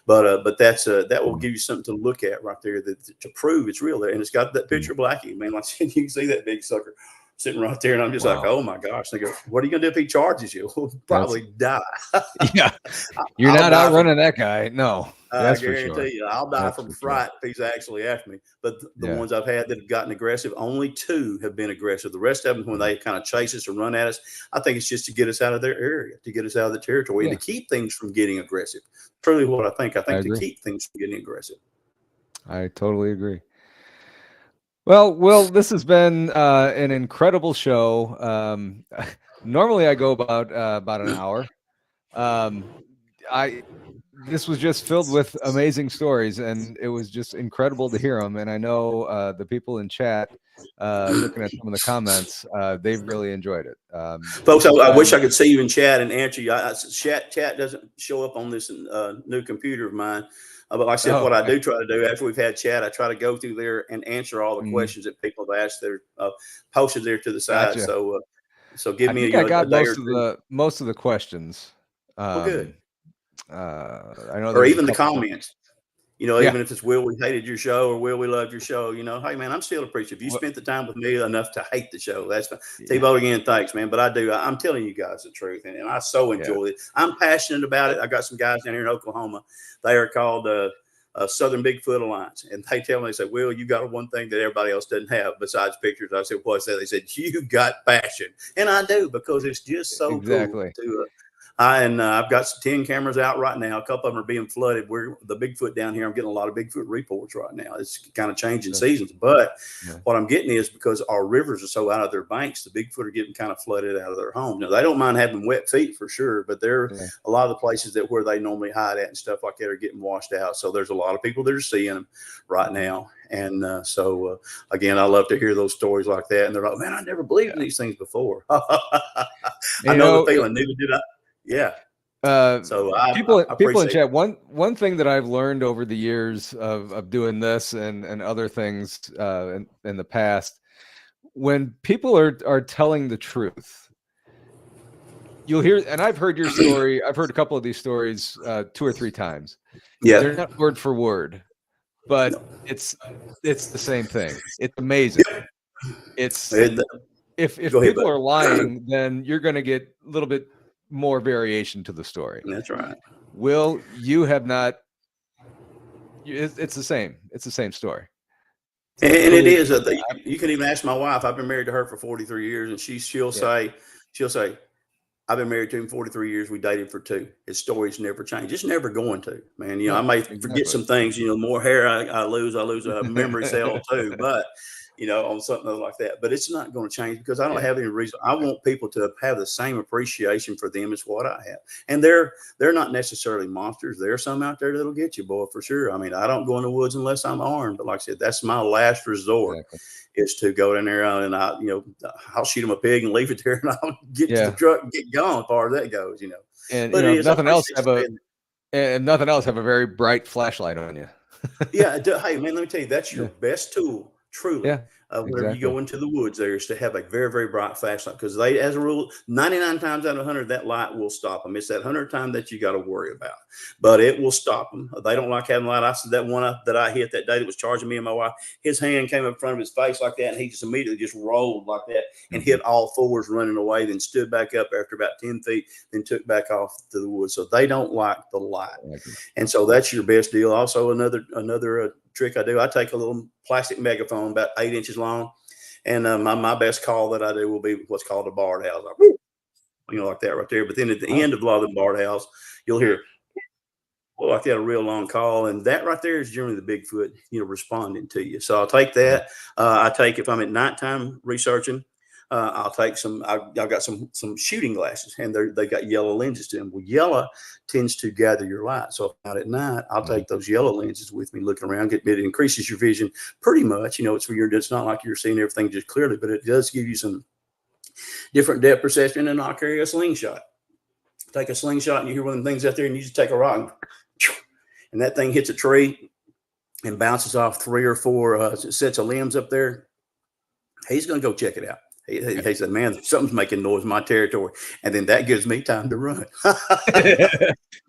But that will give you something to look at right there to prove it's real there. And it's got that picture of Blackie, man. Like I said, you can see that big sucker sitting right there, and I'm just like, oh my gosh. They go, what are you gonna do if he charges you? We'll probably die. Yeah, you're not outrunning that guy. No, I guarantee you, I'll die from fright if he's actually after me. But the ones I've had that have gotten aggressive, only 2 have been aggressive. The rest of them, when they kind of chase us or run at us, I think it's just to get us out of their area, to get us out of the territory, and to keep things from getting aggressive. Truly, what I think to keep things from getting aggressive. I totally agree. Well, Will, this has been an incredible show. Normally I go about an hour. This was just filled with amazing stories, and it was just incredible to hear them. And I know the people in chat, looking at some of the comments, they've really enjoyed it. Folks, I wish I could see you in chat and answer you. Chat doesn't show up on this new computer of mine. But like I said, what I do try to do after we've had chat, I try to go through there and answer all the questions that people have asked. They're posted there to the side. Gotcha. So give me. I got most of the questions. Well, good. I know, or even the comments. You know, even if it's Will, we hated your show, or Will, we loved your show, you know, hey man, I'm still appreciative. You spent the time with me enough to hate the show. That's T-Bone again. Thanks, man. But I'm telling you guys the truth. And I so enjoy it. I'm passionate about it. I got some guys down here in Oklahoma. They are called Southern Bigfoot Alliance. And they tell me, they say, Will, you got one thing that everybody else doesn't have besides pictures. I said, what's that? They said, you got passion. And I do, because it's just so cool to I've got 10 cameras out right now. A couple of them are being flooded. We're the Bigfoot down here. I'm getting a lot of Bigfoot reports right now. It's kind of changing seasons, but what I'm getting is, because our rivers are so out of their banks, the Bigfoot are getting kind of flooded out of their homes. Now, they don't mind having wet feet for sure, but there a lot of the places that where they normally hide at and stuff like that are getting washed out. So there's a lot of people that are seeing them right now. And so again, I love to hear those stories like that. And they're like, man, I never believed in these things before. I know the feeling. Neither did I. Yeah. So people in chat, one thing that I've learned over the years of doing this and other things in the past, when people are telling the truth, you'll hear, and I've heard your story. I've heard a couple of these stories 2 or 3 times. Yeah. They're not word for word, but it's the same thing. It's amazing. It's if people are lying, then you're going to get a little bit more variation to the story. That's right. Will, you have not. It's the same. It's the same story. And it is. You can even ask my wife. I've been married to her for 43 years, and she'll say, I've been married to him 43 years. We dated for 2. His stories never change. It's never going to, man. You know, I may forget some things. You know, the more hair I lose a memory cell too. But you know, on something like that. But it's not going to change, because I don't have any reason. I want people to have the same appreciation for them as what I have. And they're not necessarily monsters. There's some out there that'll get you, boy, for sure. I mean, I don't go in the woods unless I'm armed. But like I said, that's my last resort, is to go in there and I'll shoot them a pig and leave it there, and I'll get to the truck and get gone as far as that goes, you know. And but nothing else have a very bright flashlight on you. Yeah. Hey, man, let me tell you, that's your best tool. Truly, whenever you go into the woods, there is to have a very, very bright flashlight, because they, as a rule, 99 times out of 100, that light will stop them. It's that 100th time that you got to worry about, but it will stop them. They don't like having light. I said that one that I hit that day that was charging me and my wife, his hand came up in front of his face like that, and he just immediately just rolled like that and hit all fours running away, then stood back up after about 10 feet, then took back off to the woods. So they don't like the light. And so that's your best deal. Also, another trick I do, I take a little plastic megaphone about 8 inches long, and my best call that I do will be what's called a barred house, like, you know, like that right there. But then at the end of a lot of the barred house, you'll hear like that, a real long call, and that right there is generally the Bigfoot, you know, responding to you. So I'll take that. I take, if I'm at nighttime researching, I'll take some. I've got some shooting glasses, and they got yellow lenses to them. Well, yellow tends to gather your light. So out at night, I'll take those yellow lenses with me, looking around. It increases your vision pretty much. You know, it's not like you're seeing everything just clearly, but it does give you some different depth perception. And I'll carry a slingshot. Take a slingshot, and you hear one of the things out there, and you just take a rock, and that thing hits a tree and bounces off 3 or 4 sets of limbs up there. He's going to go check it out. He said, man, something's making noise in my territory. And then that gives me time to run.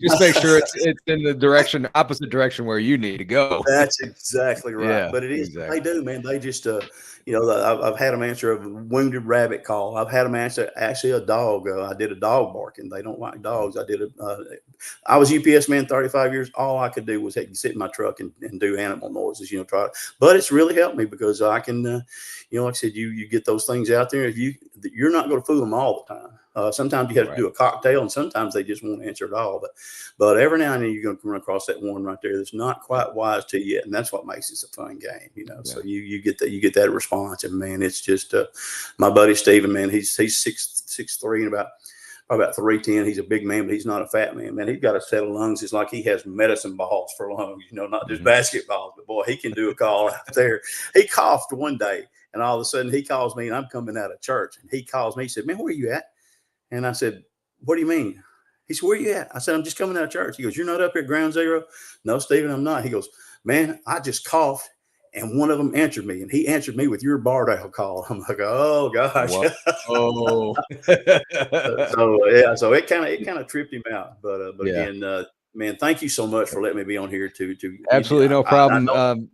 Just make sure it's in the opposite direction where you need to go. That's exactly right. Yeah, but it is, they do, man. They just, you know, I've had them answer a wounded rabbit call. I've had them answer actually a dog. I did a dog barking. They don't like dogs. I was UPS man 35 years. All I could do was sit in my truck and do animal noises, you know, but it's really helped me, because I can, you know, like I said, you get those things out there. If you're not going to fool them all the time. Sometimes you have to do a cocktail, and sometimes they just won't answer at all. But every now and then you're going to run across that one right there that's not quite wise to you yet, and that's what makes it a fun game, you know. So you get that response, and man, it's just my buddy Steven, man, he's 6'3" and about 310. He's a big man, but he's not a fat man. Man, he's got a set of lungs. It's like he has medicine balls for lungs, you know, not just basketballs. But boy, he can do a call out there. He coughed one day, and all of a sudden he calls me, and I'm coming out of church, and he calls me. He said, man, where are you at? And I said, what do you mean? He said, where are you at? I said, I'm just coming out of church. He goes, you're not up here at Ground Zero? No, Stephen, I'm not. He goes, man, I just coughed, and one of them answered me, and he answered me with your barred owl call. I'm like, oh gosh. So it kind of tripped him out. But again, man, thank you so much for letting me be on here to absolutely no problem.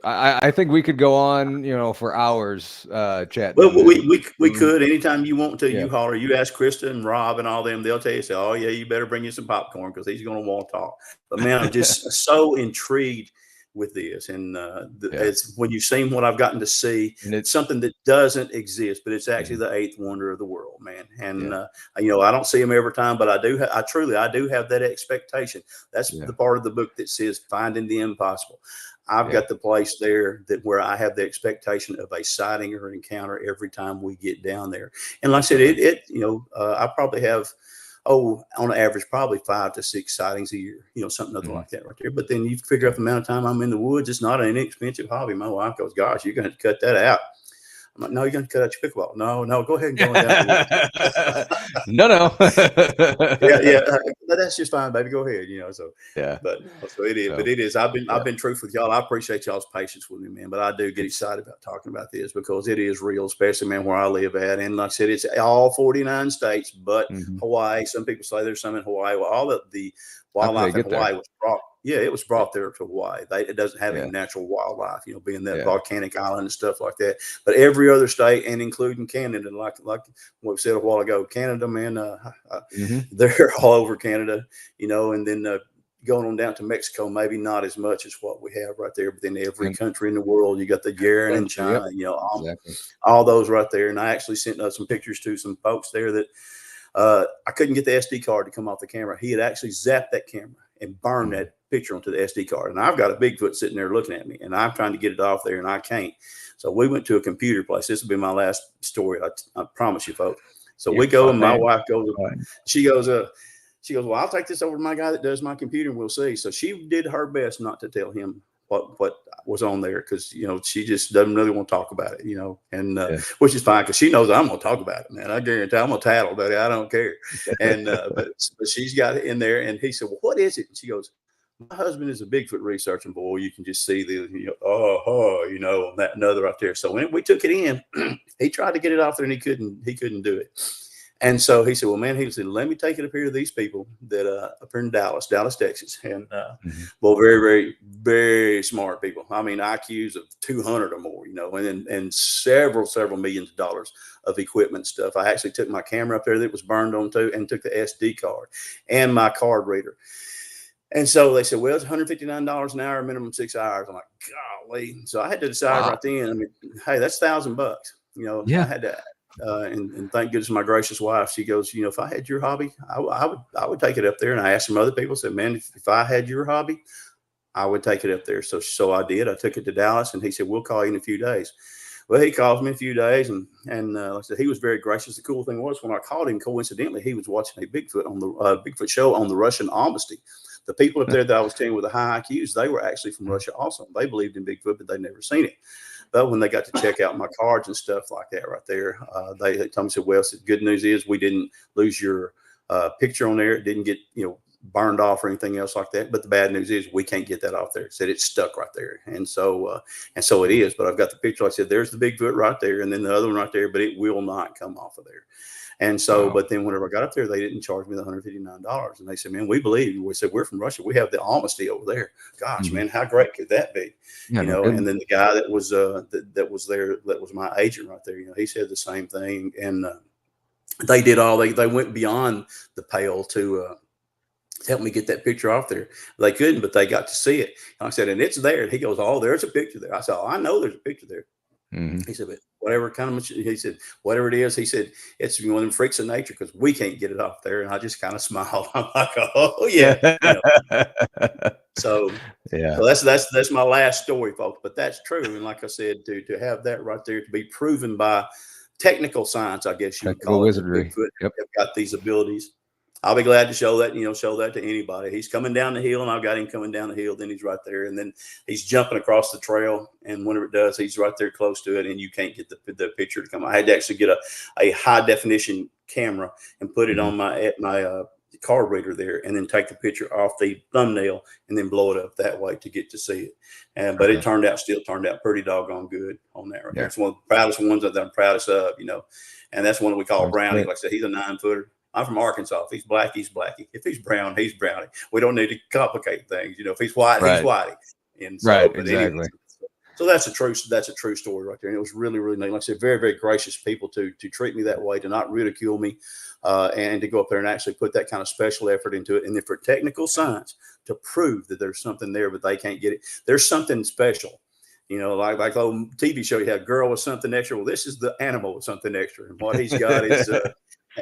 I think we could go on, for hours chatting. Well, we could anytime you want to. You holler. You ask Krista and Rob and all them. They'll tell you, say, "Oh yeah, you better bring you some popcorn because he's going to want to talk." But man, I'm just so intrigued with this, and it's when you've seen what I've gotten to see, and it's something that doesn't exist, but it's actually the eighth wonder of the world, man. And I don't see them every time, but I do. I do have that expectation. That's the part of the book that says finding the impossible. I've got the place there where I have the expectation of a sighting or an encounter every time we get down there. And like I said, I probably have, on average, probably 5 to 6 sightings a year, something other like that right there. But then you figure out the amount of time I'm in the woods. It's not an inexpensive hobby. My wife goes, "Gosh, you're going to cut that out." I'm like, "No, you're going to cut out your pickleball." No, go ahead and go down the woods. No. That's just fine, baby. Go ahead. So it is. But it is. I've been truthful with y'all. I appreciate y'all's patience with me, man. But I do get excited about talking about this because it is real, especially, man, where I live at. And like I said, it's all 49 states, but Hawaii. Some people say there's some in Hawaii. Well, all of the wildlife in Hawaii was brought. Yeah, it was brought there to Hawaii. It doesn't have any natural wildlife, being that volcanic island and stuff like that. But every other state, and including Canada, like what we said a while ago, Canada, man, they're all over Canada, and then going on down to Mexico, maybe not as much as what we have right there. But then every country in the world, you got the Yaren in China, all those right there. And I actually sent some pictures to some folks there that I couldn't get the SD card to come off the camera. He had actually zapped that camera and burned that picture onto the SD card. And I've got a Bigfoot sitting there looking at me, and I'm trying to get it off there, and I can't. So we went to a computer place. This will be my last story. I promise you, folks. So we go, and my wife goes, she goes, "Well, I'll take this over to my guy that does my computer, and we'll see." So she did her best not to tell him what was on there because she just doesn't really want to talk about it, and which is fine because she knows I'm going to talk about it, man. I guarantee I'm going to tattle about it. I don't care. And but she's got it in there, and he said, "Well, what is it?" And she goes, "My husband is a Bigfoot researcher, and boy, you can just see the that and other right there." So when we took it in, he tried to get it off there, and he couldn't do it. And so he said, "Well, man," he said, "let me take it up here to these people that up here in Dallas, Texas." And well, very, very, very smart people. I mean, IQs of 200 or more, and several millions of dollars of equipment stuff. I actually took my camera up there that was burned on too, and took the SD card and my card reader. And so they said, "Well, it's $159 an hour, minimum 6 hours." I'm like, golly. So I had to decide right then. I mean, hey, that's $1,000. I had to. And thank goodness my gracious wife, she goes, "If I had your hobby, I would take it up there." And I asked some other people, said, "Man, if I had your hobby, I would take it up there." So I did. I took it to Dallas, and he said, "We'll call you in a few days." Well, he called me in a few days, and like I said, he was very gracious. The cool thing was when I called him, coincidentally, he was watching a Bigfoot on the Bigfoot show on the Russian embassy. The people up there that I was telling with the high IQs, they were actually from Russia also. They believed in Bigfoot, but they'd never seen it. But when they got to check out my cards and stuff like that right there, they told me, said, "Well, the good news is we didn't lose your picture on there. It didn't get, burned off or anything else like that. But the bad news is we can't get that off there." It said it's stuck right there. And so it is. But I've got the picture. Like I said, there's the Bigfoot right there, and then the other one right there, but it will not come off of there. And so, but then whenever I got up there, they didn't charge me the $159. And they said, "Man, we believe you." We said, "We're from Russia. We have the honesty over there." Gosh, man, how great could that be? And then the guy that was that was there, that was my agent right there, he said the same thing. And they did they went beyond the pale to help me get that picture off there. They couldn't, but they got to see it. And I said, "And it's there." And he goes, "Oh, there's a picture there." I said, "Oh, I know there's a picture there." He said, "But whatever kind of," he said, "whatever it is," he said, "it's one of them freaks of nature because we can't get it off there." And I just kind of smiled. I'm like, "Oh yeah." So that's my last story, folks. But that's true. And like I said, to have that right there, to be proven by technical science, I guess you would call it, wizardry. Bigfoot have got these abilities. I'll be glad to show that, show that to anybody. He's coming down the hill, and I've got him coming down the hill. Then he's right there, and then he's jumping across the trail. And whenever it does, he's right there close to it, and you can't get the picture to come. I had to actually get a high definition camera and put it on my card reader there, and then take the picture off the thumbnail and then blow it up that way to get to see it. But it still turned out pretty doggone good on that. Right there. It's one of the proudest ones that I'm proudest of, and that's one that we call Brownie. Like I said, he's a 9-footer. I'm from Arkansas. If he's black, he's blacky. If he's brown, he's brownie. We don't need to complicate things. If he's white, he's whitey. And so, but exactly. Anyway, so that's a true story right there. And it was really, really neat. Like I said, very, very gracious people to treat me that way, to not ridicule me, and to go up there and actually put that kind of special effort into it. And then for technical science to prove that there's something there, but they can't get it. There's something special. Like the old TV show, you have girl with something extra. Well, this is the animal with something extra. And what he's got is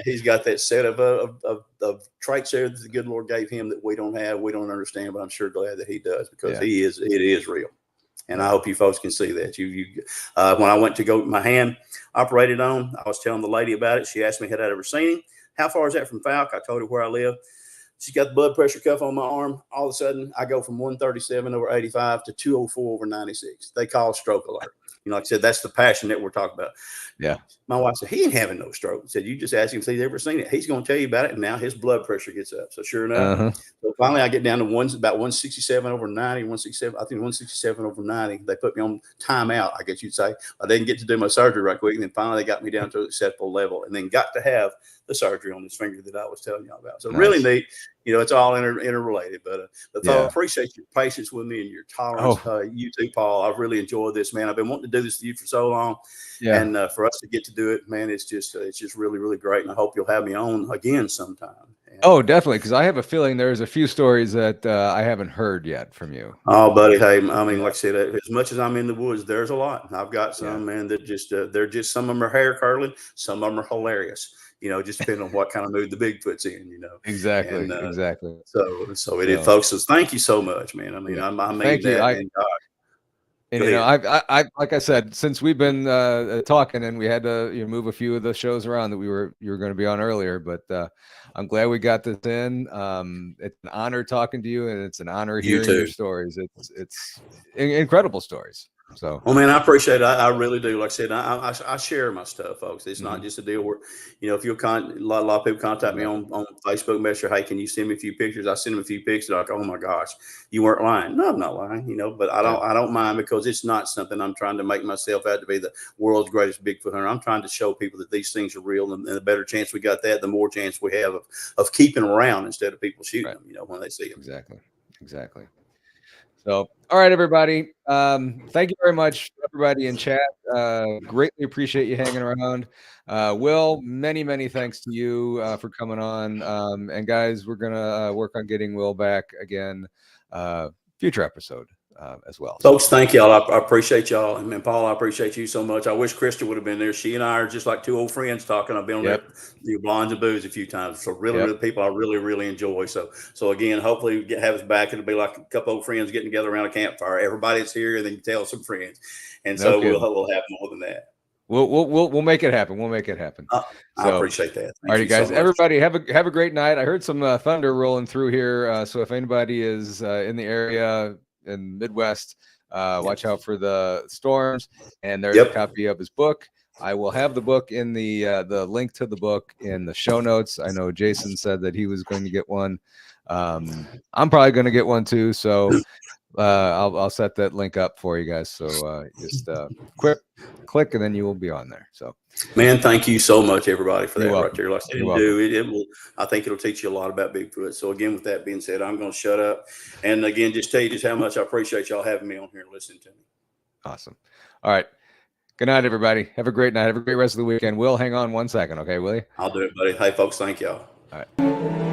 he's got that set of traits there that the good Lord gave him that we don't have, we don't understand, but I'm sure glad that he does, because it is real. And I hope you folks can see that. When I went to go my hand operated on, I was telling the lady about it. She asked me, had I ever seen him? How far is that from Falk? I told her where I live. She's got the blood pressure cuff on my arm. All of a sudden, I go from 137/85 to 204/96. They call stroke alert. Like I said, that's the passion that we're talking about. Yeah. My wife said, he ain't having no stroke. I said, you just ask him if he's ever seen it. He's going to tell you about it. And now his blood pressure gets up. So sure enough, so finally I get down to about 167/90, 167. I think 167/90. They put me on timeout, I guess you'd say. I didn't get to do my surgery right quick. And then finally they got me down to an acceptable level, and then got to have the surgery on this finger that I was telling y'all about. So really neat. It's all interrelated, but I appreciate your patience with me and your tolerance. You too, Paul. I've really enjoyed this, man. I've been wanting to do this to you for so long. Yeah. And for us to get to do it, man, it's just really, really great. And I hope you'll have me on again sometime. And, definitely. Because I have a feeling there's a few stories that I haven't heard yet from you. Oh, buddy. Hey, I mean, like I said, as much as I'm in the woods, there's a lot. I've got some, man, that just, some of them are hair curling. Some of them are hilarious. Just depending on what kind of mood the Bigfoot's in, Exactly. And, exactly. So it is, folks. So thank you so much, man. I mean, I mean thank you. that. And I like I said, since we've been talking, and we had to move a few of the shows around that you were going to be on earlier, but I'm glad we got this in. It's an honor talking to you, and it's an honor hearing your stories. It's incredible stories. So, man, I appreciate it. I really do. Like I said, I share my stuff, folks. It's not just a deal where, if you'll a lot of people contact me on Facebook Messenger. Hey, can you send me a few pictures? I send them a few pictures. Like, oh my gosh, you weren't lying. No, I'm not lying. But I don't mind, because it's not something I'm trying to make myself out to be the world's greatest Bigfoot hunter. I'm trying to show people that these things are real, and the better chance we got that, the more chance we have of keeping them around instead of people shooting them. When they see them. Exactly. So, all right, everybody. Thank you very much, everybody in chat. Greatly appreciate you hanging around. Will, many, many thanks to you for coming on. And guys, we're gonna work on getting Will back again, future episode as well. Folks, thank y'all. I appreciate y'all. And Paul, I appreciate you so much. I wish Krista would have been there. She and I are just like two old friends talking. I've been on there, Blondes and Booze a few times. So really people I really, really enjoy. So again, hopefully have us back. It'll be like a couple old friends getting together around a campfire. Everybody's here, and then you tell some friends. And so we'll have more than that. We'll make it happen. We'll make it happen. I appreciate that. All right, guys. So everybody have a great night. I heard some thunder rolling through here. So if anybody is in the area in Midwest, watch out for the storms. And there's a copy of his book. I will have the book in the link to the book in the show notes. I know Jason said that he was going to get one. I'm probably going to get one too. So I'll set that link up for you guys. So just click and then you will be on there. So, man, thank you so much, everybody, for that right there. Like I said, it will. I think it'll teach you a lot about Bigfoot. So again, with that being said, I'm going to shut up. And again, just tell you just how much I appreciate y'all having me on here and listening to me. Awesome. All right. Good night, everybody. Have a great night. Have a great rest of the weekend. Will, hang on 1 second. Okay, will you? I'll do it, buddy. Hey, folks, thank y'all. All right.